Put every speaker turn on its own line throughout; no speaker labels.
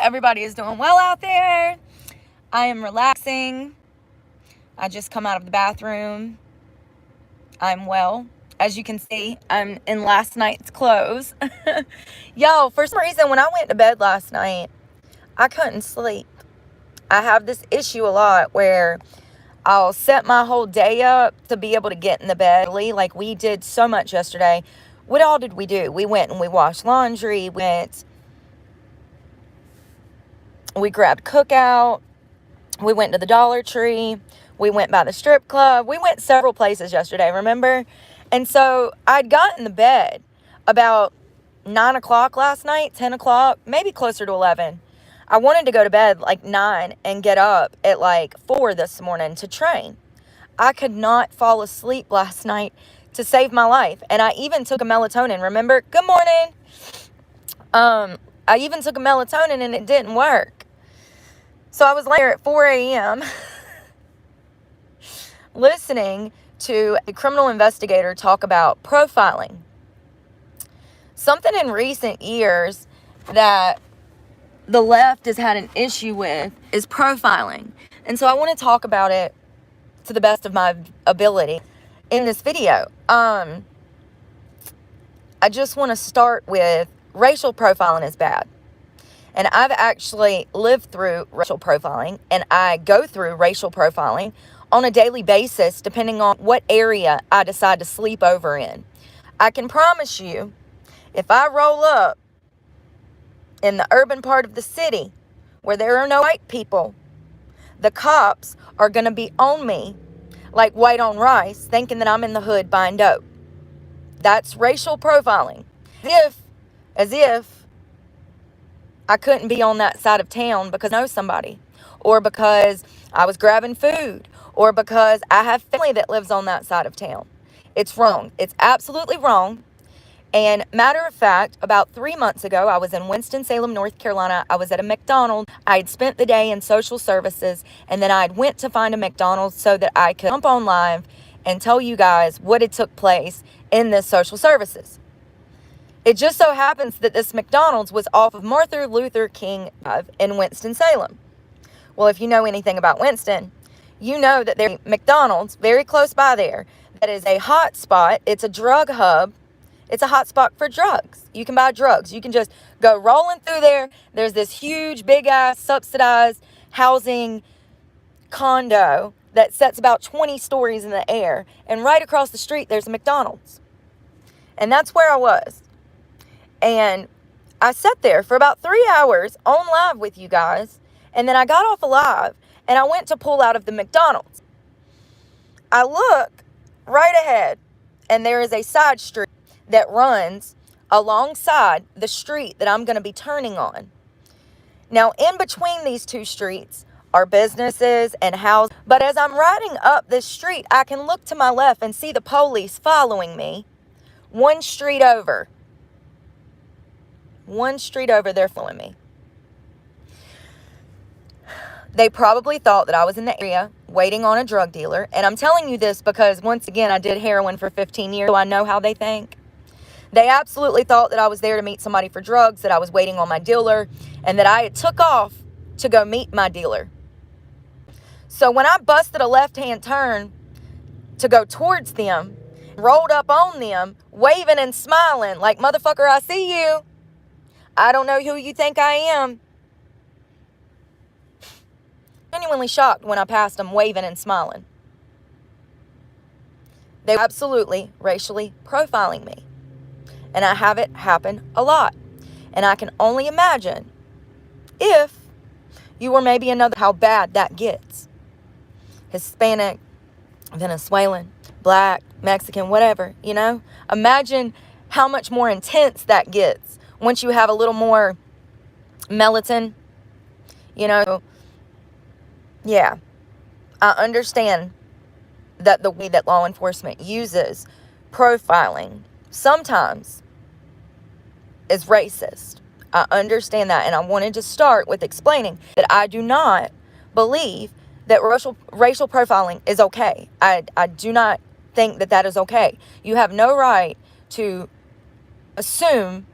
everybody is doing well out there. I am relaxing. I just come out of the bathroom. I'm well. As you can see, I'm in last night's clothes. Yo, for some reason, when I went to bed last night, I couldn't sleep. I have this issue a lot where I'll set my whole day up to be able to get in the bed early. Like we did so much yesterday. What all did we do? We went and we washed laundry. We grabbed Cookout. We went to the Dollar Tree. We went by the strip club. We went several places yesterday, remember? And so I'd gotten to bed about 9 o'clock last night, 10 o'clock, maybe closer to 11. I wanted to go to bed like 9 and get up at like 4 this morning to train. I could not fall asleep last night to save my life. And I even took a melatonin, remember? Good morning. I even took a melatonin and it didn't work. So I was there at 4 a.m. listening to a criminal investigator talk about profiling. Something in recent years that the left has had an issue with is profiling. And so I want to talk about it to the best of my ability in this video. I just want to start with racial profiling is bad. And I've actually lived through racial profiling, and I go through racial profiling on a daily basis depending on what area I decide to sleep over in. I can promise you, if I roll up in the urban part of the city where there are no white people, the cops are going to be on me like white on rice, thinking that I'm in the hood buying dope. That's racial profiling. As if I couldn't be on that side of town because I know somebody, or because I was grabbing food, or because I have family that lives on that side of town. It's wrong. It's absolutely wrong. And matter of fact, about 3 months ago, I was in Winston-Salem, North Carolina. I was at a McDonald's. I had spent the day in social services, and then I went to find a McDonald's so that I could jump on live and tell you guys what had took place in this social services. It just so happens that this McDonald's was off of Martin Luther King Drive in Winston-Salem. Well, if you know anything about Winston, you know that there's a McDonald's very close by there that is a hot spot. It's a drug hub. It's a hot spot for drugs. You can buy drugs. You can just go rolling through there. There's this huge, big-ass, subsidized housing condo that sets about 20 stories in the air. And right across the street, there's a McDonald's. And that's where I was. And I sat there for about 3 hours on live with you guys. And then I got off of live and I went to pull out of the McDonald's. I look right ahead and there is a side street that runs alongside the street that I'm going to be turning on. Now, in between these two streets are businesses and houses. But as I'm riding up this street, I can look to my left and see the police following me. One street over, they're following me. They probably thought that I was in the area waiting on a drug dealer. And I'm telling you this because, once again, I did heroin for 15 years, so I know how they think. They absolutely thought that I was there to meet somebody for drugs, that I was waiting on my dealer, and that I had took off to go meet my dealer. So when I busted a left-hand turn to go towards them, rolled up on them, waving and smiling like, motherfucker, I see you. I don't know who you think I am. Genuinely shocked when I passed them waving and smiling. They were absolutely racially profiling me. And I have it happen a lot. And I can only imagine if you were maybe another, how bad that gets. Hispanic, Venezuelan, black, Mexican, whatever, you know? Imagine how much more intense that gets once you have a little more melatonin, you know? Yeah, I understand that the way that law enforcement uses profiling sometimes is racist. I understand that, and I wanted to start with explaining that I do not believe that racial profiling is okay. I do not think that that is okay. You have no right to assume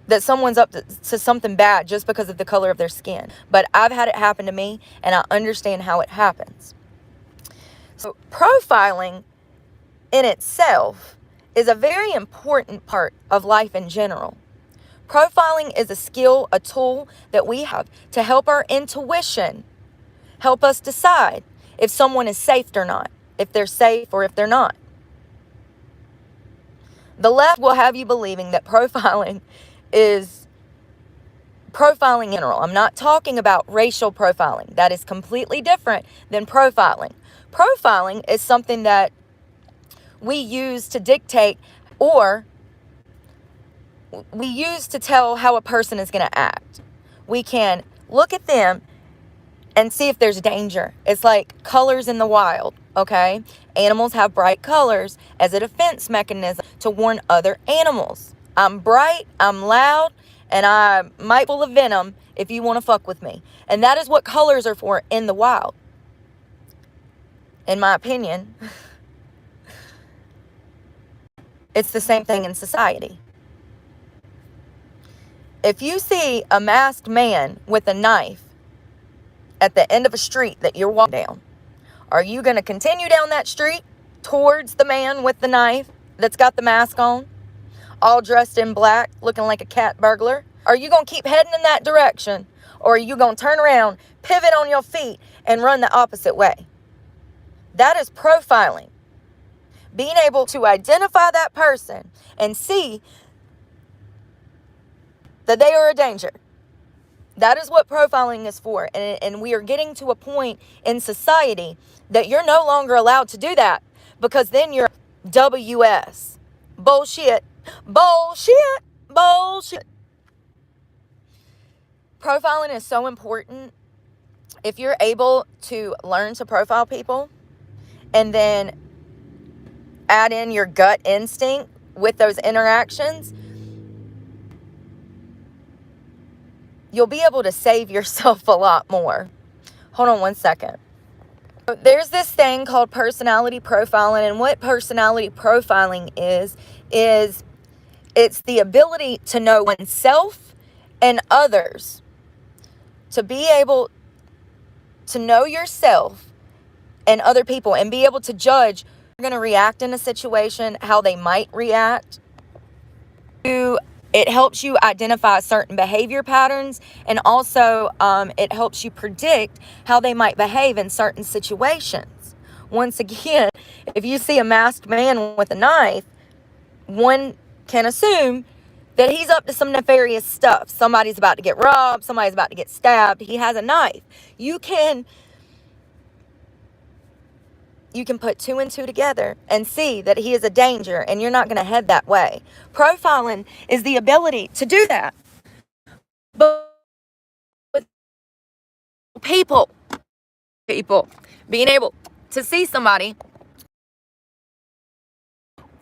that someone's up to something bad just because of the color of their skin. But I've had it happen to me, and I understand how it happens. So profiling in itself is a very important part of life in general. Profiling is a skill, a tool that we have to help our intuition help us decide if someone is safe or not, if they're safe or if they're not. The left will have you believing that profiling is profiling in general. I'm not talking about racial profiling. That is completely different than profiling. Profiling is something that we use to dictate, or we use to tell how a person is going to act. We can look at them and see if there's danger. It's like colors in the wild, okay? Animals have bright colors as a defense mechanism to warn other animals. I'm bright, I'm loud, and I might full of venom if you want to fuck with me. And that is what colors are for in the wild, in my opinion. It's the same thing in society. If you see a masked man with a knife at the end of a street that you're walking down, are you going to continue down that street towards the man with the knife that's got the mask on, all dressed in black, looking like a cat burglar? Are you going to keep heading in that direction, or are you going to turn around, pivot on your feet, and run the opposite way? That is profiling. Being able to identify that person and see that they are a danger. That is what profiling is for. And we are getting to a point in society that you're no longer allowed to do that, because then you're WS. Bullshit. Bullshit. Bullshit. Profiling is so important. If you're able to learn to profile people and then add in your gut instinct with those interactions, you'll be able to save yourself a lot more. Hold on one second. There's this thing called personality profiling, and what personality profiling is it's the ability to know oneself and others, to be able to know yourself and other people and be able to judge how they're going to react in a situation, how they might react. It helps you identify certain behavior patterns, and also it helps you predict how they might behave in certain situations. Once again, if you see a masked man with a knife, one can assume that he's up to some nefarious stuff. Somebody's about to get robbed. Somebody's about to get stabbed. He has a knife. You can put two and two together and see that he is a danger, and you're not going to head that way. Profiling is the ability to do that. But with people being able to see somebody,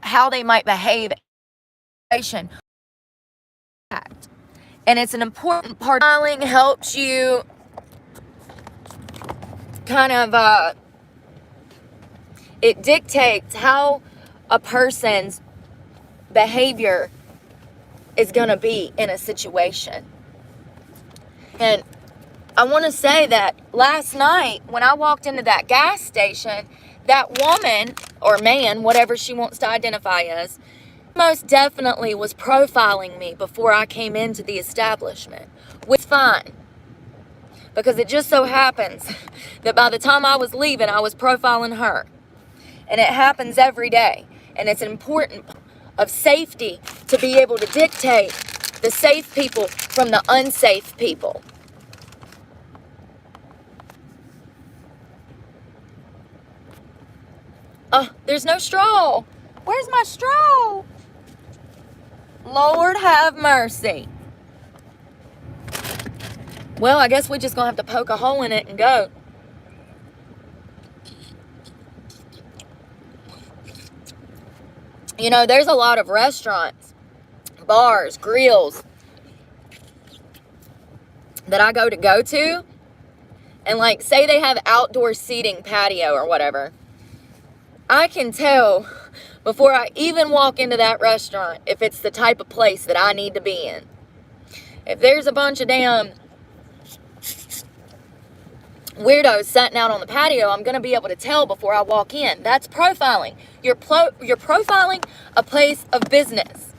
how they might behave, and it's an important part. Profiling helps you kind of it dictates how a person's behavior is going to be in a situation. And I want to say that last night when I walked into that gas station, that woman or man, whatever she wants to identify as, most definitely was profiling me before I came into the establishment, which is fine. Because it just so happens that by the time I was leaving, I was profiling her. And it happens every day. And it's important of safety to be able to dictate the safe people from the unsafe people. Oh, there's no straw. Where's my straw? Lord have mercy. Well, I guess we're just going to have to poke a hole in it and go. You know, there's a lot of restaurants, bars, grills that I go to, and like, say they have outdoor seating patio or whatever. I can tell before I even walk into that restaurant if it's the type of place that I need to be in. If there's a bunch of damn weirdos sitting out on the patio, I'm going to be able to tell before I walk in. That's profiling. You're profiling a place of business.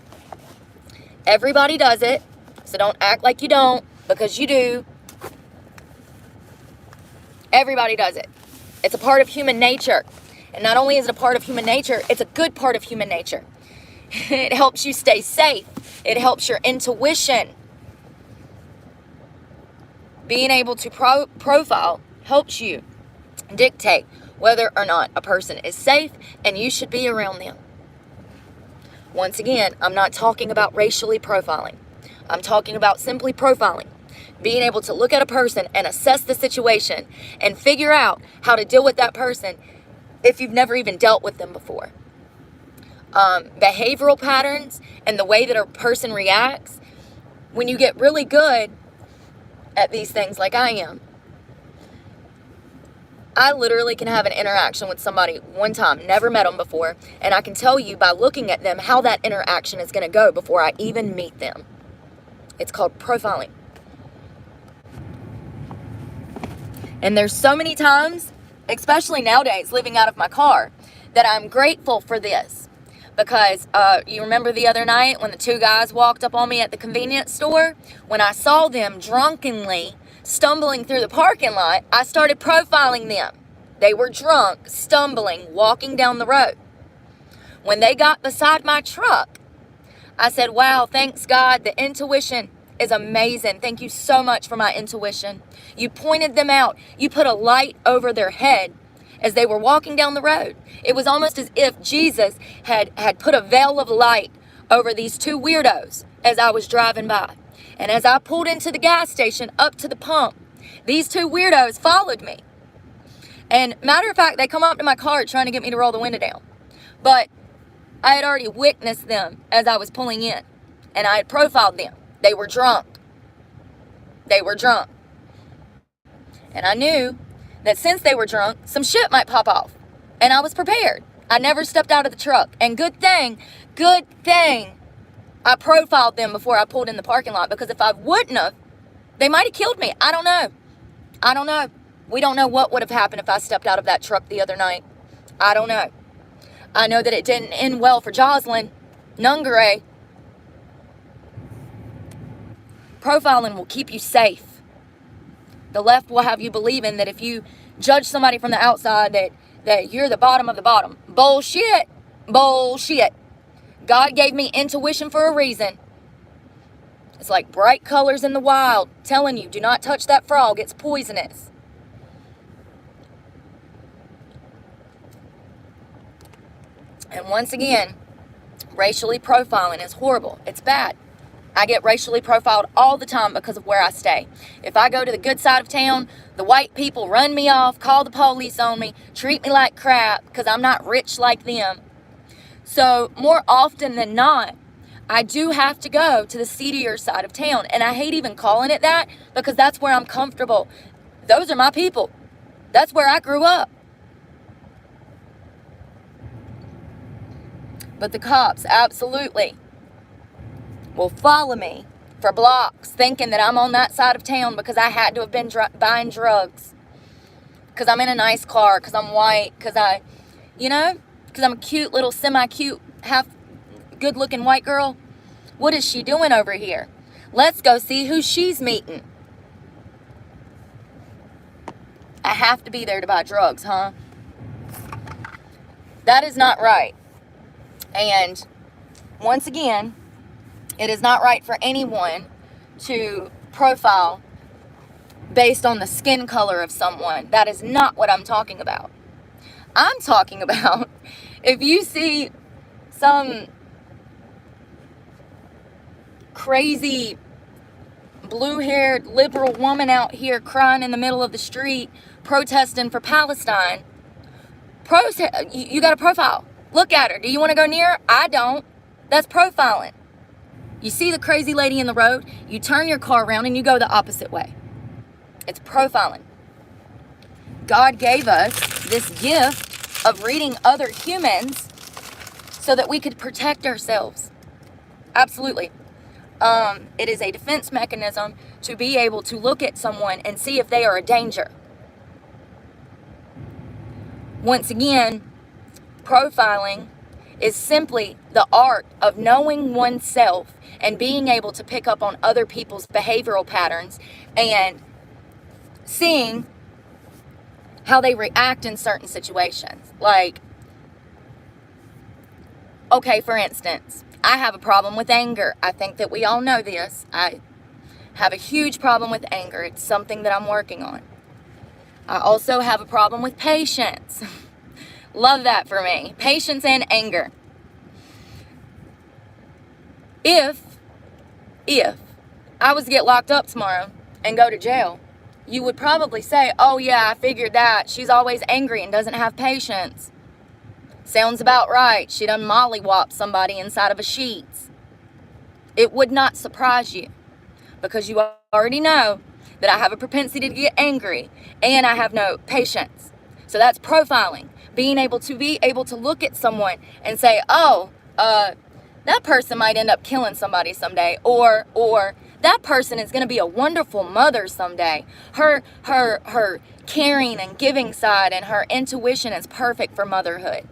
Everybody does it, so don't act like you don't, because you do. Everybody does it. It's a part of human nature. And not only is it a part of human nature, it's a good part of human nature. It helps you stay safe. It helps your intuition. Being able to profile helps you dictate whether or not a person is safe and you should be around them. Once again, I'm not talking about racially profiling. I'm talking about simply profiling. Being able to look at a person and assess the situation and figure out how to deal with that person if you've never even dealt with them before. Behavioral patterns and the way that a person reacts, when you get really good at these things like I am, I literally can have an interaction with somebody one time, never met them before, and I can tell you by looking at them how that interaction is going to go before I even meet them. It's called profiling. And there's so many times, especially nowadays, living out of my car, that I'm grateful for this. Because you remember the other night when the two guys walked up on me at the convenience store? When I saw them drunkenly stumbling through the parking lot, I started profiling them. They were drunk, stumbling, walking down the road. When they got beside my truck, I said, wow, thanks God, the intuition is amazing. Thank you so much for my intuition. You pointed them out. You put a light over their head as they were walking down the road. It was almost as if Jesus had put a veil of light over these two weirdos as I was driving by. And as I pulled into the gas station up to the pump, these two weirdos followed me. And matter of fact, they come up to my car trying to get me to roll the window down. But I had already witnessed them as I was pulling in. And I had profiled them. They were drunk. They were drunk. And I knew that since they were drunk, some shit might pop off. And I was prepared. I never stepped out of the truck. And good thing, I profiled them before I pulled in the parking lot. Because if I wouldn't have, they might have killed me. I don't know. We don't know what would have happened if I stepped out of that truck the other night. I don't know. I know that it didn't end well for Jocelyn Nungare. Profiling will keep you safe. The left will have you believing that if you judge somebody from the outside that you're the bottom of the bottom. Bullshit. Bullshit. God gave me intuition for a reason. It's like bright colors in the wild telling you, do not touch that frog. It's poisonous. And once again, racially profiling is horrible. It's bad. I get racially profiled all the time because of where I stay. If I go to the good side of town, the white people run me off, call the police on me, treat me like crap because I'm not rich like them. So more often than not, I do have to go to the seedier side of town. And I hate even calling it that because that's where I'm comfortable. Those are my people. That's where I grew up. But the cops absolutely will follow me for blocks thinking that I'm on that side of town because I had to have been buying drugs. Because I'm in a nice car, because I'm white, because I'm a cute little semi-cute, half good-looking white girl. What is she doing over here? Let's go see who she's meeting. I have to be there to buy drugs, huh? That is not right. And once again, it is not right for anyone to profile based on the skin color of someone. That is not what I'm talking about. I'm talking about if you see some crazy blue-haired liberal woman out here crying in the middle of the street protesting for Palestine, you got a profile. Look at her. Do you want to go near her? I don't. That's profiling. You see the crazy lady in the road, you turn your car around and you go the opposite way. It's profiling. God gave us this gift of reading other humans so that we could protect ourselves. Absolutely. It is a defense mechanism to be able to look at someone and see if they are a danger. Once again, profiling is simply the art of knowing oneself and being able to pick up on other people's behavioral patterns and seeing how they react in certain situations. Like, okay, for instance, I have a problem with anger. I think that we all know this. I have a huge problem with anger. It's something that I'm working on. I also have a problem with patience. Love that for me. Patience and anger. If I was to get locked up tomorrow and go to jail, you would probably say, oh yeah, I figured that. She's always angry and doesn't have patience. Sounds about right. She done mollywop somebody inside of a sheets. It would not surprise you because you already know that I have a propensity to get angry and I have no patience. So that's profiling. Being able to look at someone and say, oh, that person might end up killing somebody someday, or that person is going to be a wonderful mother someday. Her caring and giving side and her intuition is perfect for motherhood.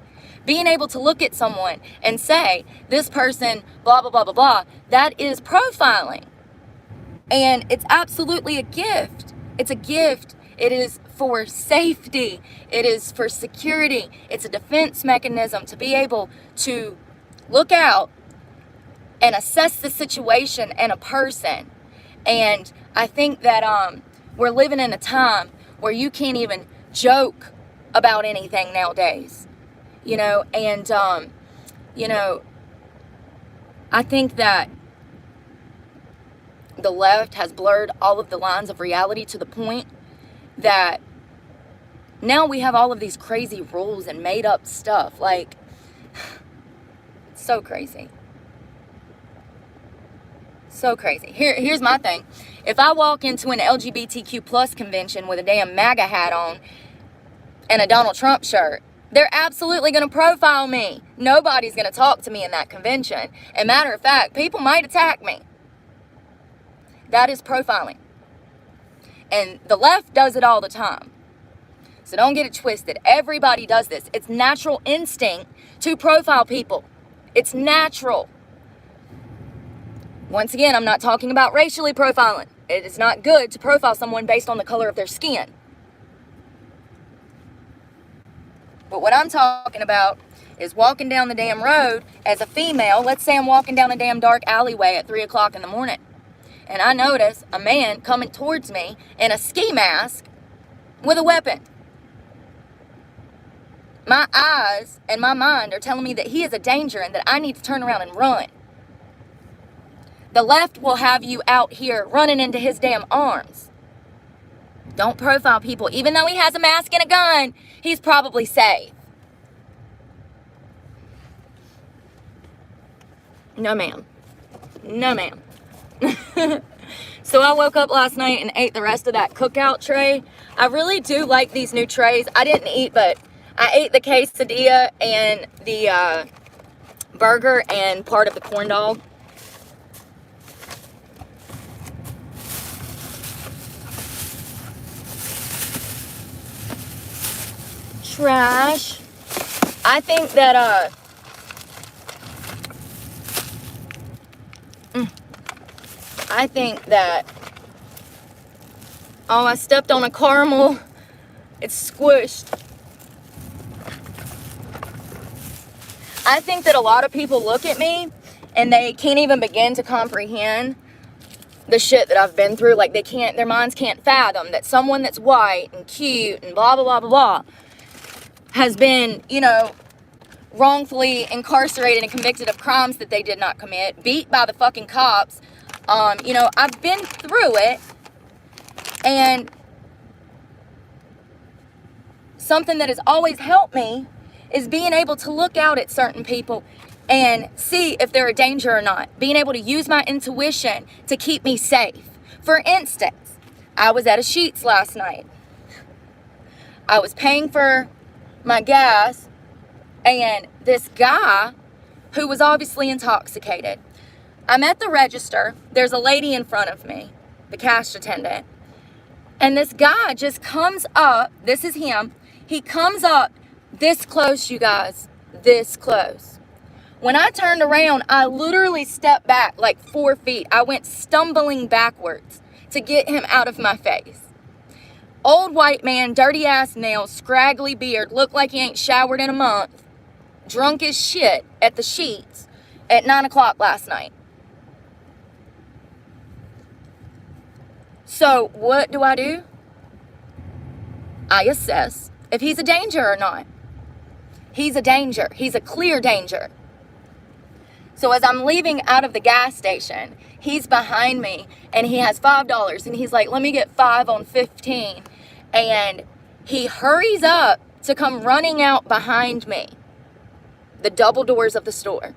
Being able to look at someone and say, this person, blah, blah, blah, blah, blah, that is profiling. And it's absolutely a gift. It's a gift. It is for safety. It is for security. It's a defense mechanism to be able to look out and assess the situation and a person. And I think that we're living in a time where you can't even joke about anything nowadays. You know, and, you know, I think that the left has blurred all of the lines of reality to the point that now we have all of these crazy rules and made up stuff. Like, it's so crazy. So crazy. Here's my thing. If I walk into an LGBTQ plus convention with a damn MAGA hat on and a Donald Trump shirt, they're absolutely going to profile me. Nobody's going to talk to me in that convention. And matter of fact, people might attack me. That is profiling. And the left does it all the time. So don't get it twisted. Everybody does this. It's natural instinct to profile people. It's natural. Once again, I'm not talking about racially profiling. It is not good to profile someone based on the color of their skin. But what I'm talking about is walking down the damn road as a female. Let's say I'm walking down a damn dark alleyway at 3 o'clock in the morning. And I notice a man coming towards me in a ski mask with a weapon. My eyes and my mind are telling me that he is a danger and that I need to turn around and run. The left will have you out here running into his damn arms. Don't profile people. Even though he has a mask and a gun, he's probably safe. No, ma'am. No, ma'am. So I woke up last night and ate the rest of that cookout tray. I really do like these new trays. I didn't eat, but I ate the quesadilla and the burger and part of the corn dog. Trash. I think that oh, I stepped on a caramel. It's squished. I think that a lot of people look at me and they can't even begin to comprehend the shit that I've been through. Like, their minds can't fathom that someone that's white and cute and blah, blah, blah, blah, blah has been, you know, wrongfully incarcerated and convicted of crimes that they did not commit, beat by the fucking cops. You know, I've been through it, and something that has always helped me is being able to look out at certain people and see if they're a danger or not. Being able to use my intuition to keep me safe. For instance, I was at a Sheetz last night. I was paying for my gas, and this guy, who was obviously intoxicated, I'm at the register. There's a lady in front of me, the cash attendant. And this guy just comes up. This is him. He comes up this close, you guys. This close. When I turned around, I literally stepped back like 4 feet. I went stumbling backwards to get him out of my face. Old white man, dirty ass nails, scraggly beard, looked like he ain't showered in a month. Drunk as shit at the Sheets at 9 o'clock last night. So what do? I assess if he's a danger or not. He's a danger. He's a clear danger. So as I'm leaving out of the gas station, he's behind me and he has $5 and he's like, let me get 5 on 15. And he hurries up to come running out behind me, the double doors of the store.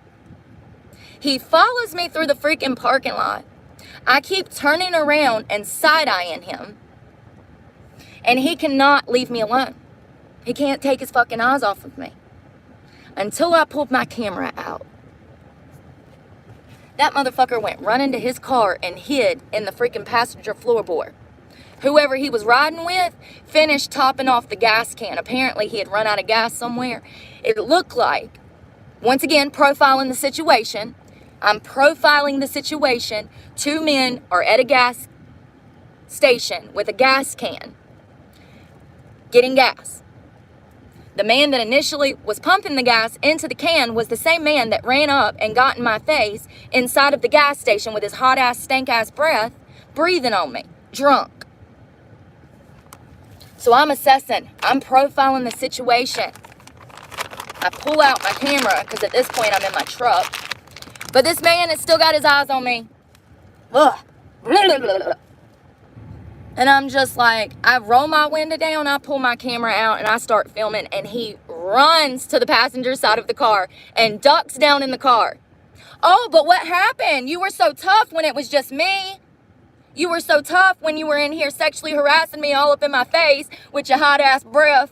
He follows me through the freaking parking lot. I keep turning around and side-eyeing him. And he cannot leave me alone. He can't take his fucking eyes off of me. Until I pulled my camera out. That motherfucker went running to his car and hid in the freaking passenger floorboard. Whoever he was riding with finished topping off the gas can. Apparently he had run out of gas somewhere. It looked like, once again, profiling the situation. I'm profiling the situation. 2 men are at a gas station with a gas can getting gas. The man that initially was pumping the gas into the can was the same man that ran up and got in my face inside of the gas station with his hot ass, stank ass breath, breathing on me, drunk. So I'm assessing, I'm profiling the situation. I pull out my camera because at this point I'm in my truck. But this man has still got his eyes on me. Ugh. And I'm just like, I roll my window down, I pull my camera out, and I start filming. And he runs to the passenger side of the car and ducks down in the car. Oh, but what happened? You were so tough when it was just me. You were so tough when you were in here sexually harassing me all up in my face with your hot ass breath.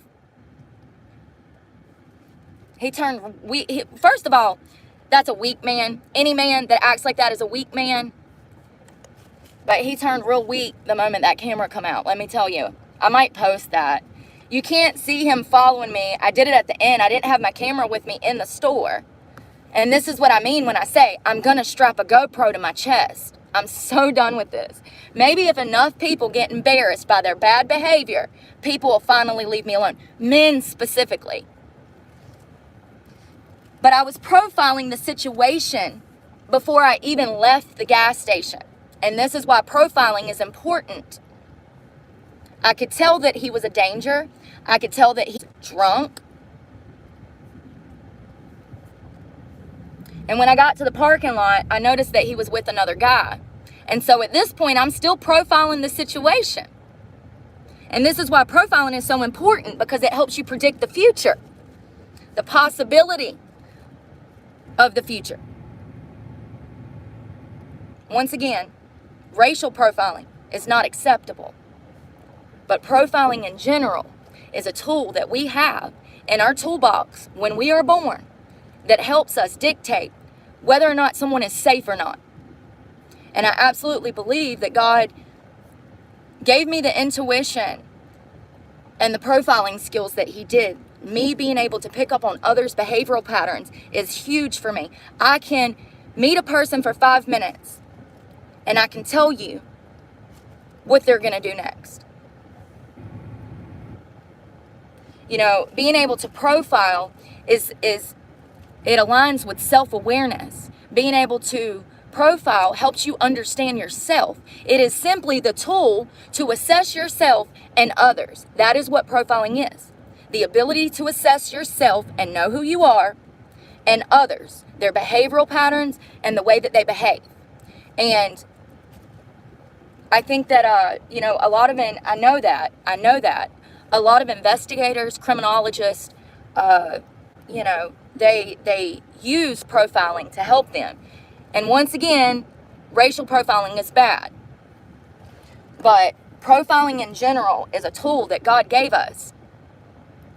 First of all, that's a weak man. Any man that acts like that is a weak man. But he turned real weak the moment that camera come out. Let me tell you. I might post that. You can't see him following me. I did it at the end. I didn't have my camera with me in the store. And this is what I mean when I say I'm going to strap a GoPro to my chest. I'm so done with this. Maybe if enough people get embarrassed by their bad behavior, people will finally leave me alone. Men specifically. But I was profiling the situation before I even left the gas station. And this is why profiling is important. I could tell that he was a danger. I could tell that he's drunk. And when I got to the parking lot, I noticed that he was with another guy. And so at this point, I'm still profiling the situation. And this is why profiling is so important, because it helps you predict the future, the possibility of the future. Once again, racial profiling is not acceptable. But profiling in general is a tool that we have in our toolbox when we are born that helps us dictate whether or not someone is safe or not. And I absolutely believe that God gave me the intuition and the profiling skills that he did. Me being able to pick up on others' behavioral patterns is huge for me. I can meet a person for 5 minutes and I can tell you what they're going to do next. You know, being able to profile it aligns with self-awareness. Being able to profile helps you understand yourself. It is simply the tool to assess yourself and others. That is what profiling is. The ability to assess yourself and know who you are and others, their behavioral patterns and the way that they behave. And I think that, I know that a lot of investigators, criminologists, they use profiling to help them. And once again, racial profiling is bad. But profiling in general is a tool that God gave us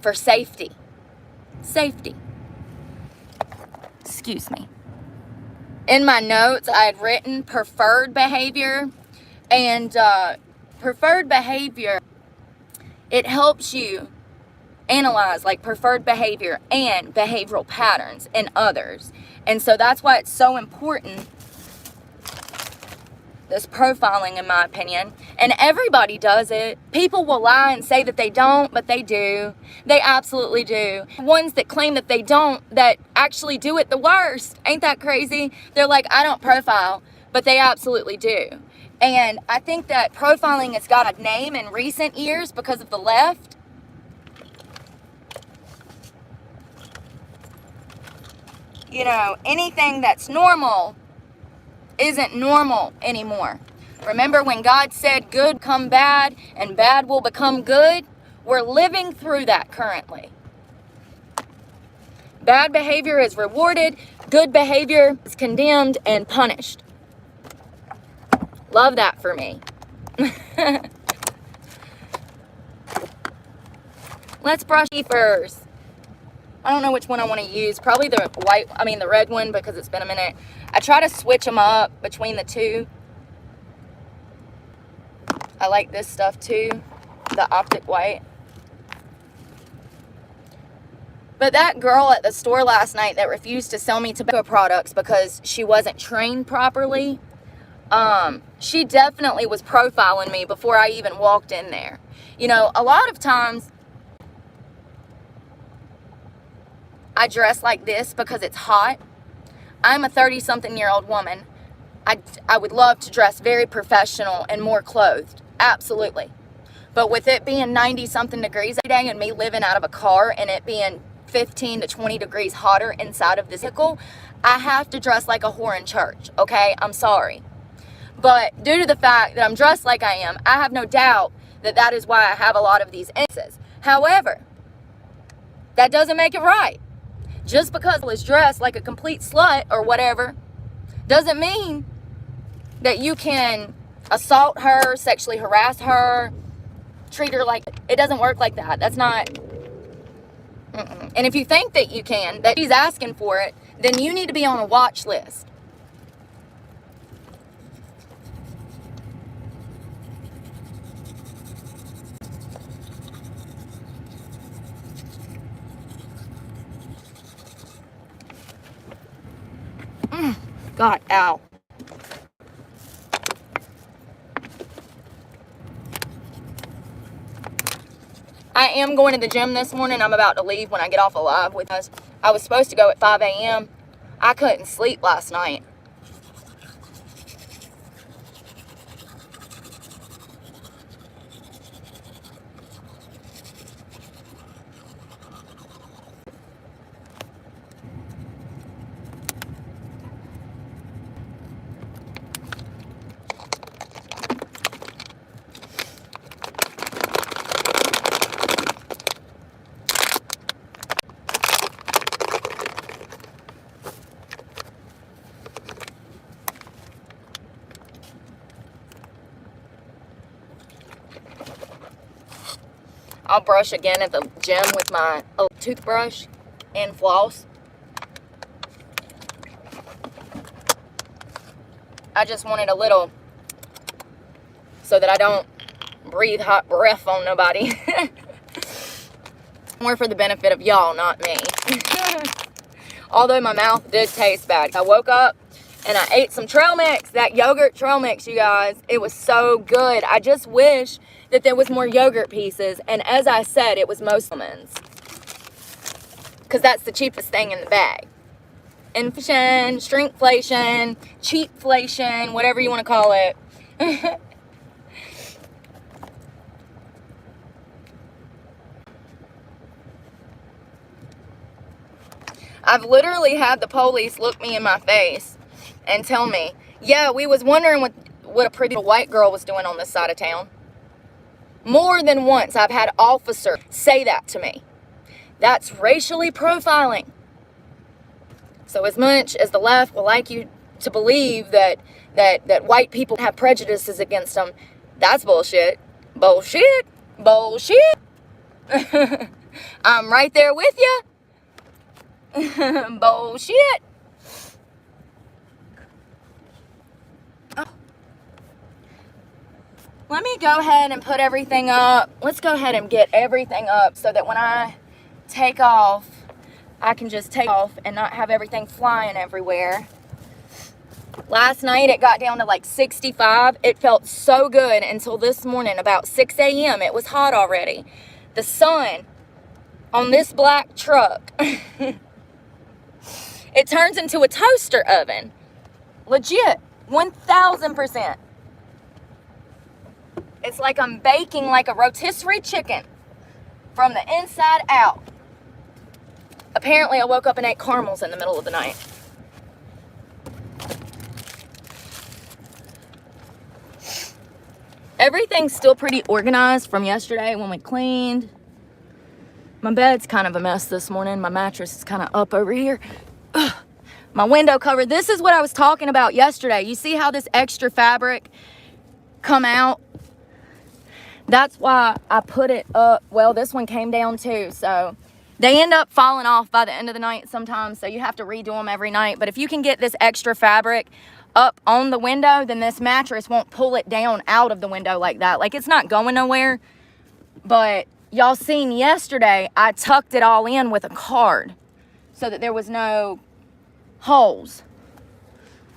for safety. Safety. Excuse me. In my notes, I had written preferred behavior. And preferred behavior, it helps you analyze like preferred behavior and behavioral patterns in others. And so that's why it's so important, this profiling, in my opinion. And everybody does it. People will lie and say that they don't, but they do. They absolutely do. Ones that claim that they don't, that actually do it the worst. Ain't that crazy? They're like, I don't profile, but they absolutely do. And I think that profiling has got a name in recent years because of the left. You know, anything that's normal isn't normal anymore. Remember when God said good come bad and bad will become good? We're living through that currently. Bad behavior is rewarded, good behavior is condemned and punished. Love that for me. Let's brush first. I don't know which one I want to use. Probably the the red one, because it's been a minute. I try to switch them up between the two. I like this stuff too, the Optic White. But that girl at the store last night that refused to sell me tobacco products because she wasn't trained properly, she definitely was profiling me before I even walked in there. You know, a lot of times I dress like this because it's hot. I'm a 30-something-year-old woman. I would love to dress very professional and more clothed. Absolutely. But with it being 90-something degrees every day and me living out of a car and it being 15 to 20 degrees hotter inside of this vehicle, I have to dress like a whore in church, okay? I'm sorry. But due to the fact that I'm dressed like I am, I have no doubt that that is why I have a lot of these instances. However, that doesn't make it right. Just because I was dressed like a complete slut or whatever doesn't mean that you can assault her, sexually harass her, treat her like... It doesn't work like that. That's not... And if you think that you can, that she's asking for it, then you need to be on a watch list. God, ow. I am going to the gym this morning. I'm about to leave when I get off alive with us. I was supposed to go at 5 a.m. I couldn't sleep last night. I'll brush again at the gym with my toothbrush and floss. I just wanted a little so that I don't breathe hot breath on nobody. More for the benefit of y'all, not me. Although my mouth did taste bad. I woke up and I ate some trail mix, that yogurt trail mix, you guys. It was so good. I just wish that there was more yogurt pieces. And as I said, it was most almonds. Because that's the cheapest thing in the bag. Inflation, shrinkflation, cheapflation, whatever you want to call it. I've literally had the police look me in my face and tell me, yeah, we was wondering what a pretty white girl was doing on this side of town. More than once I've had officers say that to me. That's racially profiling. So as much as the left will like you to believe that white people have prejudices against them, that's bullshit. Bullshit. Bullshit. I'm right there with you. Bullshit. Let me go ahead and put everything up. Let's go ahead and get everything up so that when I take off, I can just take off and not have everything flying everywhere. Last night it got down to like 65. It felt so good until this morning about 6 a.m. It was hot already. The sun on this black truck, it turns into a toaster oven. Legit, 1000%. It's like I'm baking like a rotisserie chicken from the inside out. Apparently I woke up and ate caramels in the middle of the night. Everything's still pretty organized from yesterday when we cleaned. My bed's kind of a mess this morning. My mattress is kind of up over here. Ugh. My window cover. This is what I was talking about yesterday. You see how this extra fabric come out? That's why I put it up. Well, this one came down too. So they end up falling off by the end of the night sometimes. So you have to redo them every night. But if you can get this extra fabric up on the window, then this mattress won't pull it down out of the window like that. Like, it's not going nowhere. But y'all seen yesterday, I tucked it all in with a card so that there was no holes.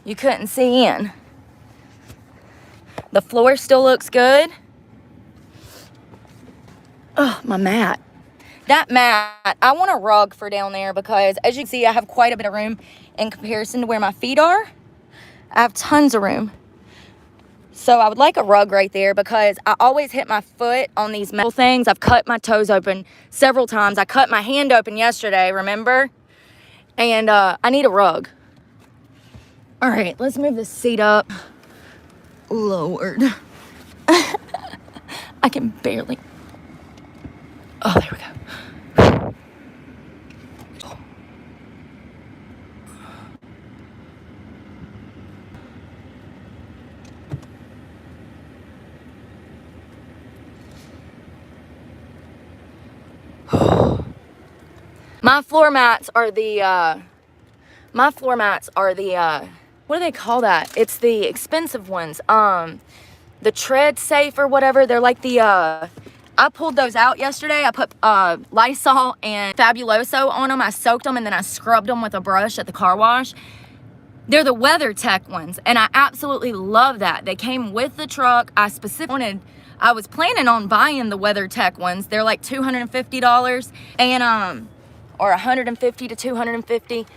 You couldn't see in. The floor still looks good. Oh, my mat. That mat, I want a rug for down there because, as you can see, I have quite a bit of room in comparison to where my feet are. I have tons of room. So I would like a rug right there because I always hit my foot on these metal things. I've cut my toes open several times. I cut my hand open yesterday, remember? And I need a rug. All right, let's move this seat up. Lord. I can barely. Oh, there we go. My floor mats are the, what do they call that? It's the expensive ones. The Tread Safe or whatever. They're like the, I pulled those out yesterday. I put Lysol and Fabuloso on them. I soaked them and then I scrubbed them with a brush at the car wash. They're the WeatherTech ones, and I absolutely love that. They came with the truck. I was planning on buying the WeatherTech ones. They're like $250 and or $150 to $250.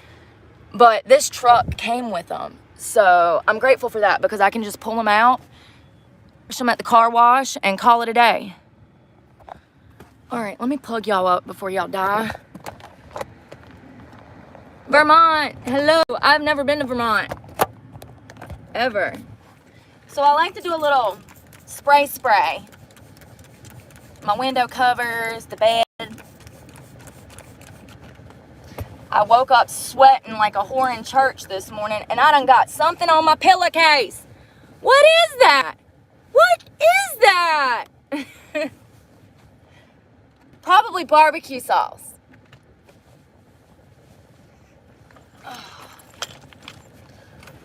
But this truck came with them. So I'm grateful for that because I can just pull them out, wash them at the car wash, and call it a day. All right, let me plug y'all up before y'all die. Vermont, hello. I've never been to Vermont, ever. So I like to do a little spray. My window covers, the bed. I woke up sweating like a whore in church this morning, and I done got something on my pillowcase. What is that? What is that? Probably barbecue sauce.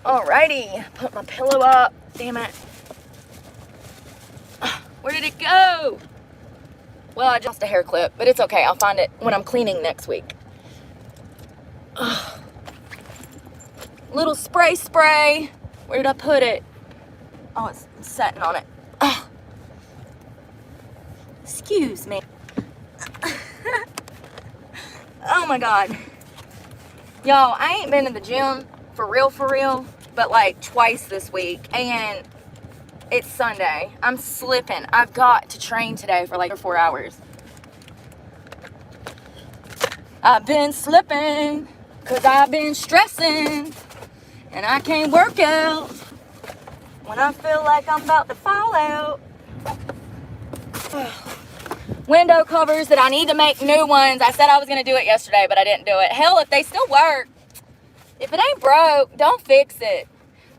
Alrighty, put my pillow up. Damn it. Where did it go? Well, I just lost a hair clip, but it's okay. I'll find it when I'm cleaning next week. Little spray. Where did I put it? Oh, it's sitting on it. Excuse me. Oh my God. Y'all, I ain't been to the gym for real, but like twice this week. And it's Sunday. I'm slipping. I've got to train today for like 4 hours. I've been slipping because I've been stressing. And I can't work out when I feel like I'm about to fall out. Window covers that I need to make new ones. I said I was going to do it yesterday, but I didn't do it. Hell, if they still work, if it ain't broke, don't fix it.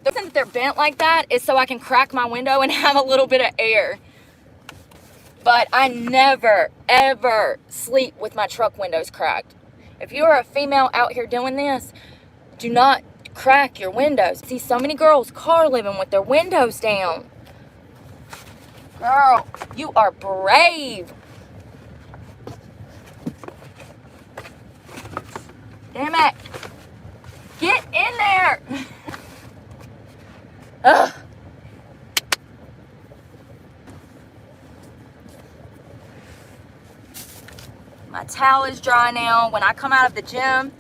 The reason that they're bent like that is so I can crack my window and have a little bit of air. But I never, ever sleep with my truck windows cracked. If you are a female out here doing this, do not crack your windows. See so many girls car living with their windows down. Girl, you are brave. Damn it. Get in there. Ugh. My towel is dry now. When I come out of the gym,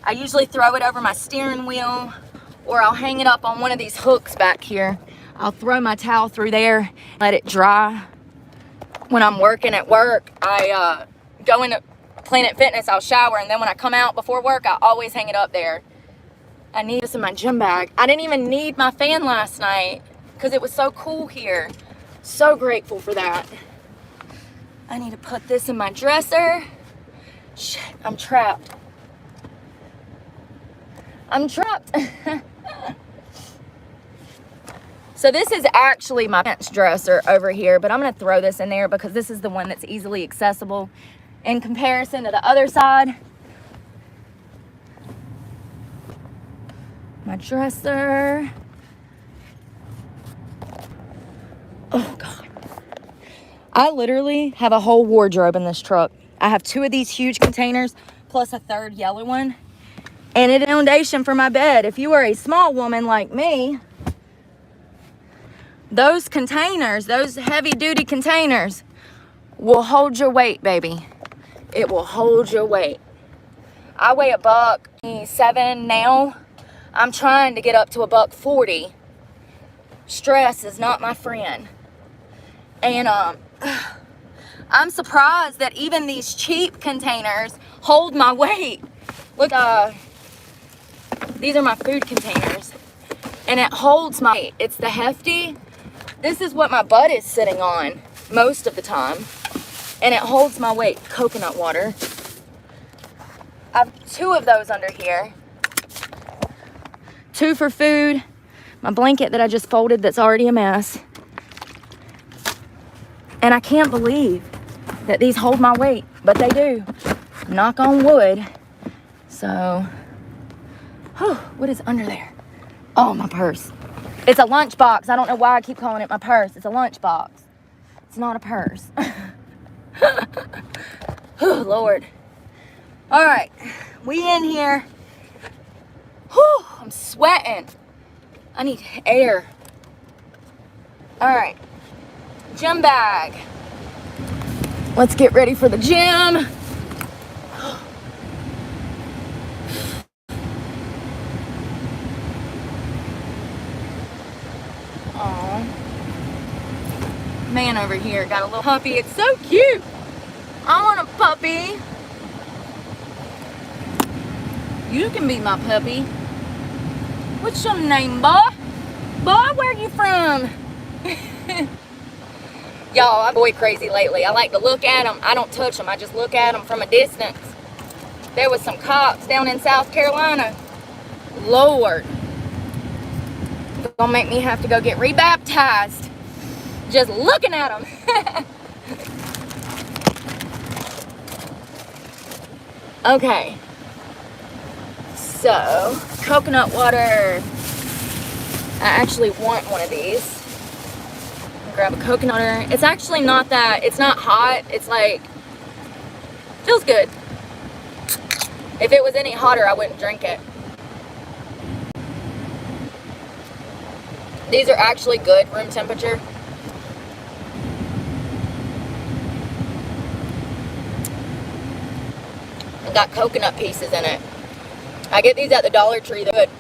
I usually throw it over my steering wheel, or I'll hang it up on one of these hooks back here. I'll throw my towel through there, let it dry. When I'm working at work, I go into Planet Fitness, I'll shower, and then when I come out before work, I always hang it up there. I need this in my gym bag. I didn't even need my fan last night because it was so cool here. So grateful for that. I need to put this in my dresser. Shit, I'm trapped. I'm trapped. So this is actually my pants dresser over here, but I'm gonna throw this in there because this is the one that's easily accessible in comparison to the other side. My dresser. Oh God. I literally have a whole wardrobe in this truck. I have 2 of these huge containers plus a 3rd yellow one. And it's a foundation for my bed. If you are a small woman like me, those containers, those heavy duty containers will hold your weight, baby. It will hold your weight. I weigh $1.7 now. I'm trying to get up to $1.40. Stress is not my friend. And I'm surprised that even these cheap containers hold my weight. Look, these are my food containers. And it holds my weight. It's the Hefty. This is what my butt is sitting on most of the time. And it holds my weight. Coconut water. I have 2 of those under here. 2 for food. My blanket that I just folded that's already a mess. And I can't believe that these hold my weight, but they do. Knock on wood. So, what is under there? Oh, my purse. It's a lunchbox. I don't know why I keep calling it my purse. It's a lunchbox. It's not a purse. Oh, Lord. All right, we in here. Whew, I'm sweating. I need air. All right, gym bag. Let's get ready for the gym. Aw. Man over here got a little puppy. It's so cute. I want a puppy. You can be my puppy. What's your name, boy? Boy, where you from? Y'all, I'm boy crazy lately. I like to look at them. I don't touch them. I just look at them from a distance. There was some cops down in South Carolina. Lord. Gonna make me have to go get rebaptized. Just looking at them. Okay. So, coconut water. I actually want one of these. Grab a coconut water. It's actually not that, it's not hot. It's like, feels good. If it was any hotter, I wouldn't drink it. These are actually good room temperature. And got coconut pieces in it. I get these at the Dollar Tree. They're good.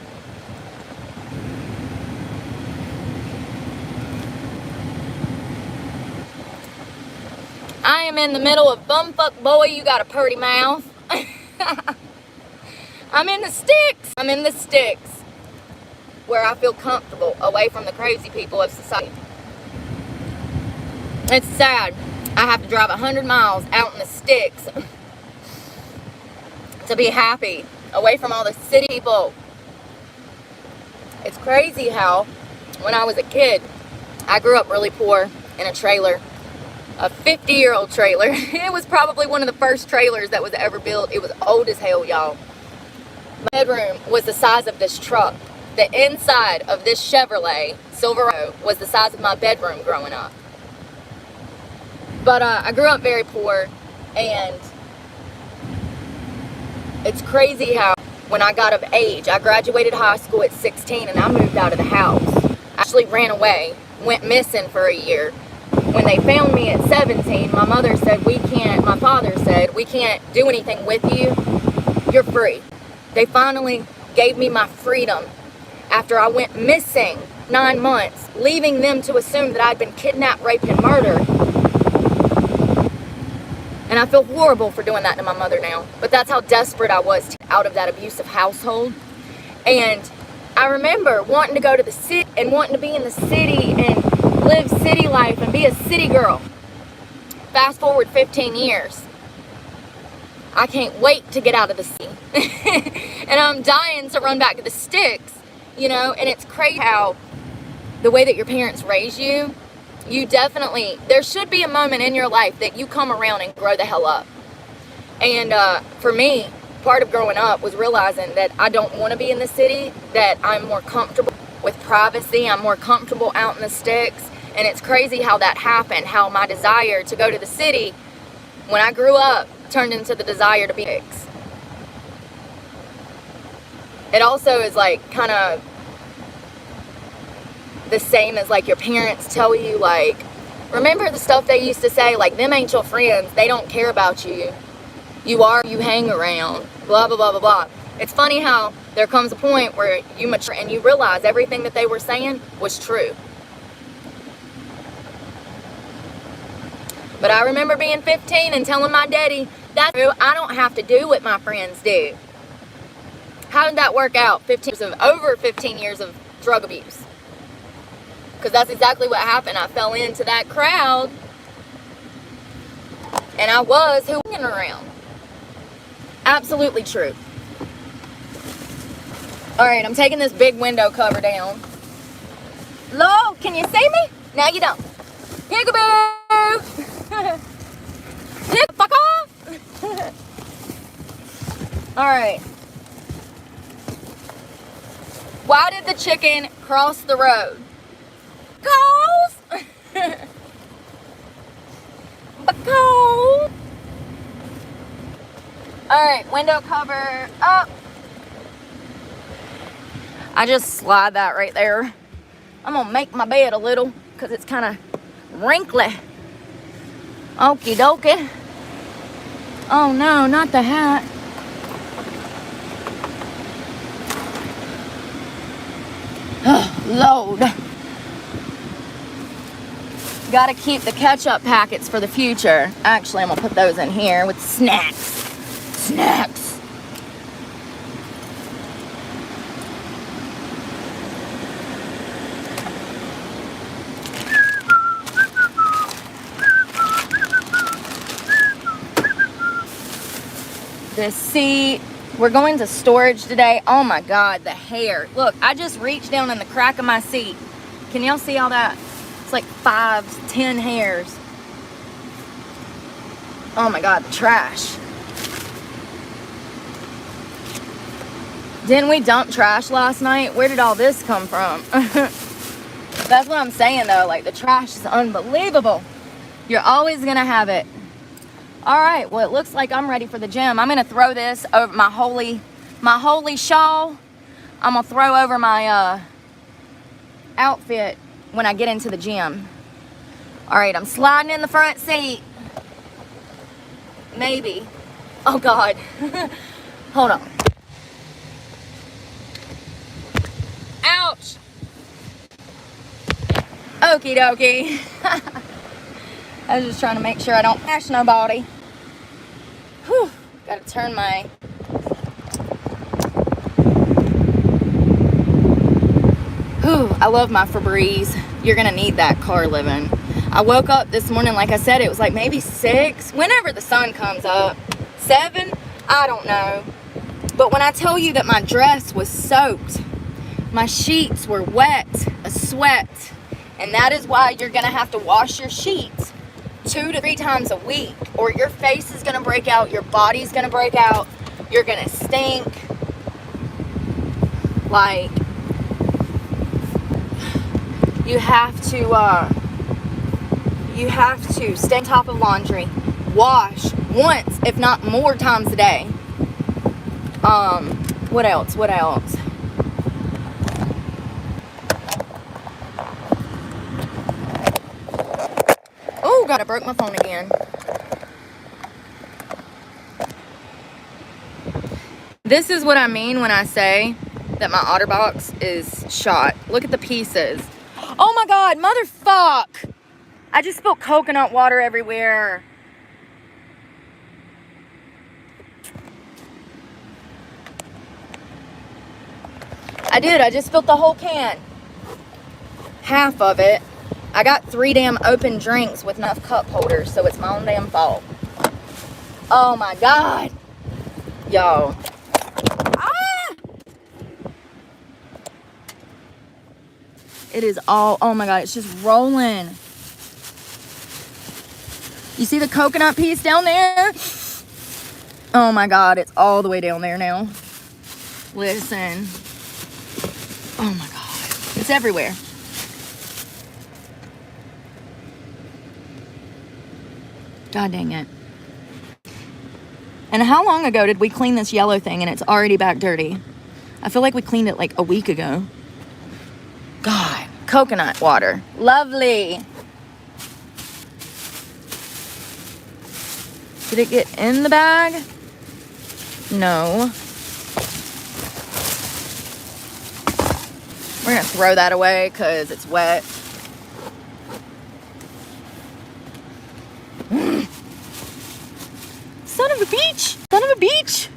I am in the middle of bumfuck boy, you got a purty mouth. I'm in the sticks. I'm in the sticks. Where I feel comfortable, away from the crazy people of society. It's sad. I have to drive 100 miles out in the sticks to be happy, away from all the city people. It's crazy how, when I was a kid, I grew up really poor in a trailer, a 50-year-old trailer. It was probably one of the first trailers that was ever built. It was old as hell, y'all. My bedroom was the size of this truck. The inside of this Chevrolet Silverado was the size of my bedroom growing up. But I grew up very poor, and it's crazy how when I got of age, I graduated high school at 16 and I moved out of the house. I actually ran away, went missing for a year. When they found me at 17, my father said, we can't do anything with you. You're free. They finally gave me my freedom after I went missing 9 months, leaving them to assume that I'd been kidnapped, raped, and murdered. And I feel horrible for doing that to my mother now. But that's how desperate I was to get out of that abusive household. And I remember wanting to go to the city and wanting to be in the city and live city life and be a city girl. Fast forward 15 years. I can't wait to get out of the city. And I'm dying to run back to the sticks, you know. And it's crazy how the way that your parents raise you, you definitely, there should be a moment in your life that you come around and grow the hell up. And for me, part of growing up was realizing that I don't want to be in the city, that I'm more comfortable with privacy, I'm more comfortable out in the sticks. And it's crazy how that happened, how my desire to go to the city, when I grew up, turned into the desire to be sticks. It also is like kind of the same as like your parents tell you, like, remember the stuff they used to say, like, them ain't your friends, they don't care about you, you are who you hang around, blah blah blah blah blah. It's funny how there comes a point where you mature and you realize everything that they were saying was true. But I remember being 15 and telling my daddy, that's true, I don't have to do what my friends do. How did that work out? Over 15 years of drug abuse. Because that's exactly what happened. I fell into that crowd. And I was hanging around. Absolutely true. Alright, I'm taking this big window cover down. Lo, can you see me? Now you don't. Peekaboo! Fuck off! Alright. Why did the chicken cross the road? Because. Alright, window cover up. I just slide that right there. I'm gonna make my bed a little because it's kind of wrinkly. Okie dokie. Oh no, not the hat. Load. Gotta keep the ketchup packets for the future. Actually, I'm gonna put those in here with snacks. Snacks. This seat. We're going to storage today. Oh my God, the hair. Look, I just reached down in the crack of my seat. Can y'all see all that? It's like 5, 10 hairs. Oh my God, the trash. Didn't we dump trash last night? Where did all this come from? That's what I'm saying though, like the trash is unbelievable. You're always gonna have it. All right, well, it looks like I'm ready for the gym. I'm gonna throw this over my holy shawl. I'm gonna throw over my outfit when I get into the gym. All right, I'm sliding in the front seat. Maybe. Oh God. Hold on. Ouch. Okie dokie. I was just trying to make sure I don't smash nobody. Whew. Gotta turn my... Whew. I love my Febreze. You're gonna need that car living. I woke up this morning, like I said, it was like maybe 6. Whenever the sun comes up. 7? I don't know. But when I tell you that my dress was soaked, my sheets were wet, a sweat, and that is why you're gonna have to wash your sheets 2 to 3 times a week, or your face is gonna break out, your body's gonna break out, you're gonna stink. Like, you have You have to stay on top of laundry. Wash once, if not more times a day. What else? What else? Oh, God, I broke my phone again. This is what I mean when I say that my OtterBox is shot. Look at the pieces. Oh my God, motherfuck! I just spilled coconut water everywhere. I did, I just spilled the whole can. Half of it. I got 3 damn open drinks with enough cup holders, so it's my own damn fault. Oh my God. Y'all. Ah! It is all, oh my God, it's just rolling. You see the coconut piece down there? Oh my God, it's all the way down there now. Listen. Oh my God, it's everywhere. God dang it. And how long ago did we clean this yellow thing and it's already back dirty? I feel like we cleaned it like a week ago. God, coconut water. Lovely. Did it get in the bag? No. We're gonna throw that away because it's wet. Son of a beach! Son of a beach!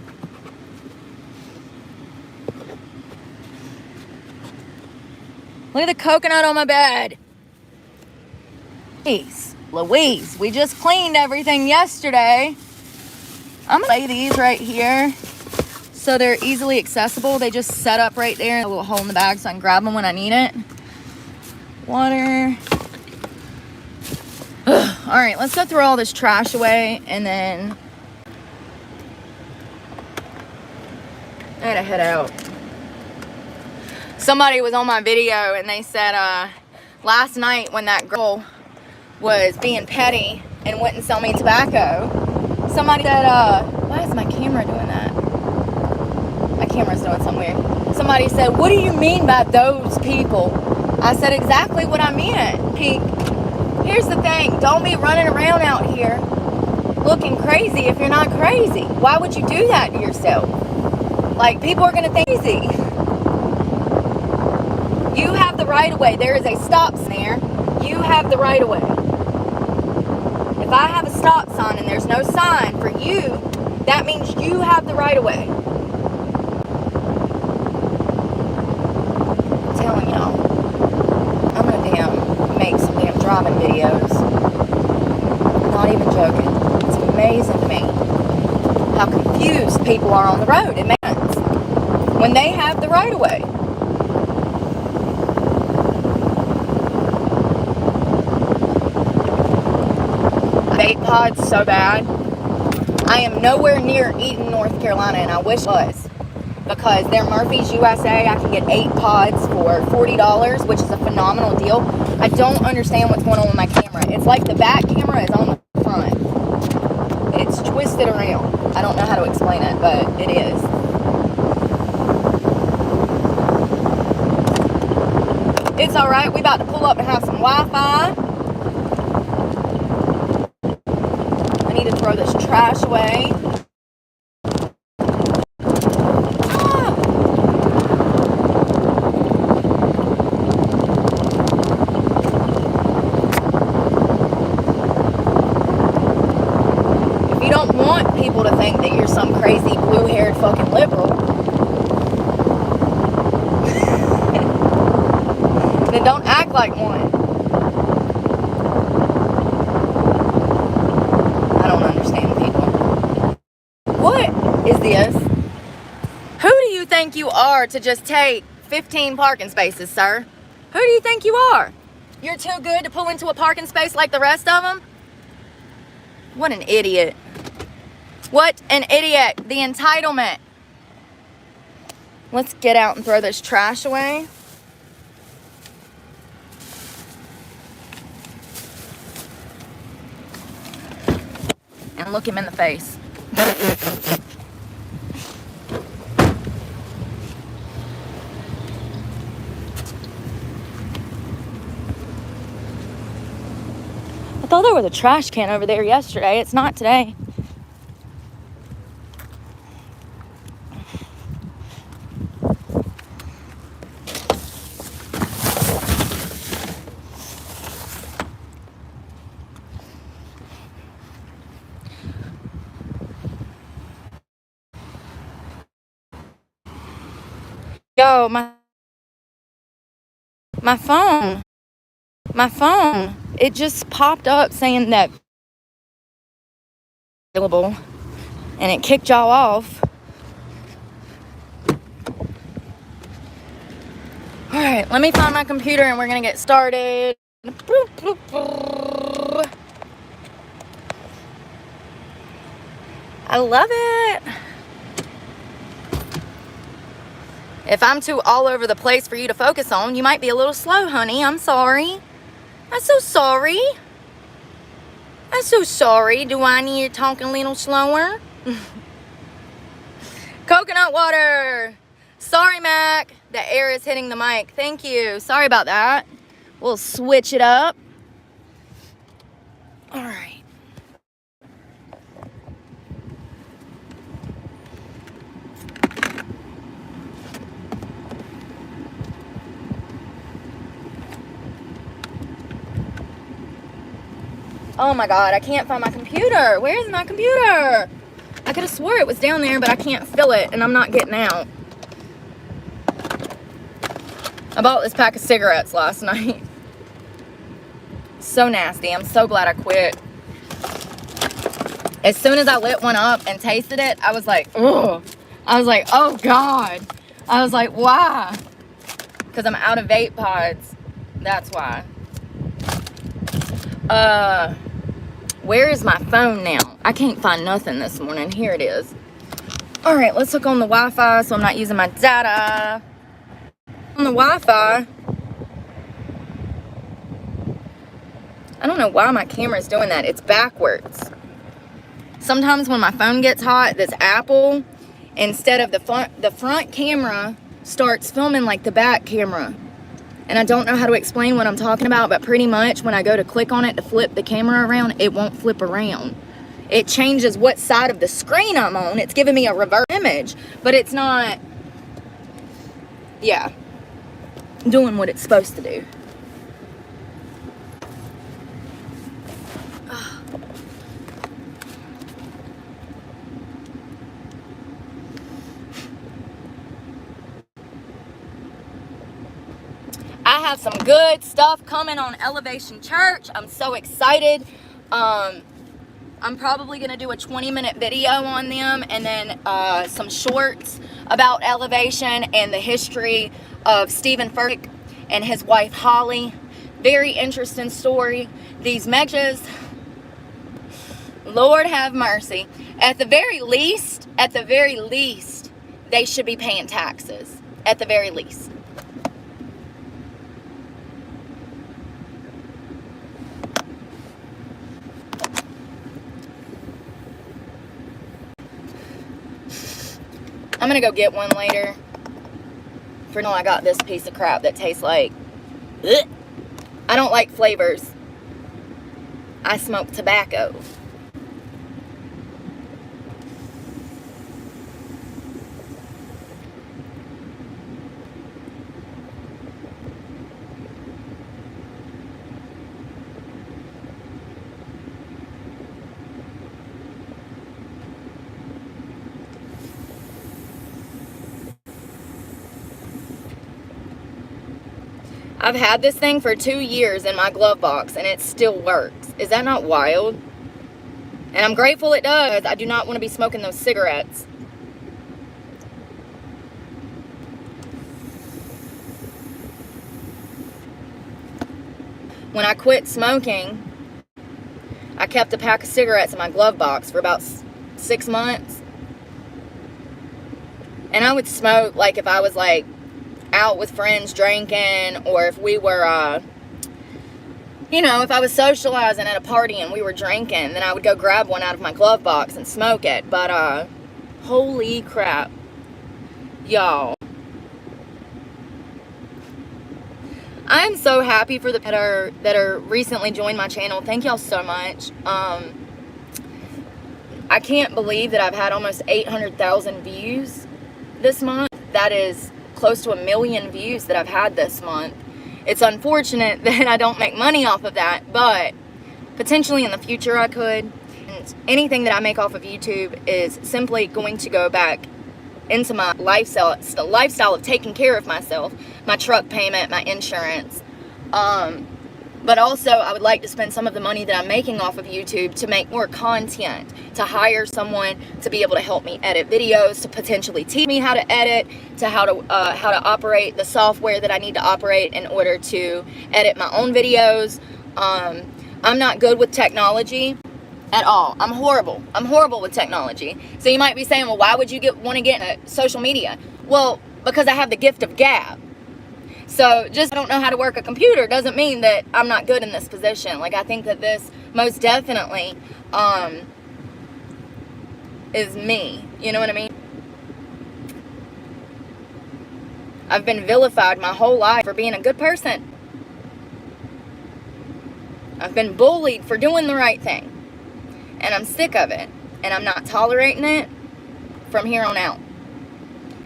Look at the coconut on my bed. Jeez Louise, we just cleaned everything yesterday. I'm gonna lay these right here so they're easily accessible. They just set up right there, a little hole in the bag so I can grab them when I need it. Water. Ugh. All right, let's go throw all this trash away and then I gotta head out. Somebody was on my video and they said last night when that girl was being petty and wouldn't sell me tobacco, somebody said, why is my camera doing that? My camera's doing something weird. Somebody said, what do you mean by those people? I said exactly what I meant. Here's the thing, don't be running around out here looking crazy if you're not crazy. Why would you do that to yourself? Like, people are gonna think easy. You have the right of way. There is a stop sign there. You have the right of way. If I have a stop sign and there's no sign for you, that means you have the right of way. I'm telling y'all, I'm gonna damn make some damn driving videos. I'm not even joking. It's amazing to me how confused people are on the road. It makes sense when they have the right of way. Vape pods so bad. I am nowhere near Eden, North Carolina, and I wish I was, because they're Murphy's USA. I can get 8 pods for $40, which is a phenomenal deal. I don't understand what's going on with my camera. It's like the back camera is on the front. It's twisted around. I don't know how to explain it, but it is. It's alright. We about to pull up and have some Wi-Fi. I need to throw this trash away. Ah. If you don't want people to think that you're some crazy blue-haired fucking liberal, then don't act like one. I don't understand people. What is this? Who do you think you are to just take 15 parking spaces, sir? Who do you think you are? You're too good to pull into a parking space like the rest of them? What an idiot. What an idiot. The entitlement. Let's get out and throw this trash away. and look him in the face. I thought there was a trash can over there yesterday. It's not today. Yo, my phone, it just popped up saying that available, and it kicked y'all off. All right, let me find my computer and we're gonna get started. I love it. If I'm too all over the place for you to focus on, you might be a little slow, honey. I'm sorry. I'm so sorry. I'm so sorry. Do I need to talk a little slower? Coconut water. Sorry, Mac. The air is hitting the mic. Thank you. Sorry about that. We'll switch it up. All right. Oh my God, I can't find my computer. Where is my computer? I could have swore it was down there, but I can't feel it, and I'm not getting out. I bought this pack of cigarettes last night. So nasty. I'm so glad I quit. As soon as I lit one up and tasted it, I was like, ugh. I was like, oh God. I was like, why? Because I'm out of vape pods. That's why. Where is my phone now? I can't find nothing this morning. Here it is. All right, let's hook on the Wi-Fi so I'm not using my data. On the Wi-Fi, I don't know why my camera's doing that. It's backwards. Sometimes when my phone gets hot, this Apple, instead of the front camera starts filming like the back camera. And I don't know how to explain what I'm talking about, but pretty much when I go to click on it to flip the camera around, it won't flip around. It changes what side of the screen I'm on. It's giving me a reverse image, but it's not, yeah, doing what it's supposed to do. I have some good stuff coming on Elevation Church. I'm so excited. I'm probably going to do a 20-minute video on them, and then some shorts about Elevation and the history of Stephen Furtick and his wife Holly. Very interesting story. These mexes, Lord have mercy. At the very least, they should be paying taxes. At the very least. I'm gonna go get one later. For now, I got this piece of crap that tastes like, ugh. I don't like flavors. I smoke tobacco. I've had this thing for 2 years in my glove box, and it still works. Is that not wild? And I'm grateful it does. I do not want to be smoking those cigarettes. When I quit smoking, I kept a pack of cigarettes in my glove box for about 6 months. And I would smoke, like, if I was, like, out with friends drinking, or if we were You know, if I was socializing at a party and we were drinking, then I would go grab one out of my glove box and smoke it. But, holy crap. Y'all. I am so happy for the that are recently joined my channel. Thank y'all so much. I can't believe that I've had almost 800,000 views this month. That is close to 1 million views that I've had this month. It's unfortunate that I don't make money off of that, but potentially in the future I could. And anything that I make off of YouTube is simply going to go back into my lifestyle of taking care of myself, my truck payment, my insurance. But also I would like to spend some of the money that I'm making off of YouTube to make more content, to hire someone to be able to help me edit videos, to potentially teach me how to edit, to how to operate the software that I need to operate in order to edit my own videos. I'm not good with technology at all. I'm horrible. I'm horrible with technology. So you might be saying, well, why would you want to get into social media? Well, because I have the gift of gab. So just I don't know how to work a computer doesn't mean that I'm not good in this position. Like, I think that this most definitely is me. You know what I mean? I've been vilified my whole life for being a good person. I've been bullied for doing the right thing. And I'm sick of it. And I'm not tolerating it from here on out.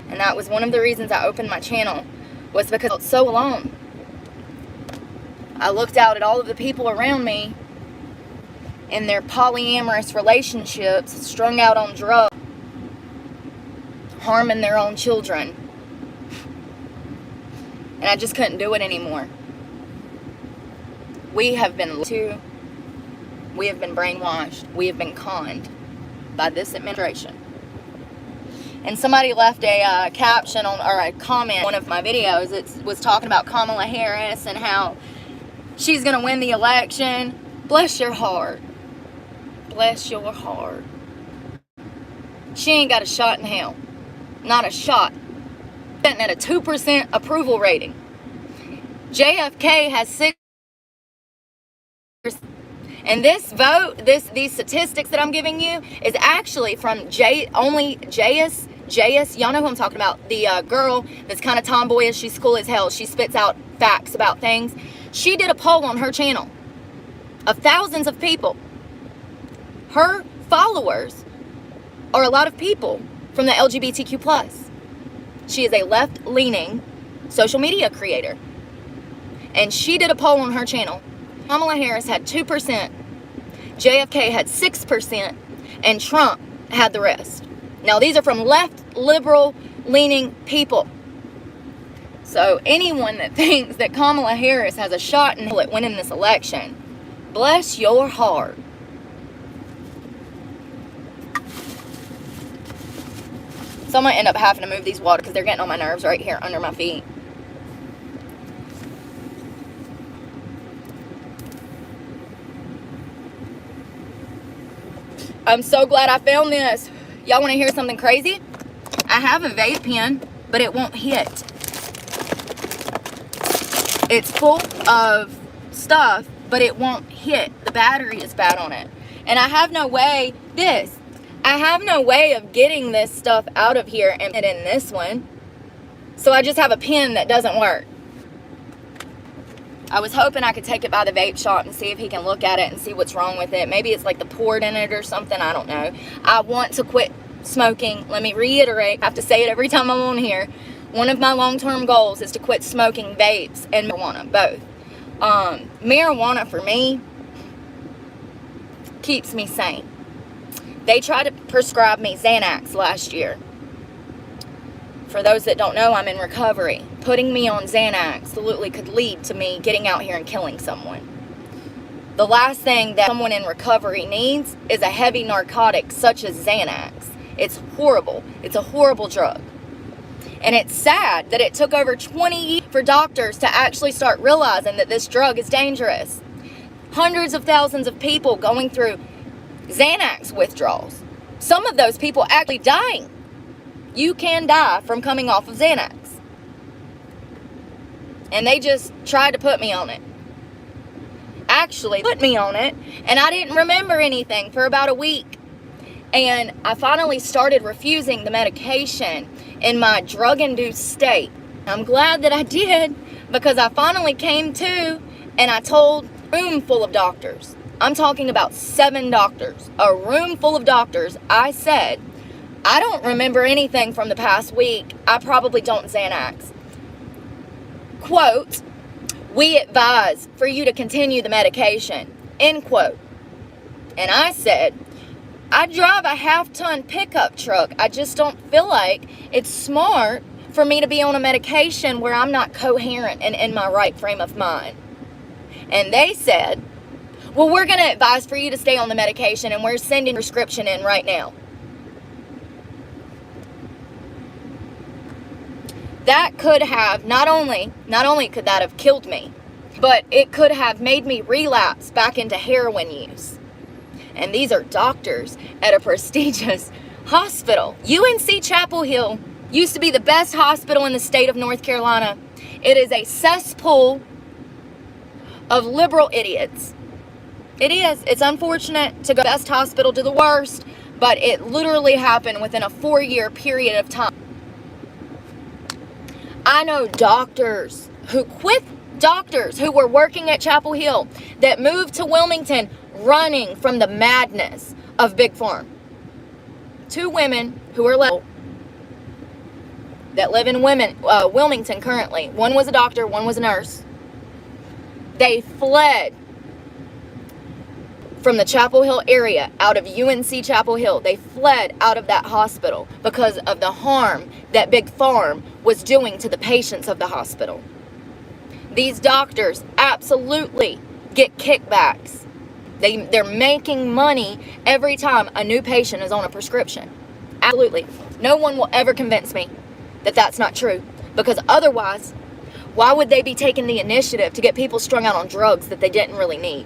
And that was one of the reasons I opened my channel, was because I felt so alone. I looked out at all of the people around me in their polyamorous relationships, strung out on drugs, harming their own children. And I just couldn't do it anymore. We have been lied to. We have been brainwashed. We have been conned by this administration. And somebody left a caption on, or a comment on one of my videos. It was talking about Kamala Harris and how she's going to win the election. Bless your heart. Bless your heart. She ain't got a shot in hell. Not a shot. Sitting at a 2% approval rating. JFK has 6%. And this vote, these statistics that I'm giving you is actually from J.S. Y'all know who I'm talking about. The girl that's kind of tomboyish. She's cool as hell. She spits out facts about things. She did a poll on her channel of thousands of people. Her followers are a lot of people from the LGBTQ+. She is a left-leaning social media creator. And she did a poll on her channel. Kamala Harris had 2%, JFK had 6%, and Trump had the rest. Now, these are from left, liberal-leaning people. So, anyone that thinks that Kamala Harris has a shot in at winning this election, bless your heart. So, I'm going to end up having to move these water because they're getting on my nerves right here under my feet. I'm so glad I found this. Y'all want to hear something crazy? I have a vape pen, but it won't hit. It's full of stuff, but it won't hit. The battery is bad on it. And I have no way, I have no way of getting this stuff out of here and put it in this one. So I just have a pen that doesn't work. I was hoping I could take it by the vape shop and see if he can look at it and see what's wrong with it. Maybe it's like the port in it or something. I don't know. I want to quit smoking. Let me reiterate. I have to say it every time I'm on here. One of my long-term goals is to quit smoking vapes and marijuana, both. Marijuana, for me, keeps me sane. They tried to prescribe me Xanax last year. For those that don't know, I'm in recovery. Putting me on Xanax absolutely could lead to me getting out here and killing someone. The last thing that someone in recovery needs is a heavy narcotic such as Xanax. It's horrible. It's a horrible drug. And it's sad that it took over 20 years for doctors to actually start realizing that this drug is dangerous. Hundreds of thousands of people going through Xanax withdrawals. Some of those people actually dying. You can die from coming off of Xanax. And they just tried to put me on it. actually put me on it, and I didn't remember anything for about a week. And I finally started refusing the medication in my drug-induced state. I'm glad that I did, because I finally came to, and I told a room full of doctors. I'm talking about 7 doctors, a room full of doctors. I said, I don't remember anything from the past week. I probably don't Xanax. Quote, we advise for you to continue the medication, end quote. And I said, I drive a half-ton pickup truck. I just don't feel like it's smart for me to be on a medication where I'm not coherent and in my right frame of mind. And they said, well, we're going to advise for you to stay on the medication, and we're sending a prescription in right now. That could have, not only could that have killed me, but it could have made me relapse back into heroin use. And these are doctors at a prestigious hospital. UNC Chapel Hill used to be the best hospital in the state of North Carolina. It is a cesspool of liberal idiots. It is. It's unfortunate to go from the best hospital to the worst, but it literally happened within a 4-year period of time. I know doctors who were working at Chapel Hill that moved to Wilmington running from the madness of Big Farm. 2 women who are that live in Wilmington currently. One was a doctor, one was a nurse. They fled from the Chapel Hill area, out of UNC Chapel Hill. They fled out of that hospital because of the harm that Big Farm was doing to the patients of the hospital. These doctors absolutely get kickbacks. They're making money every time a new patient is on a prescription. Absolutely. No one will ever convince me that that's not true, because otherwise, why would they be taking the initiative to get people strung out on drugs that they didn't really need?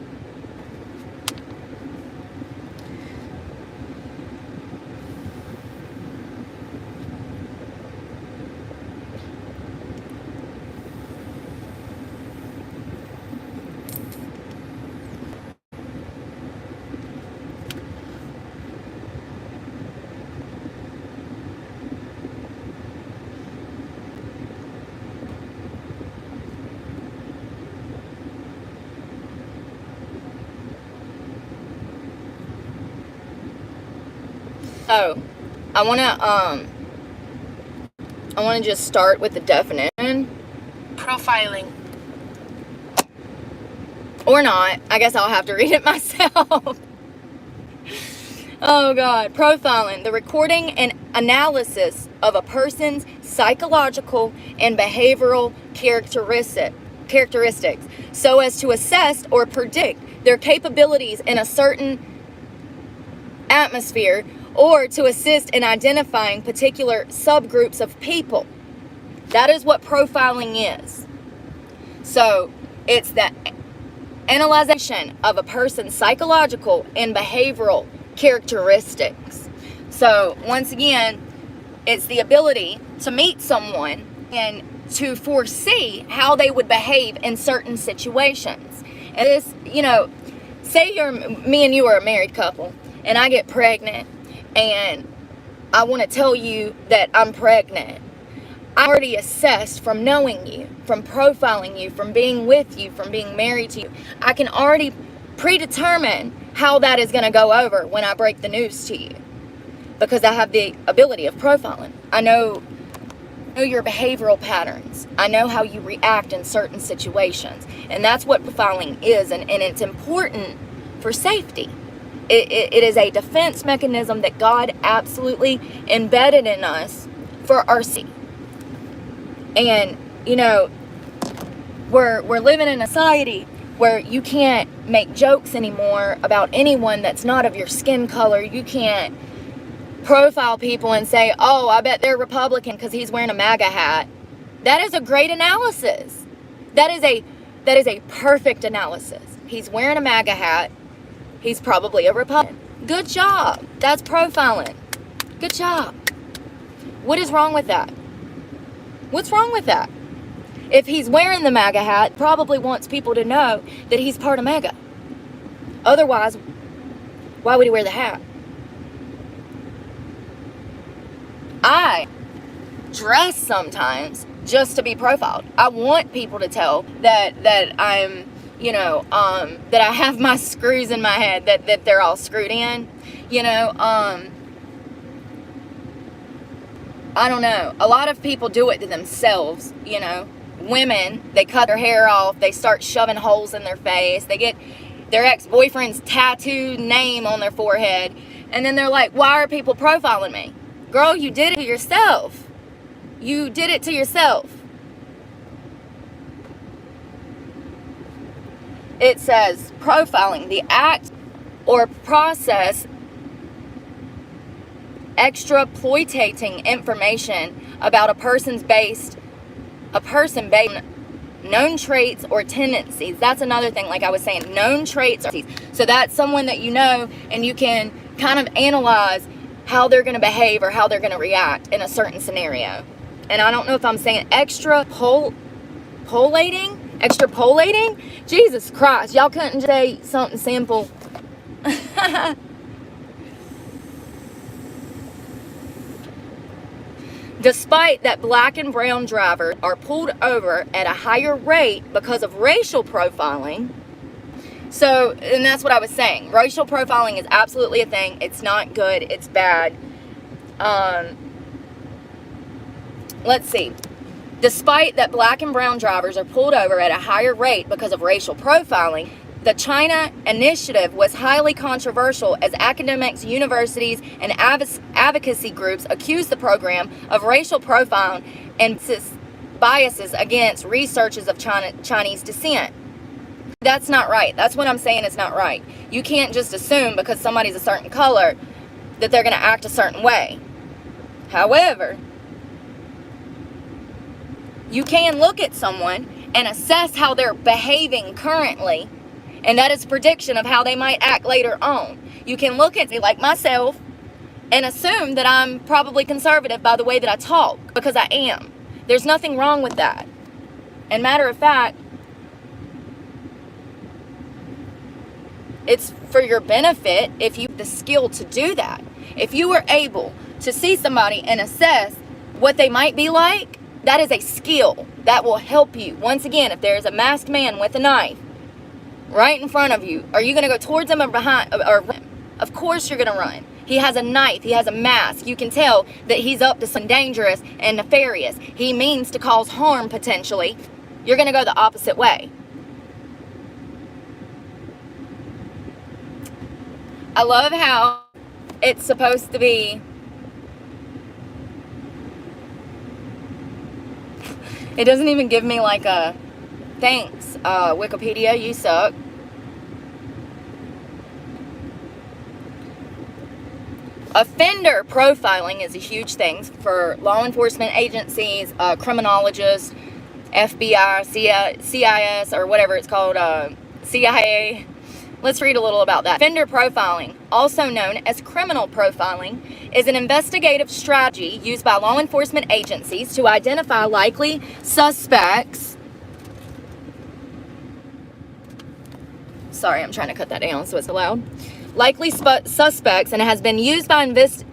So, I want to just start with the definition.
Profiling.
Or not. I guess I'll have to read it myself. Oh God. Profiling, the recording and analysis of a person's psychological and behavioral characteristics so as to assess or predict their capabilities in a certain atmosphere, or to assist in identifying particular subgroups of people. That is what profiling is. So it's the analyzation of a person's psychological and behavioral characteristics. So once again, it's the ability to meet someone and to foresee how they would behave in certain situations. And this, say me and you are a married couple, and I get pregnant, and I want to tell you that I'm pregnant. I already assessed from knowing you, from profiling you, from being with you, from being married to you. I can already predetermine how that is going to go over when I break the news to you, because I have the ability of profiling. I know your behavioral patterns. I know how you react in certain situations. And that's what profiling is, and it's important for safety. It is a defense mechanism that God absolutely embedded in us for our safety. And, we're living in a society where you can't make jokes anymore about anyone that's not of your skin color. You can't profile people and say, oh, I bet they're Republican because he's wearing a MAGA hat. That is a great analysis. That is a perfect analysis. He's wearing a MAGA hat. He's probably a Republican. Good job. That's profiling. Good job. What is wrong with that? What's wrong with that? If he's wearing the MAGA hat, probably wants people to know that he's part of MAGA. Otherwise, why would he wear the hat? I dress sometimes just to be profiled. I want people to tell that I'm, that I have my screws in my head, that they're all screwed in. I don't know. A lot of people do it to themselves, Women, they cut their hair off, they start shoving holes in their face, they get their ex-boyfriend's tattooed name on their forehead, and then they're like, why are people profiling me? Girl, you did it to yourself. You did it to yourself. It says profiling, the act or process exploiting information about a person based on known traits or tendencies. That's another thing, like I was saying, known traits or tendencies. So that's someone that you know, and you can kind of analyze how they're going to behave or how they're going to react in a certain scenario. And I don't know if I'm saying extrapolating? Jesus Christ, y'all couldn't just say something simple. Despite that black and brown drivers are pulled over at a higher rate because of racial profiling. So, and that's what I was saying. Racial profiling is absolutely a thing. It's not good. It's bad. Let's see. Despite that black and brown drivers are pulled over at a higher rate because of racial profiling, the China initiative was highly controversial as academics, universities, and advocacy groups accused the program of racial profiling and biases against researchers of Chinese descent. That's not right. That's what I'm saying is not right. You can't just assume because somebody's a certain color that they're going to act a certain way. However, you can look at someone and assess how they're behaving currently, and that is a prediction of how they might act later on. You can look at me like myself and assume that I'm probably conservative by the way that I talk, because I am. There's nothing wrong with that. And matter of fact, it's for your benefit if you have the skill to do that. If you were able to see somebody and assess what they might be like, that is a skill that will help you. Once again, if there's a masked man with a knife right in front of you, are you going to go towards him or behind? Or of course you're going to run. He has a knife. He has a mask. You can tell that he's up to something dangerous and nefarious. He means to cause harm potentially. You're going to go the opposite way. I love how it's supposed to be. It doesn't even give me like a thanks, Wikipedia, you suck. Offender profiling is a huge thing for law enforcement agencies, criminologists, FBI, CIS, or whatever it's called, CIA. Let's read a little about that. Offender profiling, also known as criminal profiling, is an investigative strategy used by law enforcement agencies to identify likely suspects. Sorry, I'm trying to cut that down so it's loud. Likely suspects, and it has been used by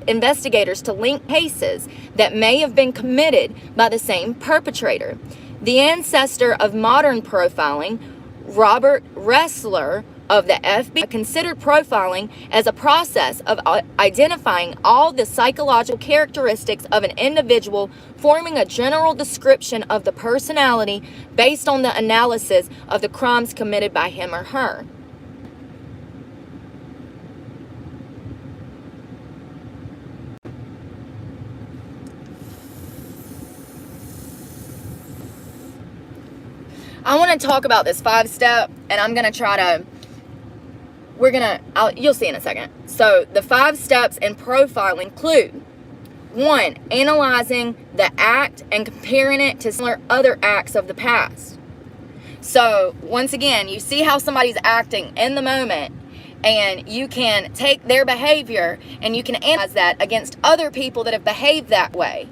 investigators to link cases that may have been committed by the same perpetrator. The ancestor of modern profiling, Robert Ressler of the FBI, considered profiling as a process of identifying all the psychological characteristics of an individual, forming a general description of the personality based on the analysis of the crimes committed by him or her. I want to talk about this 5-step, and I'm going to try to, you'll see in a second. So the 5 steps in profile include: 1, analyzing the act and comparing it to similar other acts of the past. So once again, you see how somebody's acting in the moment, and you can take their behavior and you can analyze that against other people that have behaved that way.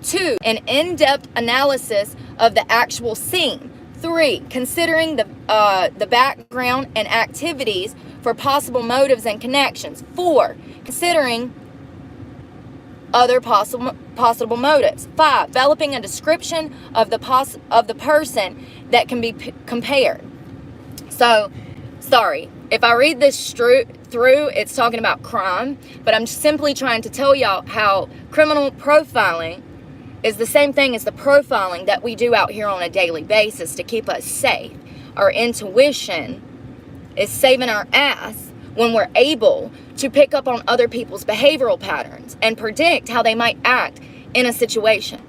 2, an in-depth analysis of the actual scene. 3, considering the background and activities for possible motives and connections. 4, considering other possible motives. 5, developing a description of the person that can be compared. So, sorry, if I read this through, it's talking about crime, but I'm simply trying to tell y'all how criminal profiling is the same thing as the profiling that we do out here on a daily basis to keep us safe. Our intuition is saving our ass when we're able to pick up on other people's behavioral patterns and predict how they might act in a situation.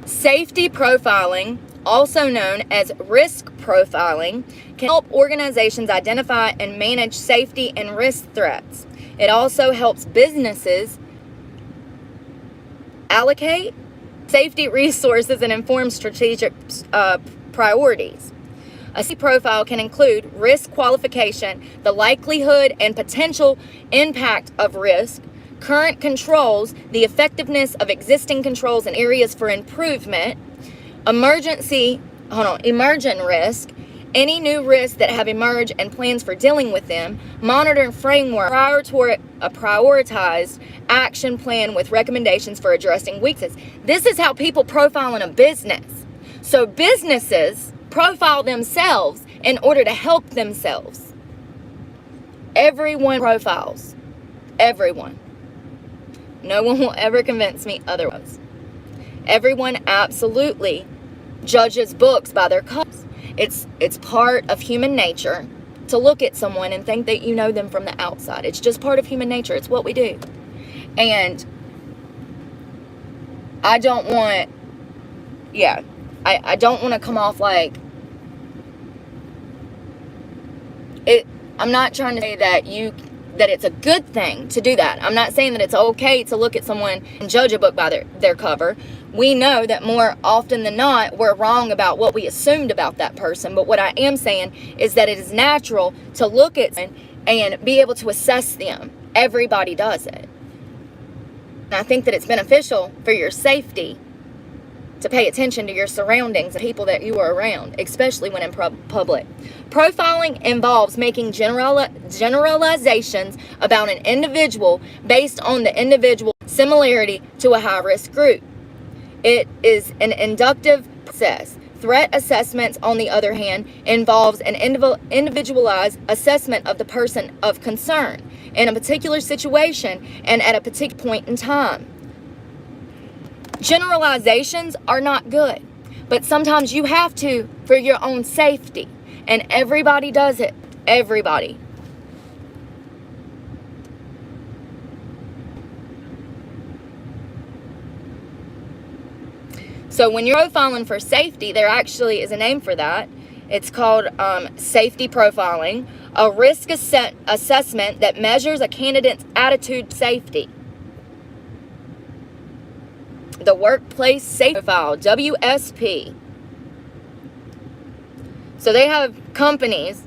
Safety profiling, also known as risk profiling, can help organizations identify and manage safety and risk threats. It also helps businesses allocate safety resources and inform strategic priorities. A safety profile can include risk qualification, the likelihood and potential impact of risk, current controls, the effectiveness of existing controls and areas for improvement, emergent risk, any new risks that have emerged and plans for dealing with them, monitoring framework, prioritized action plan with recommendations for addressing weaknesses. This is how people profile in a business. So businesses profile themselves in order to help themselves. Everyone profiles. Everyone. No one will ever convince me otherwise. Everyone absolutely judges books by their covers. It's part of human nature to look at someone and think that you know them from the outside. It's just part of human nature. It's what we do. And I don't want, I don't want to come off like it. I'm not trying to say that it's a good thing to do that. I'm not saying that it's okay to look at someone and judge a book by their cover. We know that more often than not, we're wrong about what we assumed about that person. But what I am saying is that it is natural to look at someone and be able to assess them. Everybody does it. And I think that it's beneficial for your safety to pay attention to your surroundings and people that you are around, especially when in public. Profiling involves making generalizations about an individual based on the individual similarity to a high-risk group. It is an inductive process. Threat assessments, on the other hand, involves an individualized assessment of the person of concern in a particular situation and at a particular point in time. Generalizations are not good, but sometimes you have to for your own safety, and everybody does it. Everybody. So when you're profiling for safety, there actually is a name for that. It's called safety profiling, a risk assessment that measures a candidate's attitude to safety. The Workplace Safety Profile, WSP. So they have companies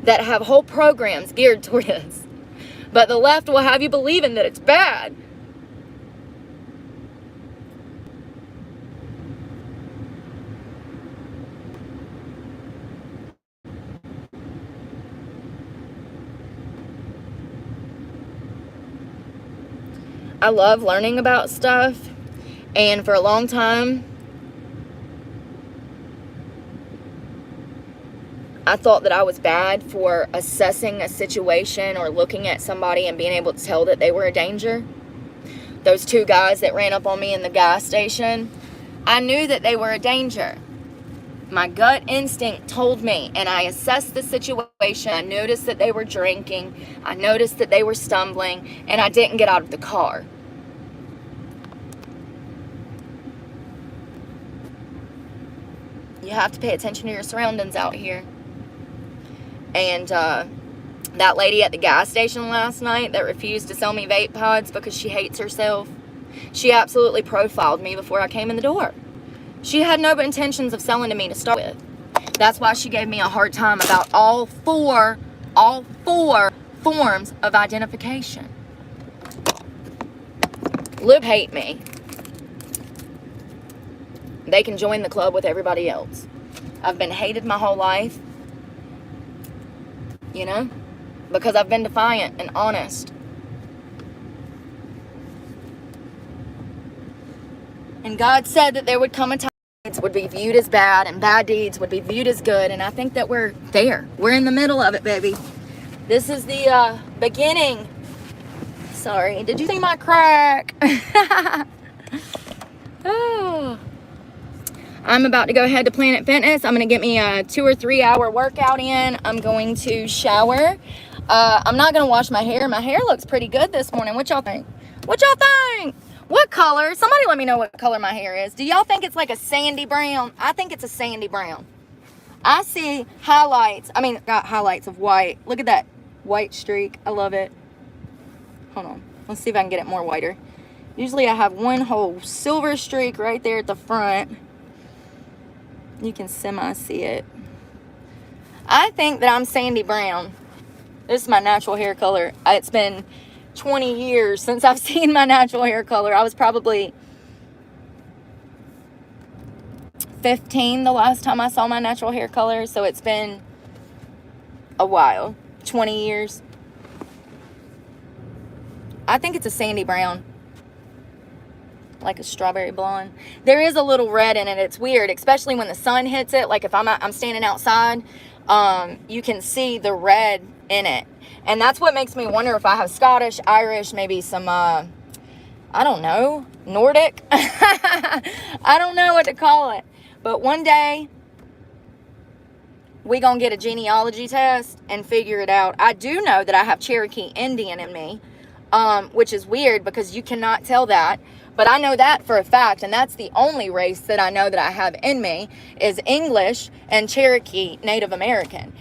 that have whole programs geared toward this. But the left will have you believing that it's bad. I love learning about stuff, and for a long time I thought that I was bad for assessing a situation or looking at somebody and being able to tell that they were a danger. Those two guys that ran up on me in the gas station, I knew that they were a danger. My gut instinct told me, and I assessed the situation. I noticed that they were drinking. I noticed that they were stumbling, and I didn't get out of the car. You have to pay attention to your surroundings out here. And that lady at the gas station last night that refused to sell me vape pods because she hates herself, she absolutely profiled me before I came in the door. She had no intentions of selling to me to start with. That's why she gave me a hard time about all four forms of identification. Lib hate me. They can join the club with everybody else. I've been hated my whole life, you know, because I've been defiant and honest. And God said that there would come a time deeds would be viewed as bad and bad deeds would be viewed as good. And I think that we're there. We're in the middle of it, baby. This is the beginning. Sorry, did you see my crack? Oh. I'm about to go ahead to Planet Fitness. I'm going to get me a 2 or 3 hour workout in. I'm going to shower. I'm not going to wash my hair. My hair looks pretty good this morning. What y'all think? What y'all think? What color? Somebody let me know what color my hair is. Do y'all think it's like a sandy brown? I think it's a sandy brown. I see highlights. I mean, got highlights of white. Look at that white streak. I love it. Hold on. Let's see if I can get it more whiter. Usually I have one whole silver streak right there at the front. You can semi-see it. I think that I'm sandy brown. This is my natural hair color. It's been 20 years since I've seen my natural hair color. I was probably 15 the last time I saw my natural hair color. So it's been a while. 20 years. I think it's a sandy brown. Like a strawberry blonde. There is a little red in it. It's weird, especially when the sun hits it. Like if I'm standing outside, you can see the red in it. And that's what makes me wonder if I have Scottish, Irish, maybe some, I don't know, Nordic. I don't know what to call it. But one day, we gonna get a genealogy test and figure it out. I do know that I have Cherokee Indian in me, which is weird because you cannot tell that. But I know that for a fact, and that's the only race that I know that I have in me is English and Cherokee Native American.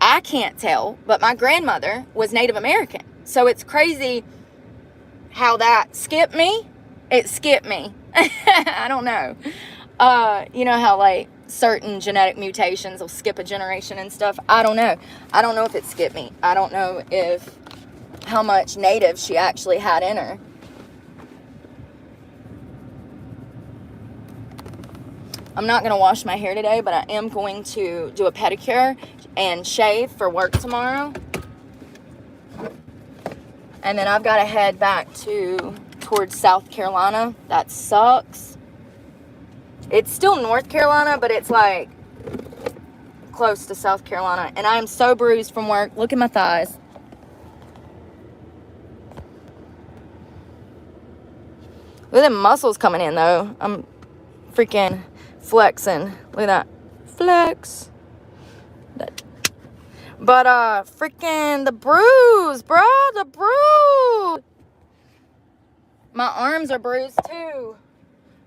I can't tell, but my grandmother was Native American. So it's crazy how that skipped me. It skipped me. I don't know. You know how like certain genetic mutations will skip a generation and stuff? I don't know. I don't know if it skipped me. I don't know if how much Native she actually had in her. I'm not going to wash my hair today, but I am going to do a pedicure and shave for work tomorrow. And then I've got to head back towards South Carolina. That sucks. It's still North Carolina, but it's like close to South Carolina. And I am so bruised from work. Look at my thighs. Look at them muscles coming in, though. I'm freaking flexing. Look at that. Flex. But freaking the bruise, bro. The bruise. My arms are bruised too.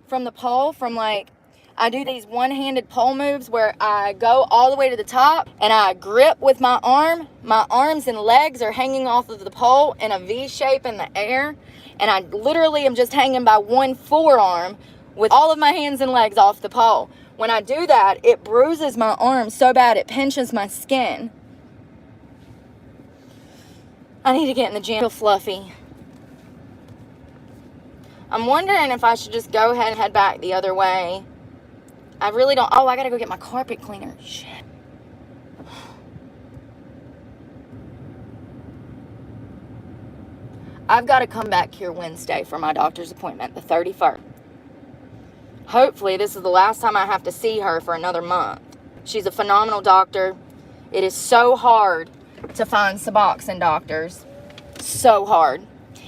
From the pole. From like, I do these one-handed pole moves where I go all the way to the top and I grip with my arm. My arms and legs are hanging off of the pole in a V shape in the air. And I literally am just hanging by one forearm with all of my hands and legs off the pole. When I do that, it bruises my arm so bad it pinches my skin. I need to get in the gym. Feel fluffy. I'm wondering if I should just go ahead and head back the other way. I really don't. Oh, I gotta go get my carpet cleaner. Shit. I've got to come back here Wednesday for my doctor's appointment, the 31st. Hopefully, this is the last time I have to see her for another month. She's a phenomenal doctor. It is so hard to find Suboxone doctors. So hard.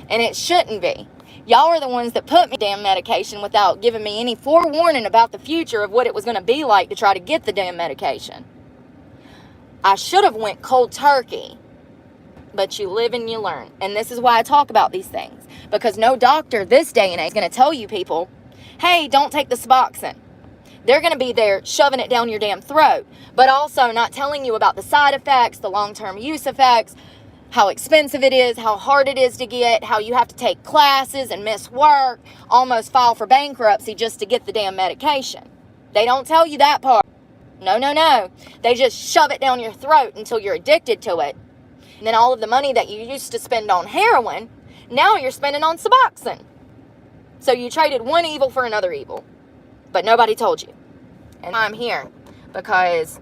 And it shouldn't be. Y'all are the ones that put me damn medication without giving me any forewarning about the future of what it was going to be like to try to get the damn medication. I should have went cold turkey. But you live and you learn. And this is why I talk about these things. Because no doctor this day and age is going to tell you people, hey, don't take the Suboxone. They're going to be there shoving it down your damn throat, but also not telling you about the side effects, the long-term use effects, how expensive it is, how hard it is to get, how you have to take classes and miss work, almost file for bankruptcy just to get the damn medication. They don't tell you that part. No, no, no. They just shove it down your throat until you're addicted to it. And then all of the money that you used to spend on heroin, now you're spending on Suboxone. So you traded one evil for another evil. But nobody told you. And I'm here because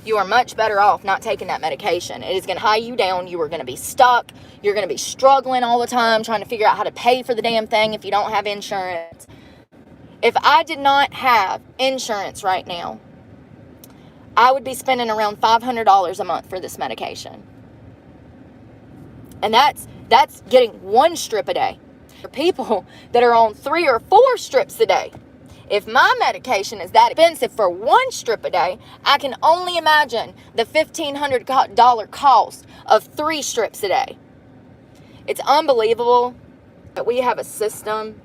you are much better off not taking that medication. It is going to tie you down. You are going to be stuck. You're going to be struggling all the time trying to figure out how to pay for the damn thing if you don't have insurance. If I did not have insurance right now, I would be spending around $500 a month for this medication. And that's getting one strip a day. For people that are on 3 or 4 strips a day. If my medication is that expensive for one strip a day, I can only imagine the $1,500 cost of 3 strips a day. It's unbelievable that we have a system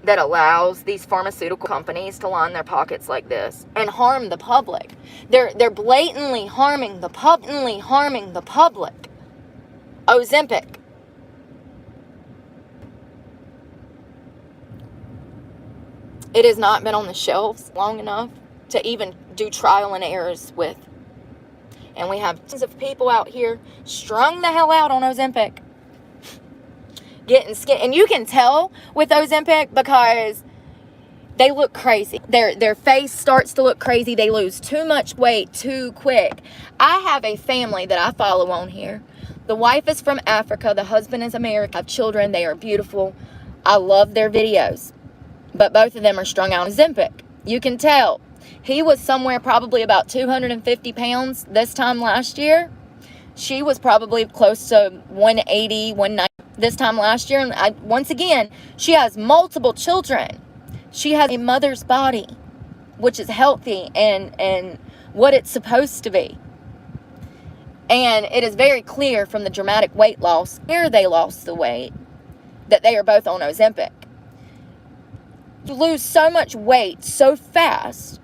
that allows these pharmaceutical companies to line their pockets like this and harm the public. They're blatantly harming the public. Ozempic. It has not been on the shelves long enough to even do trial and errors with. And we have tons of people out here strung the hell out on Ozempic. Getting skin. And you can tell with Ozempic because they look crazy. Their face starts to look crazy. They lose too much weight too quick. I have a family that I follow on here. The wife is from Africa. The husband is American. I have children. They are beautiful. I love their videos. But both of them are strung out on Ozempic. You can tell. He was somewhere probably about 250 pounds this time last year. She was probably close to 180, 190 this time last year. And once again, she has multiple children. She has a mother's body, which is healthy and what it's supposed to be. And it is very clear from the dramatic weight loss, where they lost the weight, that they are both on Ozempic. You lose so much weight so fast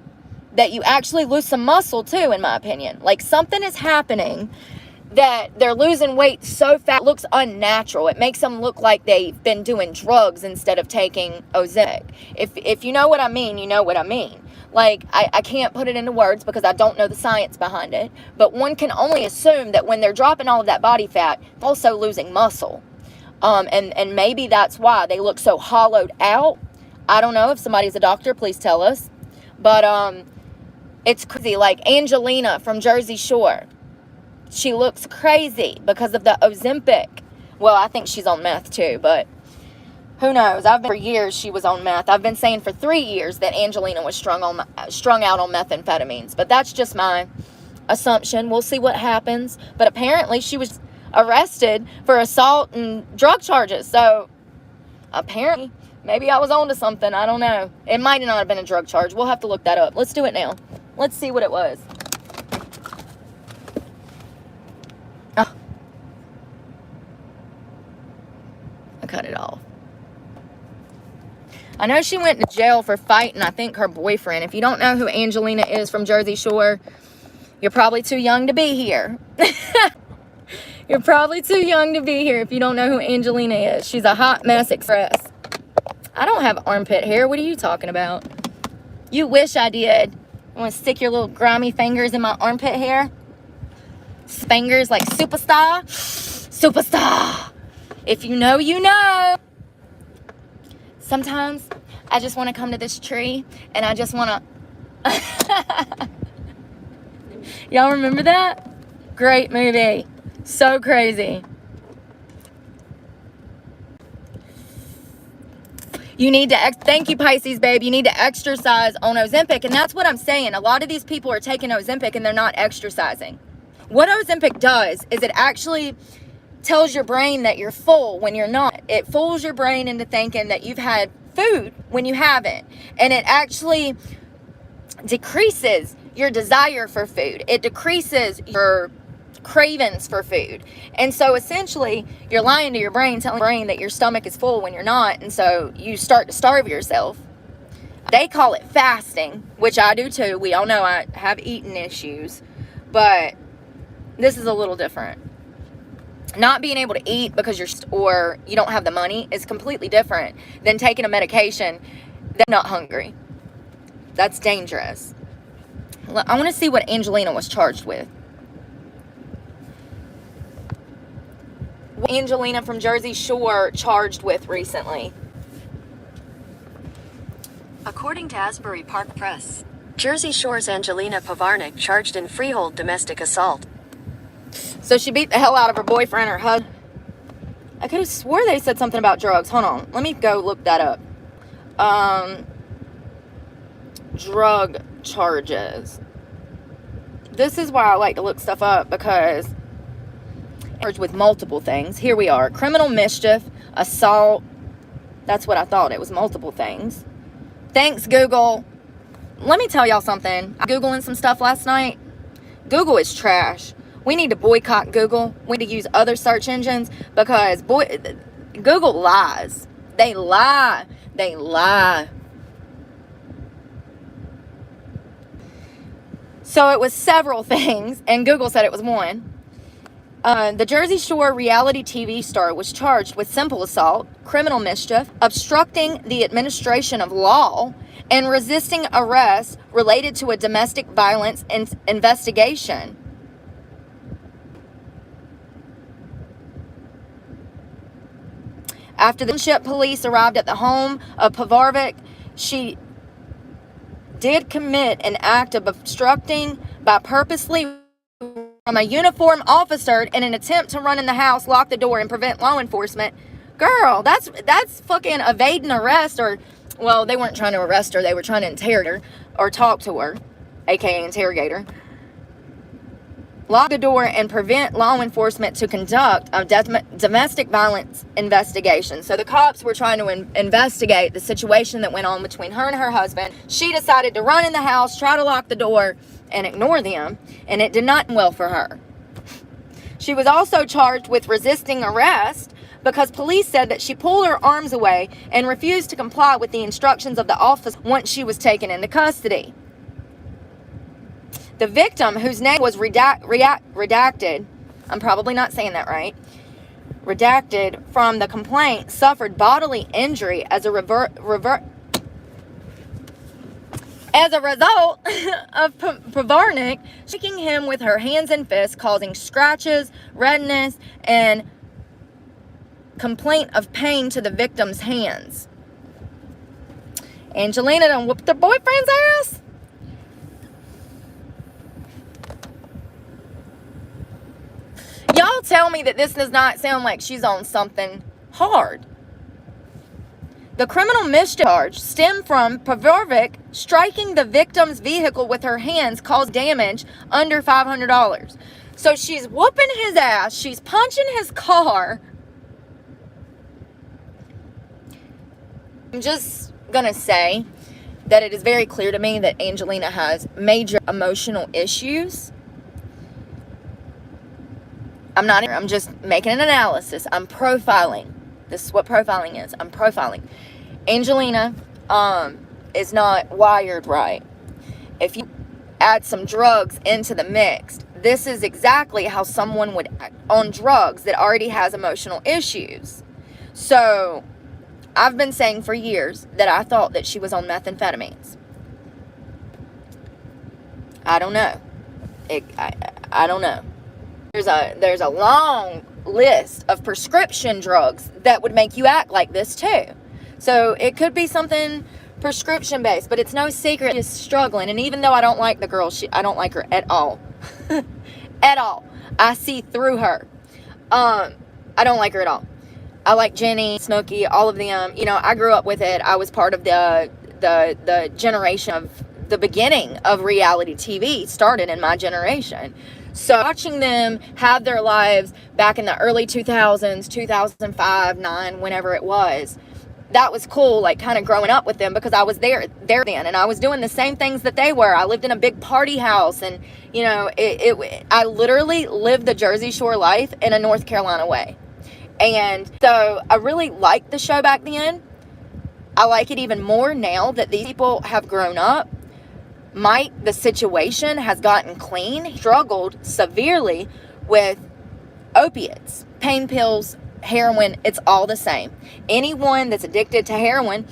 that you actually lose some muscle too, in my opinion. Like something is happening that they're losing weight so fast. It looks unnatural. It makes them look like they've been doing drugs instead of taking Ozempic. If you know what I mean, you know what I mean. Like, I can't put it into words because I don't know the science behind it. But one can only assume that when they're dropping all of that body fat, they're also losing muscle. And maybe that's why they look so hollowed out. I don't know. If somebody's a doctor, please tell us. But it's crazy. Like Angelina from Jersey Shore. She looks crazy because of the Ozempic. Well, I think she's on meth too, but who knows? For years she was on meth. I've been saying for 3 years that Angelina was strung out on methamphetamines. But that's just my assumption. We'll see what happens. But apparently she was arrested for assault and drug charges. So apparently, maybe I was on to something. I don't know. It might not have been a drug charge. We'll have to look that up. Let's do it now. Let's see what it was. Oh. I cut it off. I know she went to jail for fighting, I think, her boyfriend. If you don't know who Angelina is from Jersey Shore, you're probably too young to be here. You're probably too young to be here if you don't know who Angelina is. She's a hot mess express. I don't have armpit hair. What are you talking about? You wish I did. You want to stick your little grimy fingers in my armpit hair? Fingers like Superstar? Superstar! If you know, you know. Sometimes I just want to come to this tree and I just want to... Y'all remember that? Great movie. So crazy. You need to, thank you Pisces, babe. You need to exercise on Ozempic. And that's what I'm saying. A lot of these people are taking Ozempic and they're not exercising. What Ozempic does is it actually tells your brain that you're full when you're not. It fools your brain into thinking that you've had food when you haven't. And it actually decreases your desire for food. It decreases your cravings for food. And so essentially you're lying to your brain, telling your brain that your stomach is full when you're not, and so you start to starve yourself. They call it fasting, which I do too. We all know I have eating issues, but this is a little different. Not being able to eat because or you don't have the money is completely different than taking a medication that's not hungry. That's dangerous. I want to see what Angelina was charged with. What Angelina from Jersey Shore charged with recently?
According to Asbury Park Press, Jersey Shore's Angelina Povarnik charged in freehold domestic assault.
So she beat the hell out of her boyfriend or husband. I could have swore they said something about drugs. Hold on. Let me go look that up. Drug charges. This is why I like to look stuff up, because charged with multiple things. Here we are. Criminal mischief, assault. That's what I thought. It was multiple things. Thanks, Google. Let me tell y'all something. I was Googling some stuff last night. Google is trash. We need to boycott Google. We need to use other search engines, because Google lies. They lie. They lie. So it was several things, and Google said it was one. The Jersey Shore reality TV star was charged with simple assault, criminal mischief, obstructing the administration of law, and resisting arrest related to a domestic violence investigation. After the township police arrived at the home of Povarnik, she did commit an act of obstructing by purposely from a uniformed officer in an attempt to run in the house, lock the door, and prevent law enforcement. Girl, that's fucking evading arrest. Or, well, they weren't trying to arrest her. They were trying to interrogate her or talk to her, aka interrogate her. Lock the door and prevent law enforcement to conduct a domestic violence investigation. So the cops were trying to investigate the situation that went on between her and her husband. She decided to run in the house, try to lock the door, and ignore them, and it did not end well for her. She was also charged with resisting arrest because police said that she pulled her arms away and refused to comply with the instructions of the officer once she was taken into custody. The victim, whose name was redacted, I'm probably not saying that right, redacted from the complaint, suffered bodily injury as a result of Povarnik shaking him with her hands and fists, causing scratches, redness, and complaint of pain to the victim's hands. Angelina done whooped her boyfriend's ass. Y'all tell me that this does not sound like she's on something hard. The criminal mischief charge stemmed from Povarnik striking the victim's vehicle with her hands caused damage under $500. So she's whooping his ass. She's punching his car. I'm just going to say that it is very clear to me that Angelina has major emotional issues. I'm just making an analysis. I'm profiling. This is what profiling is. I'm profiling. Angelina is not wired right. If you add some drugs into the mix, this is exactly how someone would act on drugs that already has emotional issues. So I've been saying for years that I thought that she was on methamphetamines. I don't know. I don't know. There's a long list of prescription drugs that would make you act like this too. So it could be something prescription based, but it's no secret she's struggling. And even though I don't like the girl, I don't like her at all. At all. I see through her. I don't like her at all. I like Jenny, Snooki, all of them. You know, I grew up with it. I was part of the generation of the beginning of reality TV started in my generation. So watching them have their lives back in the early 2000s, 2005, 9, whenever it was, that was cool, like kind of growing up with them because I was there then, and I was doing the same things that they were. I lived in a big party house, and you know, I literally lived the Jersey Shore life in a North Carolina way. And so I really liked the show back then. I like it even more now that these people have grown up. Mike, the situation has gotten clean. He struggled severely with opiates, pain pills, heroin. It's all the same. Anyone that's addicted to heroin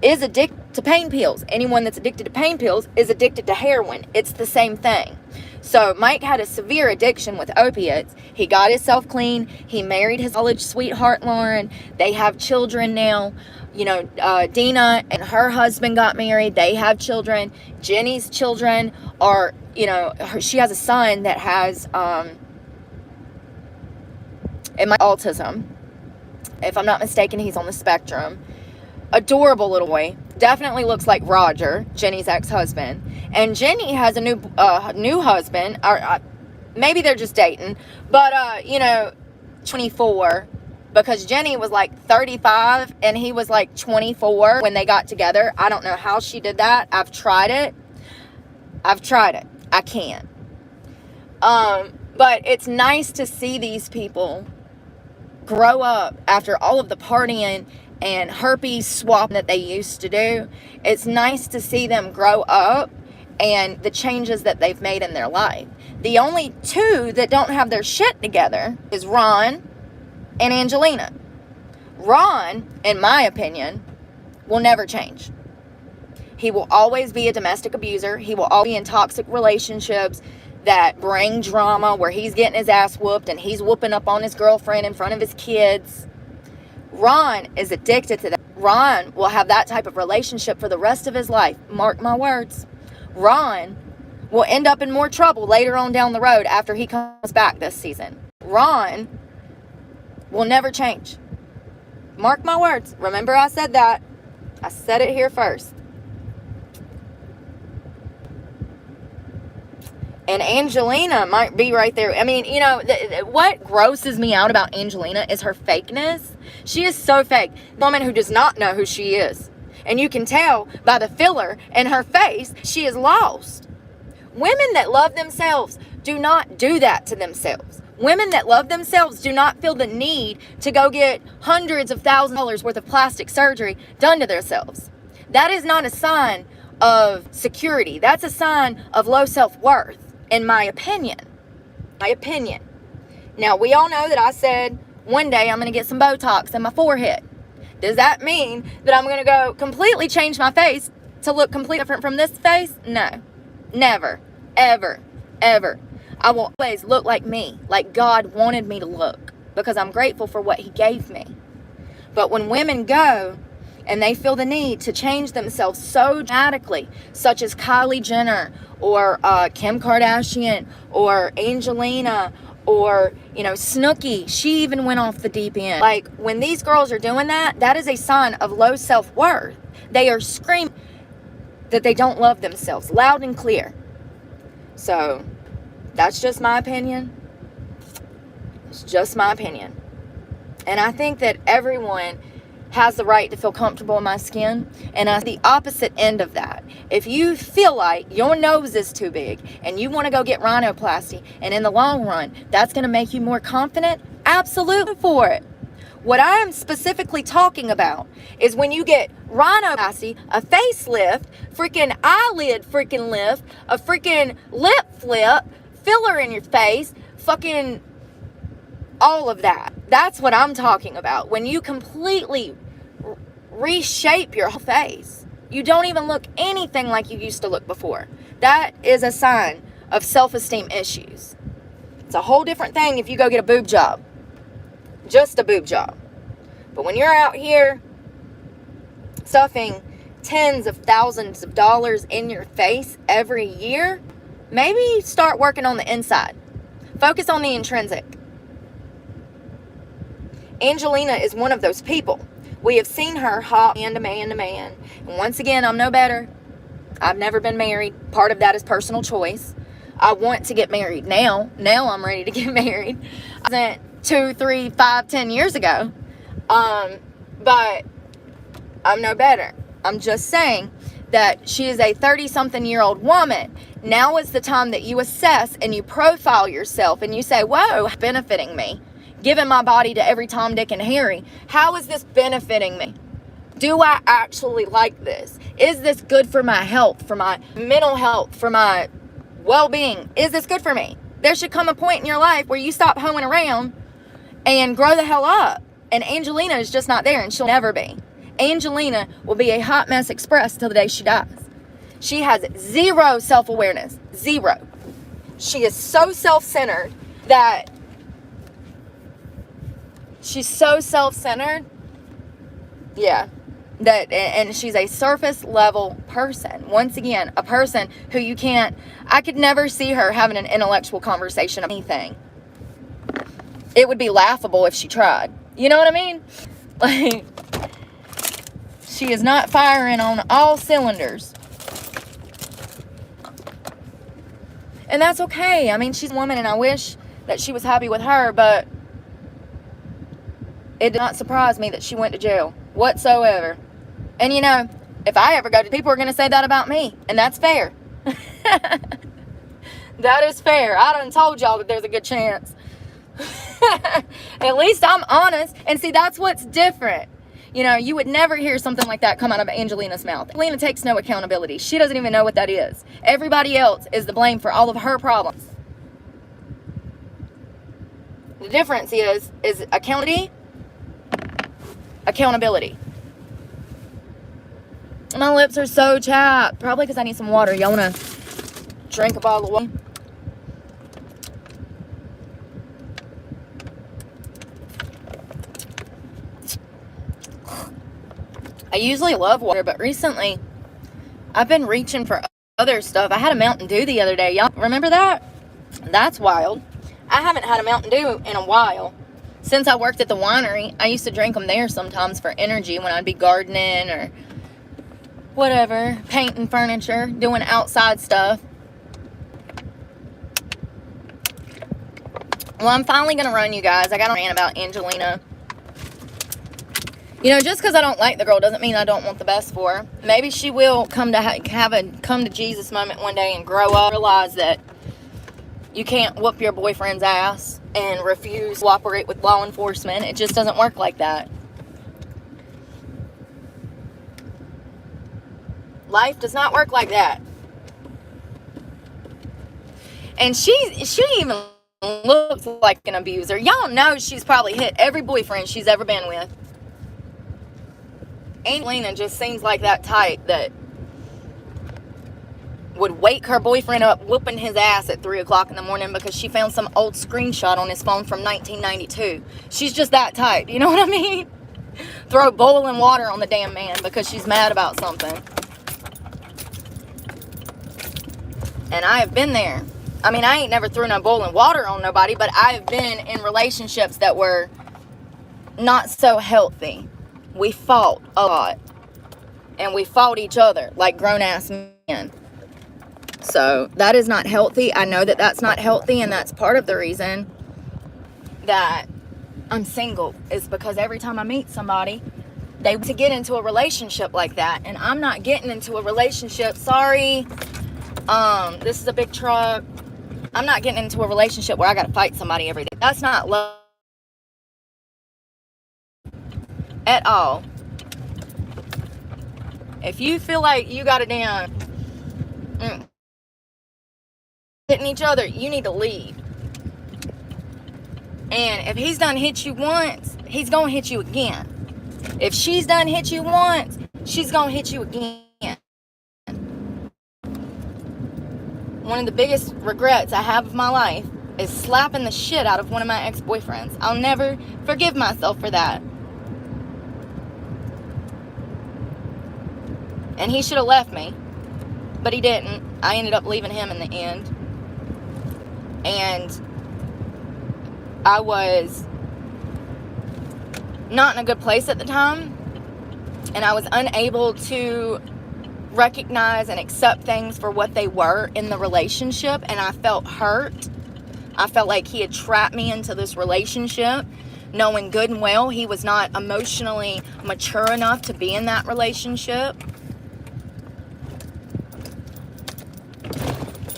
is addicted to pain pills. Anyone that's addicted to pain pills is addicted to heroin. It's the same thing. So Mike had a severe addiction with opiates. He got himself clean. He married his college sweetheart, Lauren. They have children now. You know, Dina and her husband got married. They have children. Jenny's children are, you know, she has a son that has autism. If I'm not mistaken, he's on the spectrum. Adorable little boy. Definitely looks like Roger, Jenny's ex-husband. And Jenny has a new husband. Or maybe they're just dating. But, you know, 24. Because Jenny was like 35 and he was like 24 when they got together. I don't know how she did that. I've tried it. I can't. But it's nice to see these people grow up after all of the partying and herpes swapping that they used to do. It's nice to see them grow up and the changes that they've made in their life. The only two that don't have their shit together is Ron and Angelina. Ron, in my opinion, will never change. He will always be a domestic abuser. He will always be in toxic relationships that bring drama, where he's getting his ass whooped and he's whooping up on his girlfriend in front of his kids. Ron is addicted to that. Ron will have that type of relationship for the rest of his life. Mark my words. Ron will end up in more trouble later on down the road after he comes back this season. Ron will never change. Mark my words. Remember I said that. I said it here first. And Angelina might be right there. I mean, you know, what grosses me out about Angelina is her fakeness. She is so fake. The woman who does not know who she is. And you can tell by the filler in her face, she is lost. Women that love themselves do not do that to themselves. Women that love themselves do not feel the need to go get hundreds of thousands of dollars worth of plastic surgery done to themselves. That is not a sign of security. That's a sign of low self-worth, in my opinion. Now, we all know that I said one day I'm going to get some Botox in my forehead. Does that mean that I'm going to go completely change my face to look completely different from this face? No. Never. Ever. Ever. I will always look like me, like God wanted me to look, because I'm grateful for what He gave me. But when women go and they feel the need to change themselves so dramatically, such as Kylie Jenner or Kim Kardashian or Angelina or, you know, Snooki, she even went off the deep end. Like, when these girls are doing that, that is a sign of low self-worth. They are screaming that they don't love themselves, loud and clear. So, that's just my opinion. It's just my opinion. And I think that everyone has the right to feel comfortable in my skin. And I'm the opposite end of that. If you feel like your nose is too big and you want to go get rhinoplasty, and in the long run, that's going to make you more confident, absolutely for it. What I am specifically talking about is when you get rhinoplasty, a facelift, freaking eyelid freaking lift, a freaking lip flip, filler in your face, fucking all of that. That's what I'm talking about. When you completely reshape your whole face, you don't even look anything like you used to look before. That is a sign of self-esteem issues. It's a whole different thing if you go get a boob job. Just a boob job. But when you're out here stuffing tens of thousands of dollars in your face every year, maybe start working on the inside. Focus on the intrinsic. Angelina is one of those people. We have seen her hop man to man to man. And once again, I'm no better. I've never been married. Part of that is personal choice. I want to get married now. Now I'm ready to get married. I wasn't 2, 3, 5, 10 years ago. But I'm no better. I'm just saying that she is a 30-something-year-old woman. Now is the time that you assess and you profile yourself and you say, whoa, it's benefiting me. Giving my body to every Tom, Dick, and Harry. How is this benefiting me? Do I actually like this? Is this good for my health, for my mental health, for my well-being? Is this good for me? There should come a point in your life where you stop hoeing around and grow the hell up. And Angelina is just not there, and she'll never be. Angelina will be a hot mess express till the day she dies. She has zero self-awareness. Zero. She is so self-centered that she's so self-centered. Yeah. And she's a surface level person. Once again, a person who I could never see her having an intellectual conversation of anything. It would be laughable if she tried. You know what I mean? Like, she is not firing on all cylinders. And that's okay. I mean, she's a woman, and I wish that she was happy with her, but it did not surprise me that she went to jail whatsoever. And you know, if I ever go to, people are going to say that about me, and that's fair. That is fair. I done told y'all that there's a good chance. At least I'm honest. And see, that's what's different. You know, you would never hear something like that come out of Angelina's mouth. Angelina takes no accountability. She doesn't even know what that is. Everybody else is the blame for all of her problems. The difference is accountability. My lips are so chapped. Probably because I need some water. Y'all want to drink a bottle of water? I usually love water, but recently I've been reaching for other stuff. I had a Mountain Dew the other day. Y'all remember that? That's wild. I haven't had a Mountain Dew in a while. Since I worked at the winery, I used to drink them there sometimes for energy when I'd be gardening or whatever, painting furniture, doing outside stuff. Well, I'm finally going to run, you guys. I got a rant about Angelina. You know, just because I don't like the girl doesn't mean I don't want the best for her. Maybe she will come to have a come to Jesus moment one day and grow up, realize that you can't whoop your boyfriend's ass and refuse to cooperate with law enforcement. It just doesn't work like that. Life does not work like that. And she even looks like an abuser. Y'all know she's probably hit every boyfriend she's ever been with. Angelina just seems like that type that would wake her boyfriend up whooping his ass at 3 o'clock in the morning because she found some old screenshot on his phone from 1992. She's just that type. You know what I mean? Throw boiling water on the damn man because she's mad about something. And I have been there. I mean, I ain't never threw no boiling water on nobody, but I have been in relationships that were not so healthy. We fought a lot. And we fought each other like grown-ass men. So, that is not healthy. I know that that's not healthy, and that's part of the reason that I'm single, is because every time I meet somebody, they want to get into a relationship like that. And I'm not getting into a relationship. Sorry. This is a big truck. I'm not getting into a relationship where I got to fight somebody every day. That's not love at all. If you feel like you got to damn hitting each other, you need to leave. And if he's done hit you once, he's gonna hit you again. If she's done hit you once, she's gonna hit you again. One of the biggest regrets I have of my life is slapping the shit out of one of my ex-boyfriends. I'll never forgive myself for that. And he should have left me, but he didn't. I ended up leaving him in the end. And I was not in a good place at the time. And I was unable to recognize and accept things for what they were in the relationship. And I felt hurt. I felt like he had trapped me into this relationship, knowing good and well he was not emotionally mature enough to be in that relationship.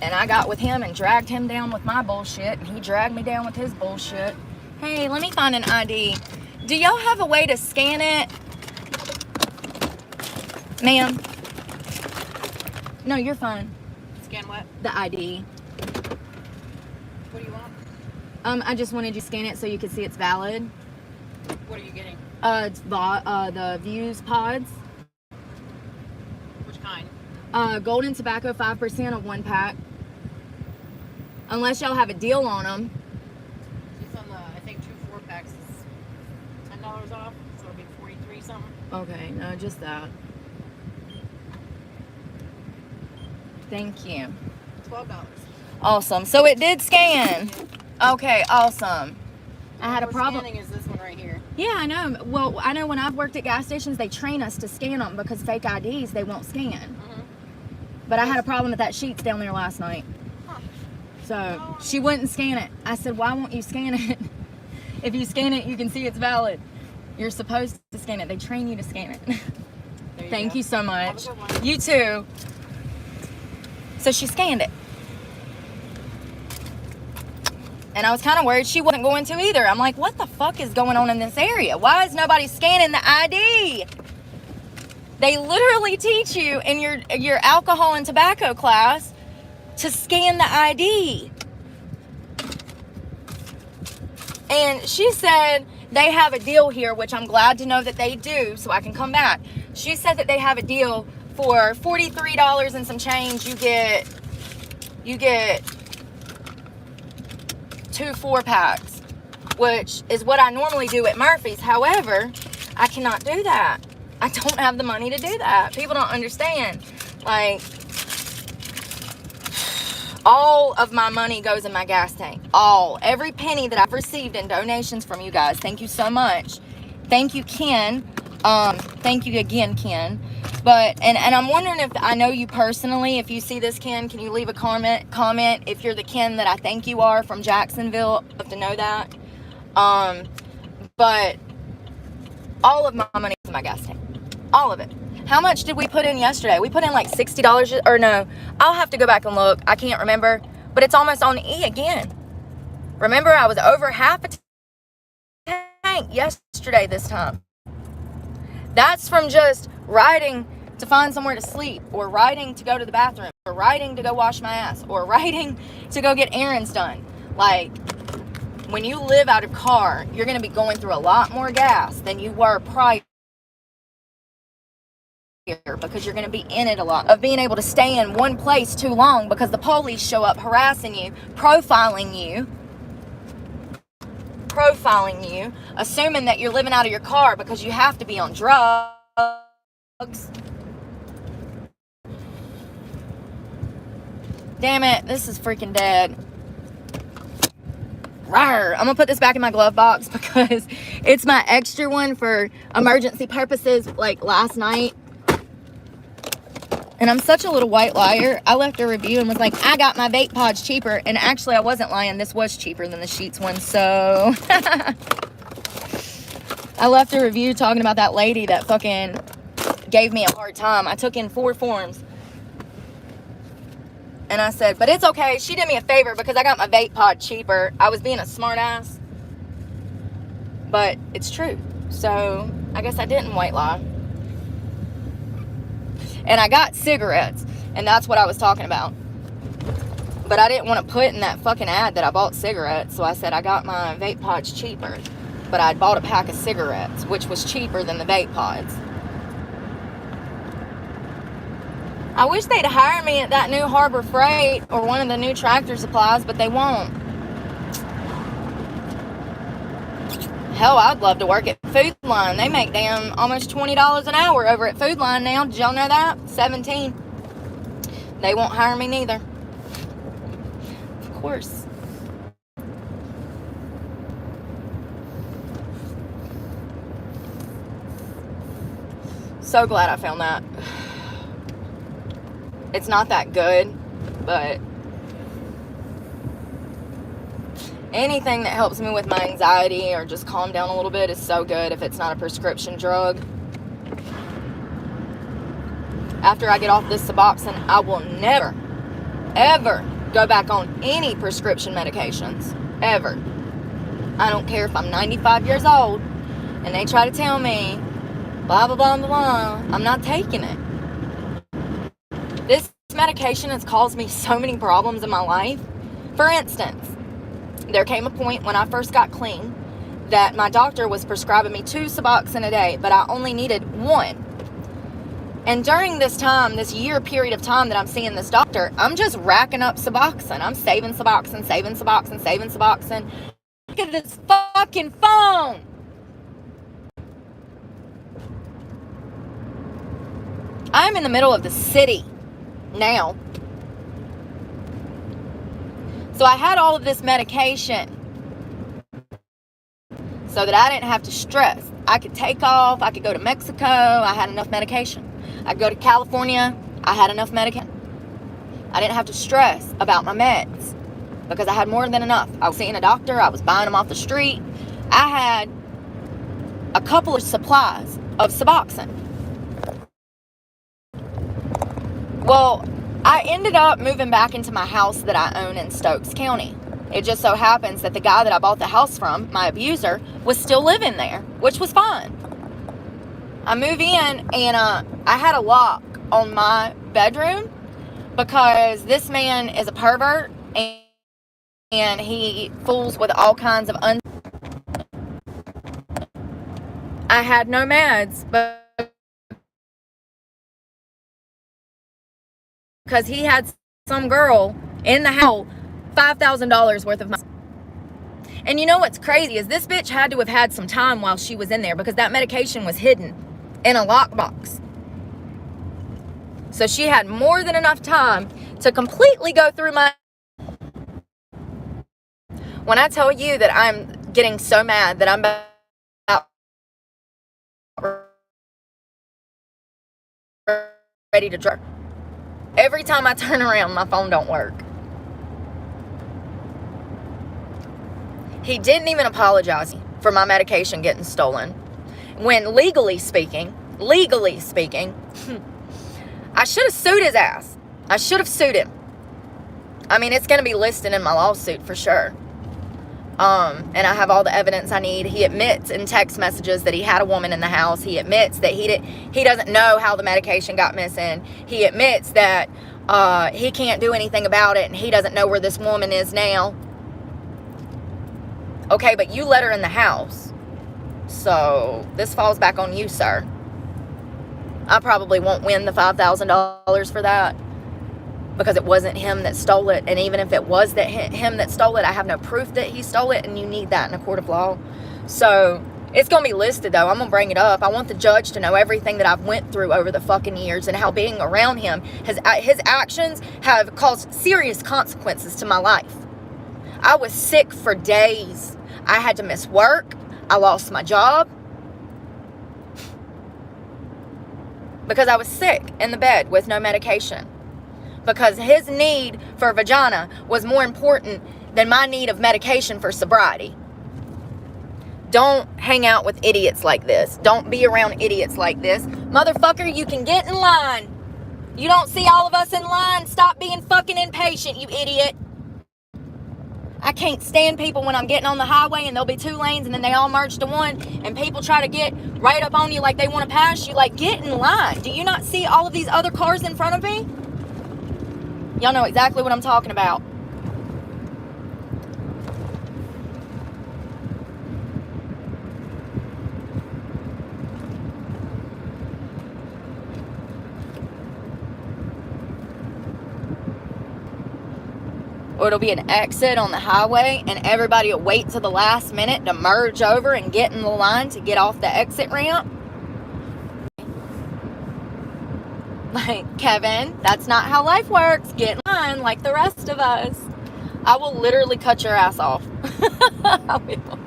And I got with him and dragged him down with my bullshit, and he dragged me down with his bullshit. Hey, let me find an ID. Do y'all have a way to scan it? Ma'am. No, you're fine.
Scan what?
The ID.
What do you want?
I just wanted you to scan it so you could see it's valid.
What are you getting?
It's the Views pods.
Which kind?
Golden tobacco, 5% of 1 pack. Unless y'all have a deal on them.
It's on the, I think 2 4-packs is $10 off, so it'll be 43 something.
Okay, no, just that. Thank you.
$12.
Awesome. So it did scan. Okay, awesome. I had a problem.
Scanning is this one right here.
Yeah, I know. Well, I know when I've worked at gas stations, they train us to scan them because fake IDs, they won't scan.
Mm-hmm.
But I had a problem with that sheets down there last night.
Huh.
So she wouldn't scan it. I said, why won't you scan it? If you scan it, you can see it's valid. You're supposed to scan it. They train you to scan it. Thank you so much.
Have a good one.
You too. So she scanned it. And I was kind of worried she wasn't going to either. I'm like, what the fuck is going on in this area? Why is nobody scanning the ID? They literally teach you in your alcohol and tobacco class to scan the ID. And she said they have a deal here, which I'm glad to know that they do, so I can come back. She said that they have a deal for $43 and some change. You get 2 4-packs, which is what I normally do at Murphy's. However, I cannot do that. I don't have the money to do that. People don't understand. Like, all of my money goes in my gas tank. Every penny that I've received in donations from you guys. Thank you so much. Thank you, Ken. Thank you again, Ken. But, and I'm wondering if I know you personally. If you see this, Ken, can you leave a comment if you're the Ken that I think you are from Jacksonville? I'd love to know that. But all of my money is in my gas tank. All of it. How much did we put in yesterday? We put in like $60, or no, I'll have to go back and look. I can't remember, but it's almost on E again. Remember, I was over half a tank yesterday this time. That's from just riding to find somewhere to sleep, or riding to go to the bathroom, or riding to go wash my ass, or riding to go get errands done. Like, when you live out of car, you're going to be going through a lot more gas than you were prior, because you're going to be in it a lot. Of being able to stay in one place too long because the police show up harassing you, profiling you, assuming that you're living out of your car because you have to be on drugs. Damn it, this is freaking dead. Rawr. I'm gonna put this back in my glove box because it's my extra one for emergency purposes, like last night. And I'm such a little white liar. I left a review and was like, I got my vape pods cheaper. And actually, I wasn't lying. This was cheaper than the Sheetz one. So I left a review talking about that lady that fucking gave me a hard time. I took in 4 forms. And I said, but it's okay. She did me a favor because I got my vape pod cheaper. I was being a smart ass. But it's true. So I guess I didn't white lie. And I got cigarettes, and that's what I was talking about. But I didn't want to put in that fucking ad that I bought cigarettes, so I said I got my vape pods cheaper. But I bought a pack of cigarettes, which was cheaper than the vape pods. I wish they'd hire me at that new Harbor Freight or one of the new Tractor Supplies, but they won't. Hell, I'd love to work at Food Line. They make damn almost $20 an hour over at Food Line now. Did y'all know that? 17. They won't hire me neither. Of course. So glad I found that. It's not that good, but anything that helps me with my anxiety or just calm down a little bit is so good if it's not a prescription drug. After I get off this Suboxone, I will never, ever go back on any prescription medications. Ever. I don't care if I'm 95 years old and they try to tell me blah, blah, blah, blah, blah. I'm not taking it. medication has caused me so many problems in my life. For instance, there came a point when I first got clean that my doctor was prescribing me 2 Suboxone a day, but I only needed 1. And during this time, this year period of time that I'm seeing this doctor, I'm just racking up Suboxone. I'm saving Suboxone, saving Suboxone, saving Suboxone. Look at this fucking phone. I'm in the middle of the city now. So I had all of this medication so that I didn't have to stress. I could take off. I could go to Mexico. I had enough medication. I'd go to California. I had enough medication. I didn't have to stress about my meds because I had more than enough. I was seeing a doctor. I was buying them off the street. I had a couple of supplies of Suboxone. Well, I ended up moving back into my house that I own in Stokes County. It just so happens that the guy that I bought the house from, my abuser, was still living there, which was fine. I move in and I had a lock on my bedroom because this man is a pervert and he fools with all kinds of I had no meds, but because he had some girl in the house, $5,000 worth of money. And you know what's crazy is this bitch had to have had some time while she was in there because that medication was hidden in a lockbox. So she had more than enough time to completely go through my... When I tell you that I'm getting so mad that I'm about ready to drop. Every time I turn around, my phone don't work. He didn't even apologize for my medication getting stolen. When legally speaking, I should have sued his ass. I should have sued him. I mean, it's going to be listed in my lawsuit for sure. And I have all the evidence I need. He admits in text messages that he had a woman in the house. He admits that he doesn't know how the medication got missing. He admits that he can't do anything about it and he doesn't know where this woman is now. Okay, but you let her in the house. So this falls back on you, sir. I probably won't win the $5,000 for that because it wasn't him that stole it. And even if it was him that stole it, I have no proof that he stole it, and you need that in a court of law. So it's going to be listed, though. I'm going to bring it up. I want the judge to know everything that I've went through over the fucking years and how being around him, his actions have caused serious consequences to my life. I was sick for days. I had to miss work. I lost my job because I was sick in the bed with no medication. Because his need for vagina was more important than my need of medication for sobriety. Don't hang out with idiots like this. Don't be around idiots like this. Motherfucker, you can get in line. You don't see all of us in line. Stop being fucking impatient, you idiot. I can't stand people when I'm getting on the highway and there'll be 2 lanes and then they all merge to 1 and people try to get right up on you like they want to pass you. Like, get in line. Do you not see all of these other cars in front of me? Y'all know exactly what I'm talking about. Or it'll be an exit on the highway and everybody will wait till the last minute to merge over and get in the line to get off the exit ramp. Like, Kevin, that's not how life works. Get in line like the rest of us. I will literally cut your ass off. I will.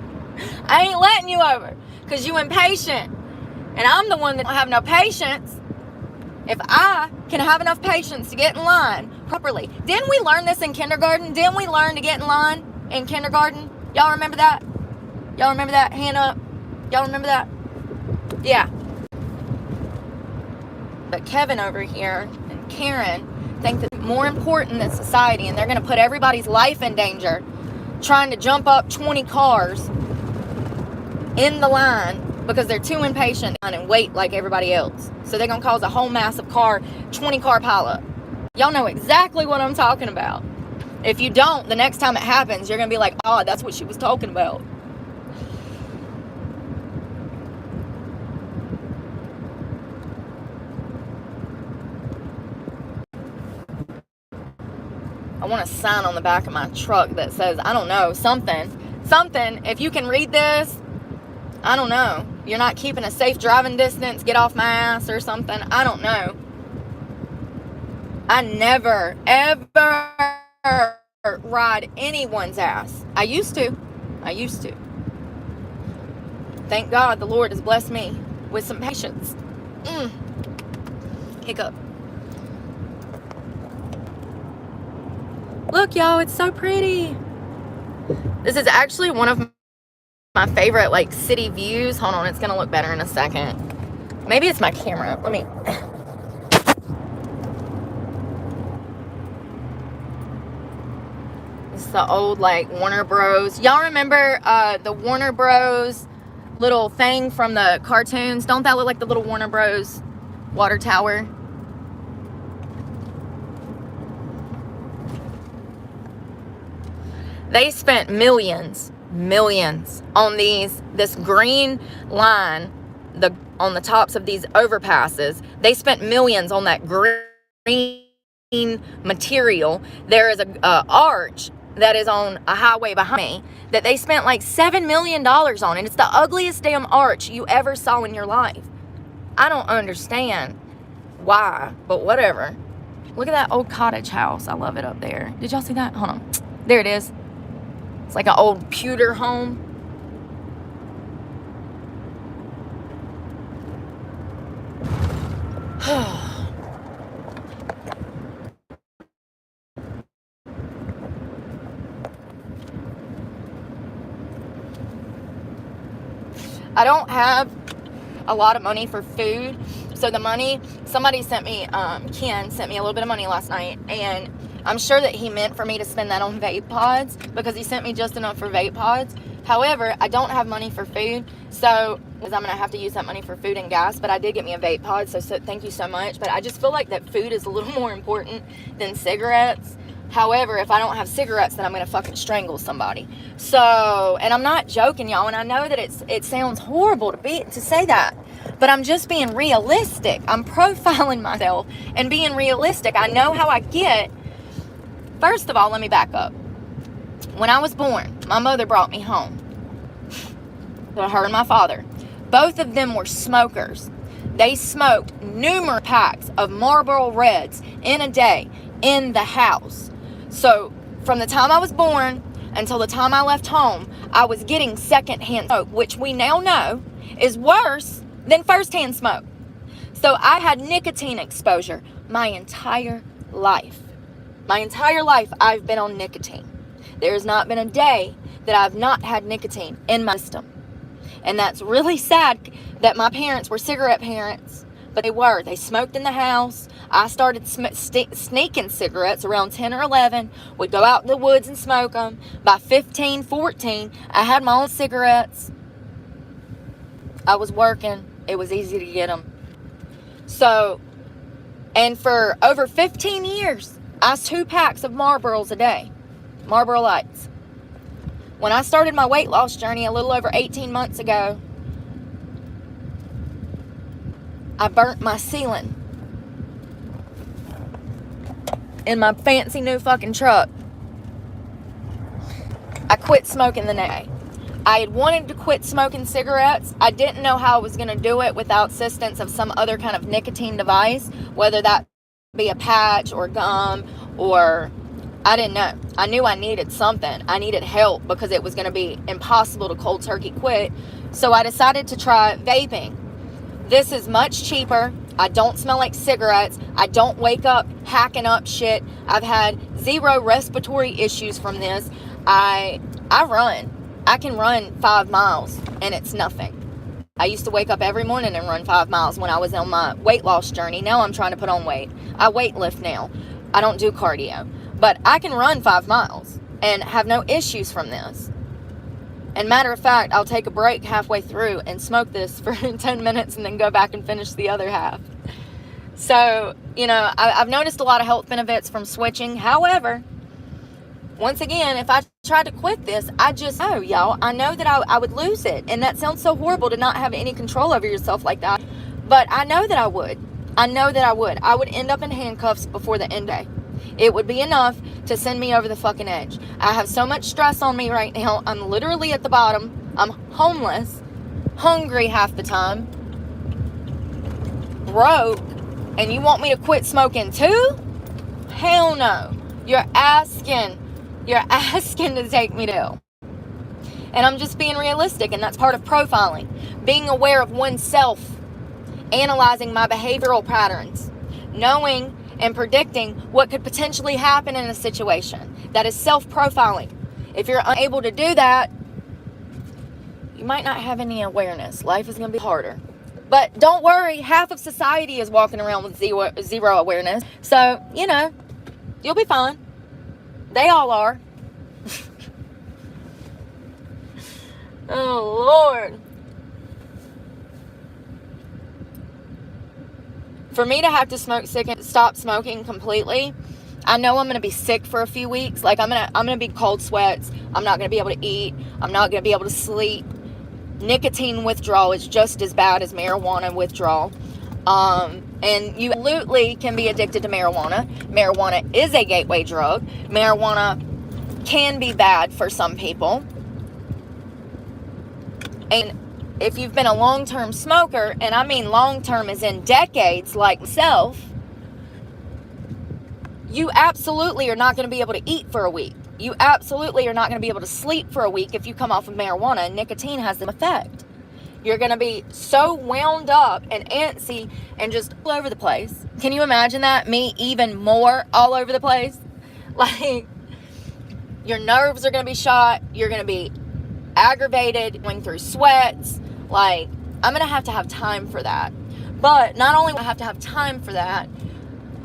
I ain't letting you over because you impatient. And I'm the one that don't have no patience. If I can have enough patience to get in line properly. Didn't we learn this in kindergarten? Didn't we learn to get in line in kindergarten? Y'all remember that? Y'all remember that? Hand up. Y'all remember that? Yeah. But Kevin over here and Karen think that more important than society, and they're going to put everybody's life in danger trying to jump up 20 cars in the line because they're too impatient and wait like everybody else. So they're going to cause a whole massive 20 car pileup. Y'all know exactly what I'm talking about. If you don't, the next time it happens, you're going to be like, oh, that's what she was talking about. I want a sign on the back of my truck that says, I don't know, something. If you can read this, I don't know. You're not keeping a safe driving distance, get off my ass or something. I don't know. I never, ever ride anyone's ass. I used to. Thank God the Lord has blessed me with some patience. Hiccup. Look, y'all, it's so pretty. This is actually one of my favorite, like, city views. Hold on, it's gonna look better in a second. Maybe it's my camera. Let me... It's the old, like, Warner Bros. Y'all remember the Warner Bros. Little thing from the cartoons? Don't that look like the little Warner Bros. Water tower? They spent millions on this green line on the tops of these overpasses. They spent millions on that green material. There is a arch that is on a highway behind me that they spent like $7 million on, and it's the ugliest damn arch you ever saw in your life. I don't understand why, but whatever. Look at that old cottage house. I love it up there. Did y'all see that? Hold on. There it is. It's like an old pewter home. I don't have a lot of money for food. So the money, somebody sent me, Ken sent me a little bit of money last night, and I'm sure that he meant for me to spend that on vape pods because he sent me just enough for vape pods. However, I don't have money for food, so I'm going to have to use that money for food and gas, but I did get me a vape pod, so thank you so much. But I just feel like that food is a little more important than cigarettes. However, if I don't have cigarettes, then I'm going to fucking strangle somebody. So, and I'm not joking, y'all, and I know that it sounds horrible to say that, but I'm just being realistic. I'm profiling myself and being realistic. I know how I get. First of all, let me back up. When I was born, my mother brought me home. Her and my father. Both of them were smokers. They smoked numerous packs of Marlboro Reds in a day in the house. So from the time I was born until the time I left home, I was getting secondhand smoke, which we now know is worse than firsthand smoke. So I had nicotine exposure my entire life. My entire life I've been on nicotine. There has not been a day that I've not had nicotine in my system. And that's really sad that my parents were cigarette parents, but they were. They smoked in the house. I started sneaking cigarettes around 10 or 11. We'd go out in the woods and smoke them. By 15, 14, I had my own cigarettes. I was working. It was easy to get them. So, and for over 15 years, I was 2 packs of Marlboros a day. Marlboro Lights. When I started my weight loss journey a little over 18 months ago, I burnt my ceiling in my fancy new fucking truck. I quit smoking the next day. I had wanted to quit smoking cigarettes. I didn't know how I was going to do it without assistance of some other kind of nicotine device, whether that be a patch or gum or... I didn't know. I knew I needed something. I needed help because it was going to be impossible to cold turkey quit. So I decided to try vaping. This is much cheaper. I don't smell like cigarettes. I don't wake up hacking up shit. I've had 0 respiratory issues from this. I run. I can run 5 miles and it's nothing. I used to wake up every morning and run 5 miles when I was on my weight loss journey. Now I'm trying to put on weight. I weight lift now. I don't do cardio. But I can run 5 miles and have no issues from this. And matter of fact, I'll take a break halfway through and smoke this for 10 minutes and then go back and finish the other half. So, you know, I've noticed a lot of health benefits from switching. However, once again, if I tried to quit this, I just know, y'all, I know that I would lose it. And that sounds so horrible to not have any control over yourself like that. But I know that I would. I know that I would. I would end up in handcuffs before the end day. It would be enough to send me over the fucking edge. I have so much stress on me right now. I'm literally at the bottom. I'm homeless, hungry half the time, broke, and you want me to quit smoking too? Hell no. You're asking to take me to. And I'm just being realistic, and that's part of profiling. Being aware of oneself, analyzing my behavioral patterns, knowing and predicting what could potentially happen in a situation. That is self-profiling. If you're unable to do that, you might not have any awareness. Life is going to be harder. But don't worry, half of society is walking around with zero awareness. So, you know, you'll be fine. They all are. Oh, Lord. For me to have to stop smoking completely, I know I'm going to be sick for a few weeks. Like, I'm going to be cold sweats. I'm not going to be able to eat. I'm not going to be able to sleep. Nicotine withdrawal is just as bad as marijuana withdrawal. And you absolutely can be addicted to marijuana. Marijuana is a gateway drug. Marijuana can be bad for some people. And if you've been a long-term smoker, and I mean long-term as in decades like myself, you absolutely are not going to be able to eat for a week. You absolutely are not going to be able to sleep for a week if you come off of marijuana, and nicotine has an effect. You're going to be so wound up and antsy and just all over the place. Can you imagine that? Me even more all over the place? Like, your nerves are going to be shot. You're going to be aggravated, going through sweats. Like, I'm going to have time for that. But not only will I have to have time for that,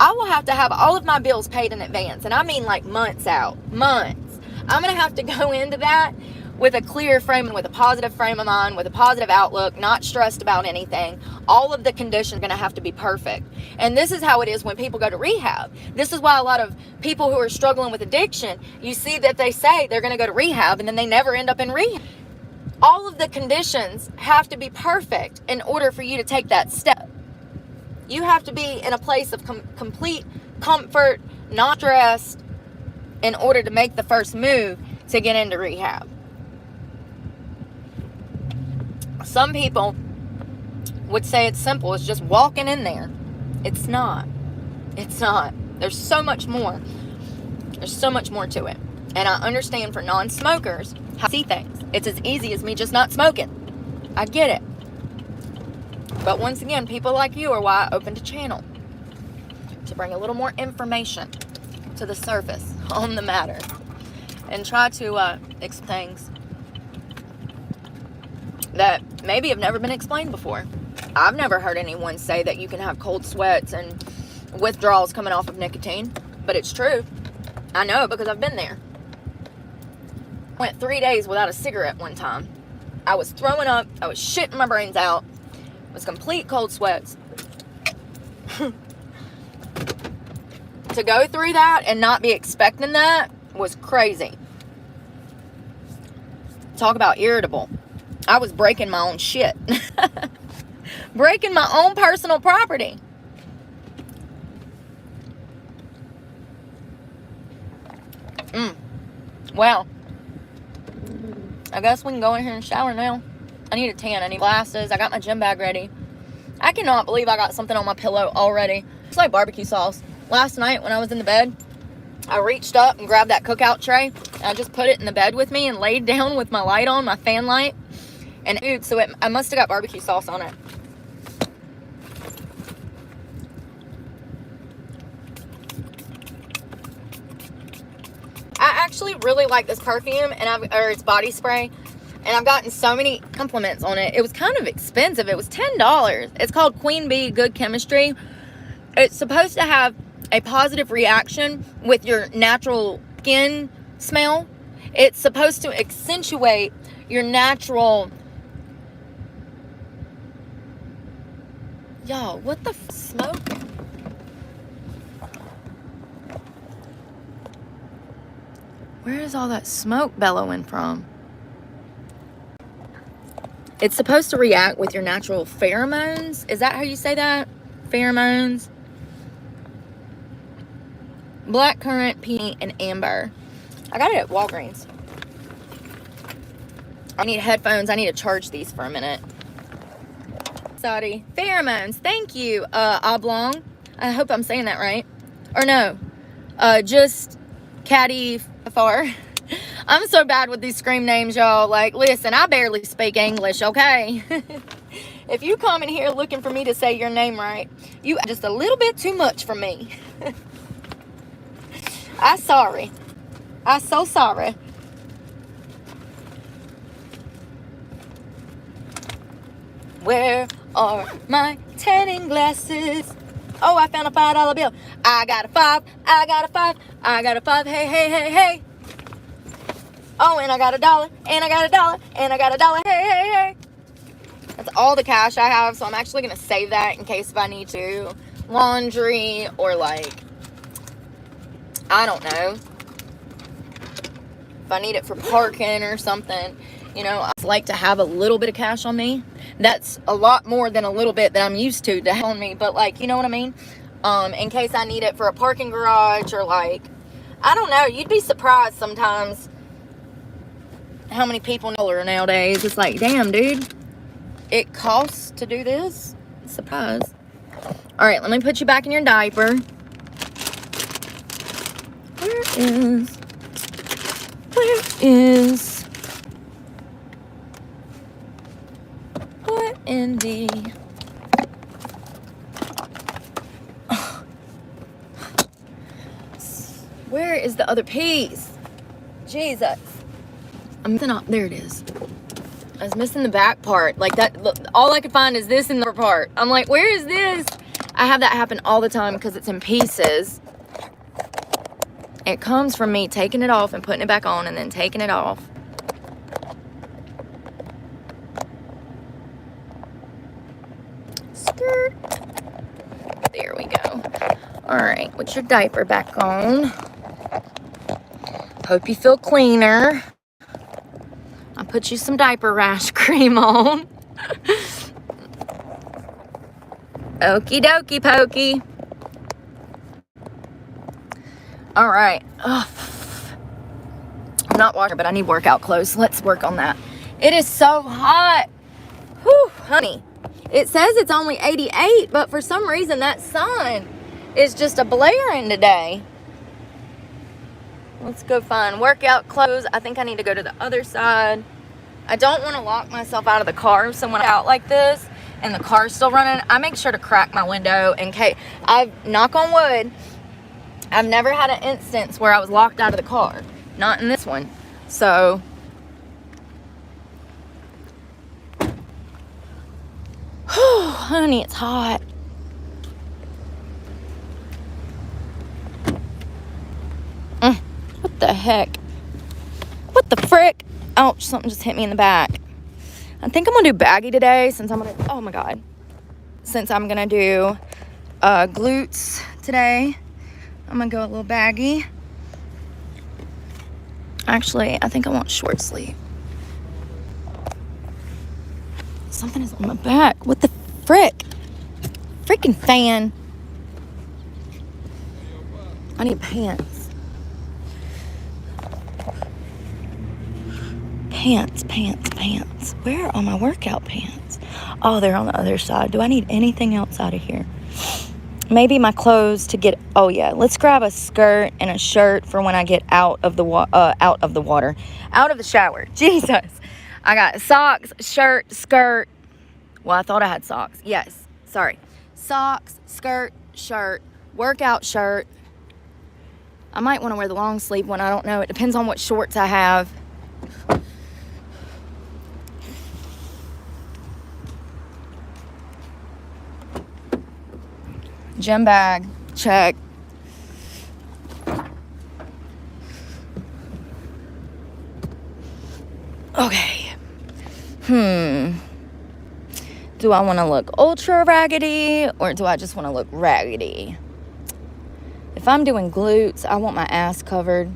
I will have to have all of my bills paid in advance. And I mean like months out. Months. I'm going to have to go into that with a clear frame and with a positive frame of mind, with a positive outlook, not stressed about anything. All of the conditions are going to have to be perfect. And this is how it is when people go to rehab. This is why a lot of people who are struggling with addiction, you see that they say they're going to go to rehab and then they never end up in rehab. All of the conditions have to be perfect in order for you to take that step. You have to be in a place of complete comfort, not stressed, in order to make the first move to get into rehab. Some people would say it's simple. It's just walking in there. It's not. It's not. There's so much more. There's so much more to it. And I understand for non-smokers how to see things. It's as easy as me just not smoking. I get it. But once again, people like you are why I opened a channel. To bring a little more information to the surface on the matter. And try to explain things that maybe have never been explained before. I've never heard anyone say that you can have cold sweats and withdrawals coming off of nicotine. But it's true. I know because I've been there. Went 3 days without a cigarette one time. I was throwing up. I was shitting my brains out. It was complete cold sweats. To go through that and not be expecting that was crazy. Talk about irritable. I was breaking my own shit. Breaking my own personal property. Well, I guess we can go in here and shower now. I need a tan. I need glasses. I got my gym bag ready. I cannot believe I got something on my pillow already. It's like barbecue sauce. Last night when I was in the bed, I reached up and grabbed that cookout tray. And I just put it in the bed with me and laid down with my light on, my fan light. And food, so I must have got barbecue sauce on it. I actually really like this perfume, or it's body spray. And I've gotten so many compliments on it. It was kind of expensive. It was $10. It's called Queen Bee Good Chemistry. It's supposed to have a positive reaction with your natural skin smell. It's supposed to accentuate your natural Y'all, what the smoke? Where is all that smoke bellowing from? It's supposed to react with your natural pheromones. Is that how you say that? Pheromones. Blackcurrant, peony, and amber. I got it at Walgreens. I need headphones. I need to charge these for a minute. Sorry. Pheromones. Thank you, Oblong. I hope I'm saying that right. Or no. Just Caddy Far. I'm so bad with these scream names, y'all. Like, listen, I barely speak English, okay? If you come in here looking for me to say your name right, you just a little bit too much for me. I'm sorry. I'm so sorry. Where are my tanning glasses? Oh, I found a $5 bill. I got a 5. I got a 5. I got a 5. Hey, hey, hey, hey. Oh, and I got $1. And I got $1. And I got $1. Hey, hey, hey. That's all the cash I have. So I'm actually going to save that in case if I need to. Laundry or like, I don't know. If I need it for parking or something. You know, I like to have a little bit of cash on me. That's a lot more than a little bit that I'm used to have on me. But like, you know what I mean? In case I need it for a parking garage or like, I don't know. You'd be surprised sometimes how many people know nowadays. It's like, damn, dude. It costs to do this? Surprise. All right, let me put you back in your diaper. Where is... What in the... Where is the other piece? Jesus. I'm missing off. There it is. I was missing the back part. Like that. Look, all I could find is this in the part. I'm like, where is this? I have that happen all the time because it's in pieces. It comes from me taking it off and putting it back on and then taking it off. Skirt. There we go. All right, put your diaper back on. Hope you feel cleaner. I'll put you some diaper rash cream on. Okie dokie pokey. All right. Ugh. I'm not washing, but I need workout clothes. Let's work on that. It is so hot. Whew, honey. It says it's only 88, but for some reason that sun is just a blaring today. Let's go find workout clothes. I think I need to go to the other side. I don't want to lock myself out of the car. So when I'm out like this and the car's still running, I make sure to crack my window in case. Knock on wood, I've never had an instance where I was locked out of the car. Not in this one. So, whew, honey, it's hot. What the heck? What the frick? Ouch, something just hit me in the back. I think I'm going to do baggy today since I'm going to, oh my God. Since I'm going to do glutes today. I'm going to go a little baggy. Actually, I think I want short sleeve. Something is on my back. What the frick? Freaking fan. I need pants. Pants. Where are my workout pants? Oh, they're on the other side. Do I need anything else out of here? Maybe my clothes to get. Oh yeah, let's grab a skirt and a shirt for when I get out of the shower. Jesus, I got socks, shirt, skirt. Well, I thought I had socks. Yes, sorry. Socks, skirt, shirt, workout shirt. I might want to wear the long sleeve one. I don't know. It depends on what shorts I have. Gym bag, check. Okay. Do I want to look ultra raggedy or do I just want to look raggedy? If I'm doing glutes, I want my ass covered.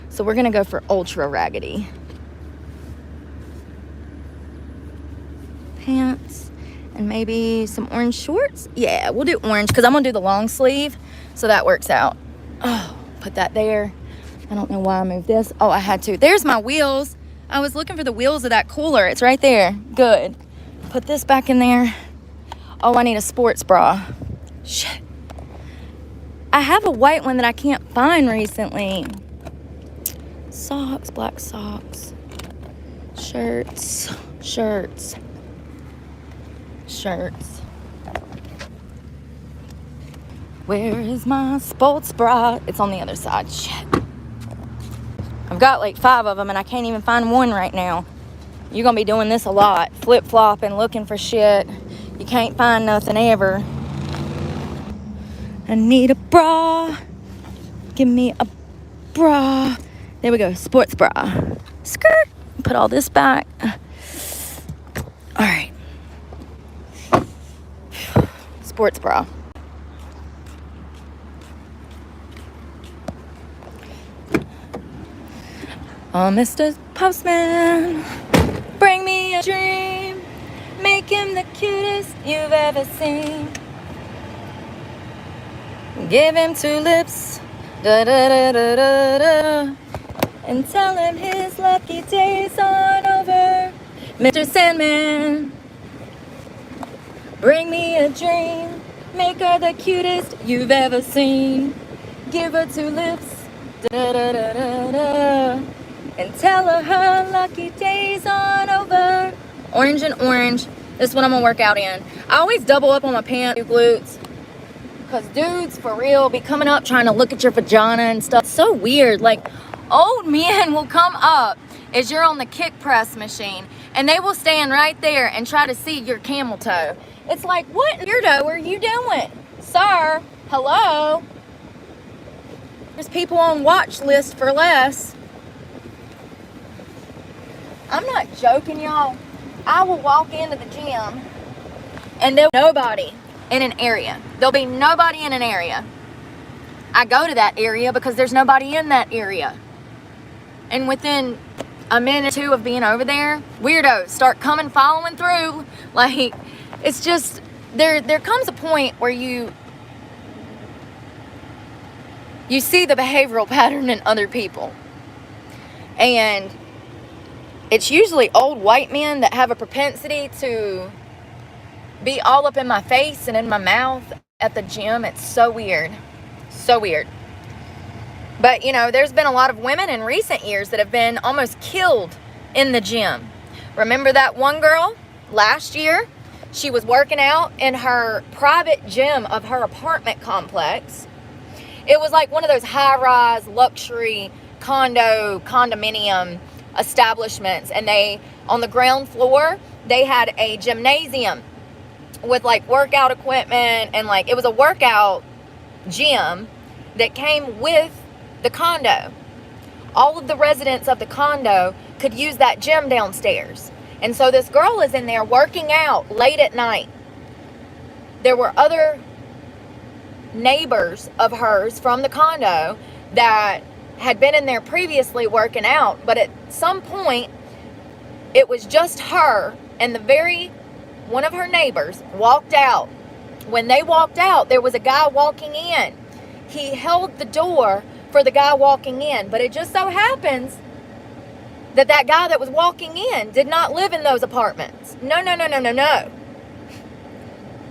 So we're going to go for ultra raggedy. Pants and maybe some orange shorts. Yeah, we'll do orange because I'm going to do the long sleeve. So that works out. Oh, put that there. I don't know why I moved this. Oh, I had to. There's my wheels. I was looking for the wheels of that cooler. It's right there. Good. Put this back in there. Oh, I need a sports bra. Shit. I have a white one that I can't find recently. Socks, black socks. Shirts. Shirts. Shirts. Where is my sports bra? It's on the other side. Shit. I've got like 5 of them and I can't even find one right now. You're going to be doing this a lot. Flip-flopping, looking for shit. You can't find nothing ever. I need a bra. Give me a bra. There we go. Sports bra. Skirt. Put all this back. All right. Sports bra. Oh, Mr. Postman, bring me a dream. Make him the cutest you've ever seen. Give him 2 lips, da da da da da da, and tell him his lucky days aren't over. Mr. Sandman, bring me a dream. Make her the cutest you've ever seen. Give her 2 lips, da da da da da, and tell her lucky days aren't over. Orange and orange. This is what I'm gonna work out in. I always double up on my pants, glutes. Because dudes, for real, be coming up trying to look at your vagina and stuff. It's so weird. Like, old men will come up as you're on the kick press machine. And they will stand right there and try to see your camel toe. It's like, what weirdo are you doing? Sir, hello? There's people on watch list for less. I'm not joking, y'all. I will walk into the gym and there'll be nobody in an area. There'll be nobody in an area. I go to that area because there's nobody in that area. And within a minute or 2 of being over there, weirdos start coming, following through. Like, it's just, there comes a point where you see the behavioral pattern in other people. And it's usually old white men that have a propensity to be all up in my face and in my mouth at the gym. It's so weird. So weird. But, you know, there's been a lot of women in recent years that have been almost killed in the gym. Remember that one girl last year? She was working out in her private gym of her apartment complex. It was like one of those high-rise luxury condominium establishments, and they, on the ground floor, they had a gymnasium with like workout equipment, and like it was a workout gym that came with the condo. All of the residents of the condo could use that gym downstairs. And so this girl is in there working out late at night. There were other neighbors of hers from the condo that had been in there previously working out, but at some point it was just her and one of her neighbors walked out. When they walked out, there was a guy walking in. He held the door for the guy walking in, but it just so happens that guy that was walking in did not live in those apartments. No.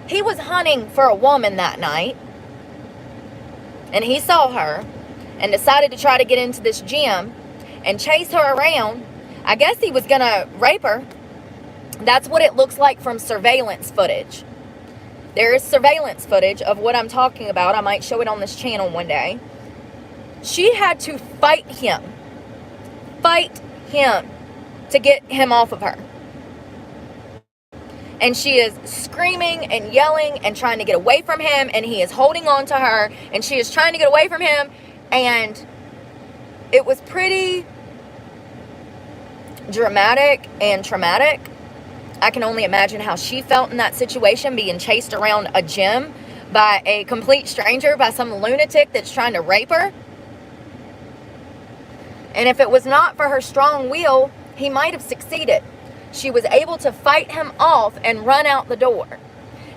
He was hunting for a woman that night, and he saw her and decided to try to get into this gym and chase her around. I guess he was gonna rape her. That's what it looks like from surveillance footage. There is surveillance footage of what I'm talking about. I might show it on this channel one day. She had to fight him to get him off of her. And she is screaming and yelling and trying to get away from him, and he is holding on to her, and she is trying to get away from him. And it was pretty dramatic and traumatic I can only imagine how she felt in that situation, being chased around a gym by a complete stranger, by some lunatic that's trying to rape her. And if it was not for her strong will, he might have succeeded. She was able to fight him off and run out the door.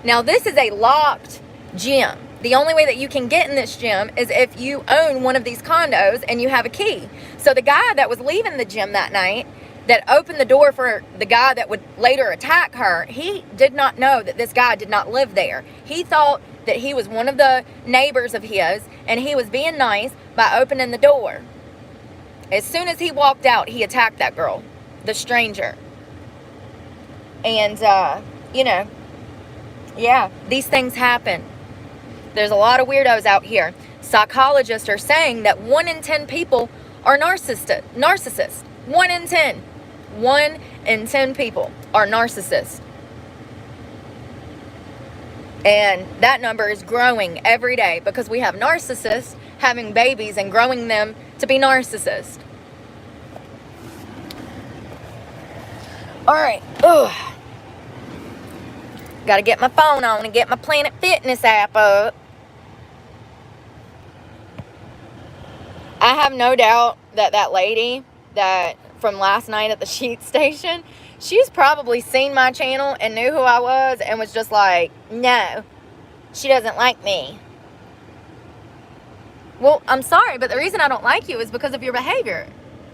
Now, this is a locked gym. The only way that you can get in this gym is if you own one of these condos and you have a key. So the guy that was leaving the gym that night, that opened the door for the guy that would later attack her, he did not know that this guy did not live there. He thought that he was one of the neighbors of his, and he was being nice by opening the door. As soon as he walked out, he attacked that girl, the stranger. And, you know, yeah, these things happen. There's a lot of weirdos out here. Psychologists are saying that 1 in 10 people are narcissists. 1 in 10. 1 in 10 people are narcissists. And that number is growing every day because we have narcissists having babies and growing them to be narcissists. All right. Ugh. Got to get my phone on and get my Planet Fitness app up. I have no doubt that that lady that from last night at the Sheet Station, she's probably seen my channel and knew who I was and was just like, no, she doesn't like me. Well, I'm sorry, but the reason I don't like you is because of your behavior.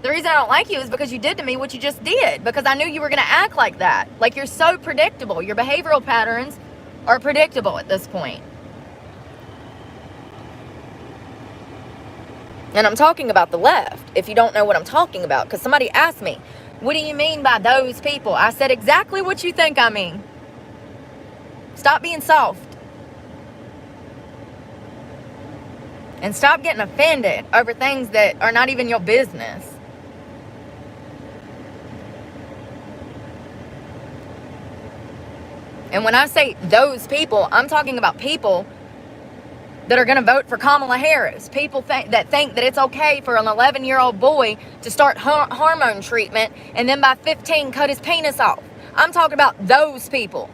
The reason I don't like you is because you did to me what you just did. Because I knew you were going to act like that. Like, you're so predictable. Your behavioral patterns are predictable at this point. And I'm talking about the left, if you don't know what I'm talking about. Because somebody asked me, what do you mean by those people? I said exactly what you think I mean. Stop being soft. And stop getting offended over things that are not even your business. And when I say those people, I'm talking about people that are going to vote for Kamala Harris. People that think that it's okay for an 11-year-old boy to start hormone treatment and then by 15 cut his penis off. I'm talking about those people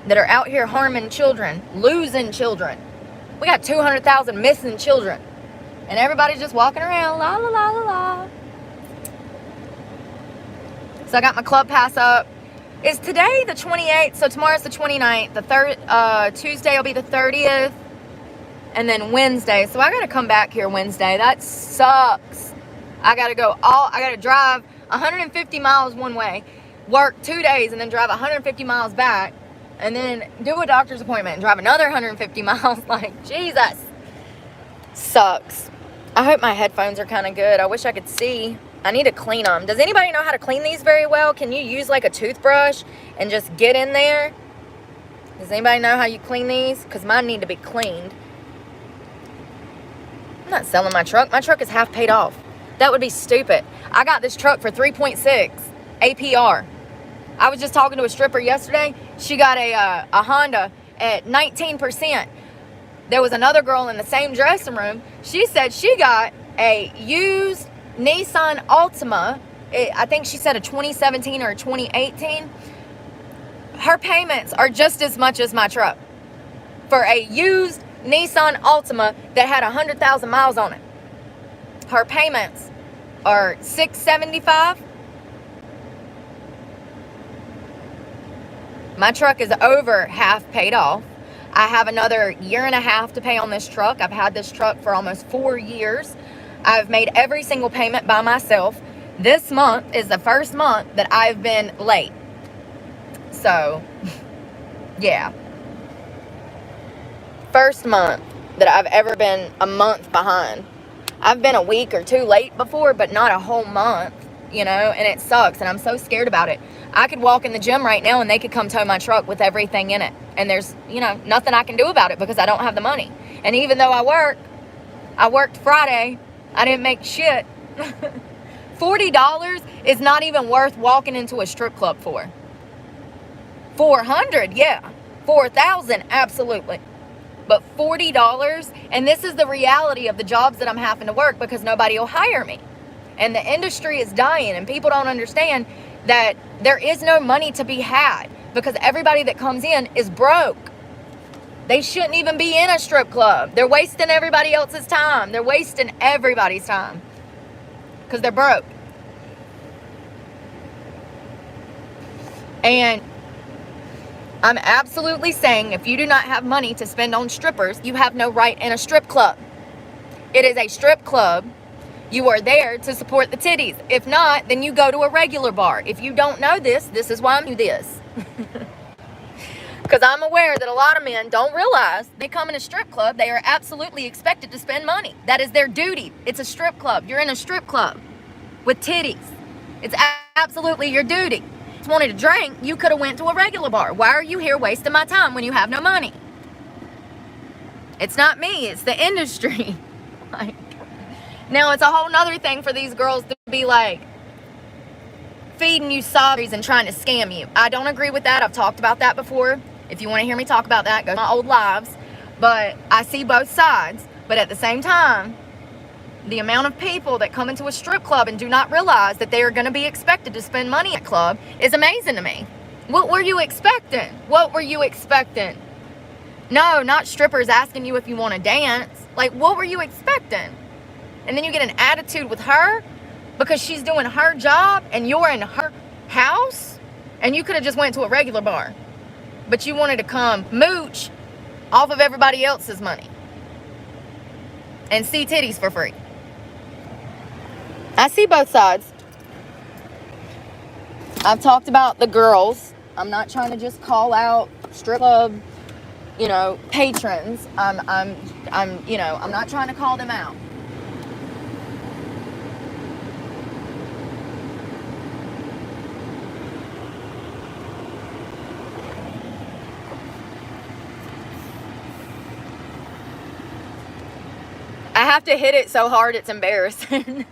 that are out here harming children, losing children. We got 200,000 missing children. And everybody's just walking around, la la la la la. So I got my club pass up. Is today the 28th? So tomorrow's the 29th. The Tuesday will be the 30th. And then Wednesday. So I got to come back here Wednesday. That sucks. I got to drive 150 miles one way, work 2 days, and then drive 150 miles back. And then do a doctor's appointment and drive another 150 miles. Like, Jesus. Sucks. I hope my headphones are kind of good. I wish I could see. I need to clean them. Does anybody know how to clean these very well? Can you use like a toothbrush and just get in there? Does anybody know how you clean these? Because mine need to be cleaned. I'm not selling my truck. My truck is half paid off. That would be stupid. I got this truck for 3.6 APR. I was just talking to a stripper yesterday. She got a Honda at 19%. There was another girl in the same dressing room. She said she got a used Nissan Altima. I think she said a 2017 or a 2018. Her payments are just as much as my truck for a used Nissan Altima that had 100,000 miles on it. Her payments are $675. My truck is over half paid off. I have another year and a half to pay on this truck. I've had this truck for almost 4 years. I've made every single payment by myself. This month is the first month that I've been late. So, yeah. First month that I've ever been a month behind. I've been a week or two late before, but not a whole month, you know, and it sucks, and I'm so scared about it. I could walk in the gym right now and they could come tow my truck with everything in it. And there's, you know, nothing I can do about it because I don't have the money. And even though I worked Friday, I didn't make shit. $40 is not even worth walking into a strip club for. $400, yeah. $4,000, absolutely. But $40, and this is the reality of the jobs that I'm having to work because nobody will hire me. And the industry is dying, and people don't understand that there is no money to be had because everybody that comes in is broke. They shouldn't even be in a strip club. They're wasting everybody else's time. They're wasting everybody's time because they're broke. And I'm absolutely saying if you do not have money to spend on strippers, you have no right in a strip club. It is a strip club. You are there to support the titties. If not, then you go to a regular bar. If you don't know this, this is why I'm doing this. Because I'm aware that a lot of men don't realize they come in a strip club, they are absolutely expected to spend money. That is their duty. It's a strip club. You're in a strip club with titties. It's absolutely your duty. If you wanted to drink, you could have went to a regular bar. Why are you here wasting my time when you have no money? It's not me. It's the industry. Like, now, it's a whole nother thing for these girls to be like feeding you sorries and trying to scam you. I don't agree with that. I've talked about that before. If you want to hear me talk about that, go to my old lives. But I see both sides. But at the same time, the amount of people that come into a strip club and do not realize that they are going to be expected to spend money at a club is amazing to me. What were you expecting? What were you expecting? No, not strippers asking you if you want to dance. Like, what were you expecting? And then you get an attitude with her because she's doing her job and you're in her house and you could have just went to a regular bar. But you wanted to come mooch off of everybody else's money and see titties for free. I see both sides. I've talked about the girls. I'm not trying to just call out strip club, patrons. I'm not trying to call them out. I have to hit it so hard it's embarrassing.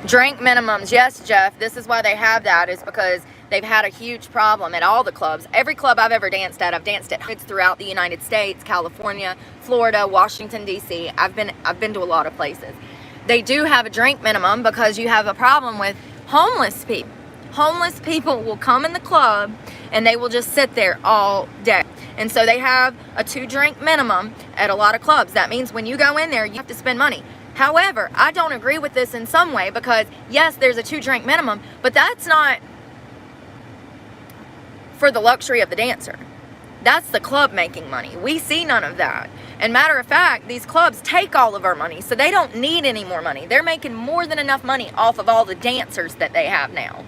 Drink minimums. Yes, Jeff. This is why they have that, is because they've had a huge problem at all the clubs. Every club I've ever danced at, I've danced at hundreds throughout the United States, California, Florida, Washington, D.C. I've been to a lot of places. They do have a drink minimum because you have a problem with homeless people. Homeless people will come in the club and they will just sit there all day. And so they have a 2-drink minimum at a lot of clubs. That means when you go in there, you have to spend money. However, I don't agree with this in some way because, yes, there's a 2-drink minimum, but that's not for the luxury of the dancer. That's the club making money. We see none of that. And matter of fact, these clubs take all of our money, so they don't need any more money. They're making more than enough money off of all the dancers that they have now.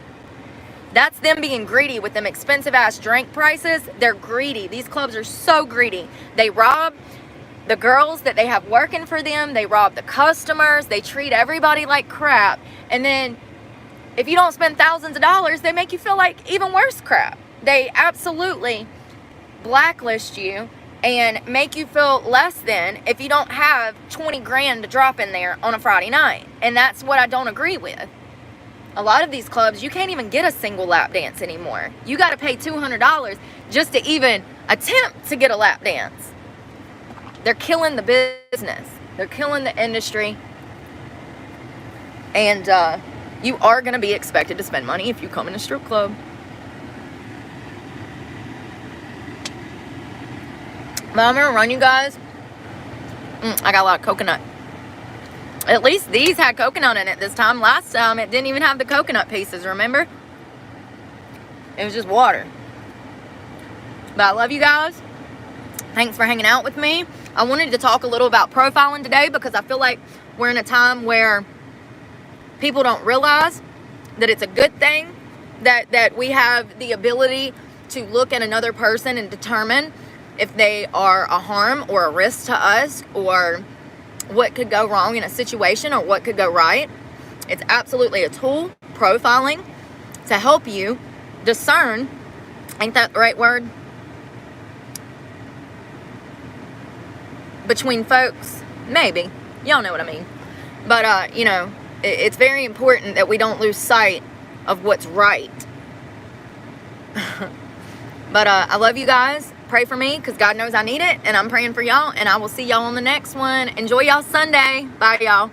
That's them being greedy with them expensive ass drink prices. They're greedy. These clubs are so greedy. They rob the girls that they have working for them. They rob the customers. They treat everybody like crap. And then if you don't spend thousands of dollars, they make you feel like even worse crap. They absolutely blacklist you and make you feel less than if you don't have 20 grand to drop in there on a Friday night. And that's what I don't agree with. A lot of these clubs, you can't even get a single lap dance anymore. You got to pay $200 just to even attempt to get a lap dance. They're killing the business. They're killing the industry. And you are going to be expected to spend money if you come in a strip club. But I'm going to run you guys. I got a lot of coconut. At least these had coconut in it this time. Last time it didn't even have the coconut pieces, remember? It was just water. But I love you guys. Thanks for hanging out with me. I wanted to talk a little about profiling today because I feel like we're in a time where people don't realize that it's a good thing that we have the ability to look at another person and determine if they are a harm or a risk to us, or what could go wrong in a situation or what could go right. It's absolutely a tool, profiling, to help you discern, ain't that the right word? Between folks, maybe. Y'all know what I mean. But, it's very important that we don't lose sight of what's right. But I love you guys. Pray for me because God knows I need it. And I'm praying for y'all. And I will see y'all on the next one. Enjoy y'all Sunday. Bye, y'all.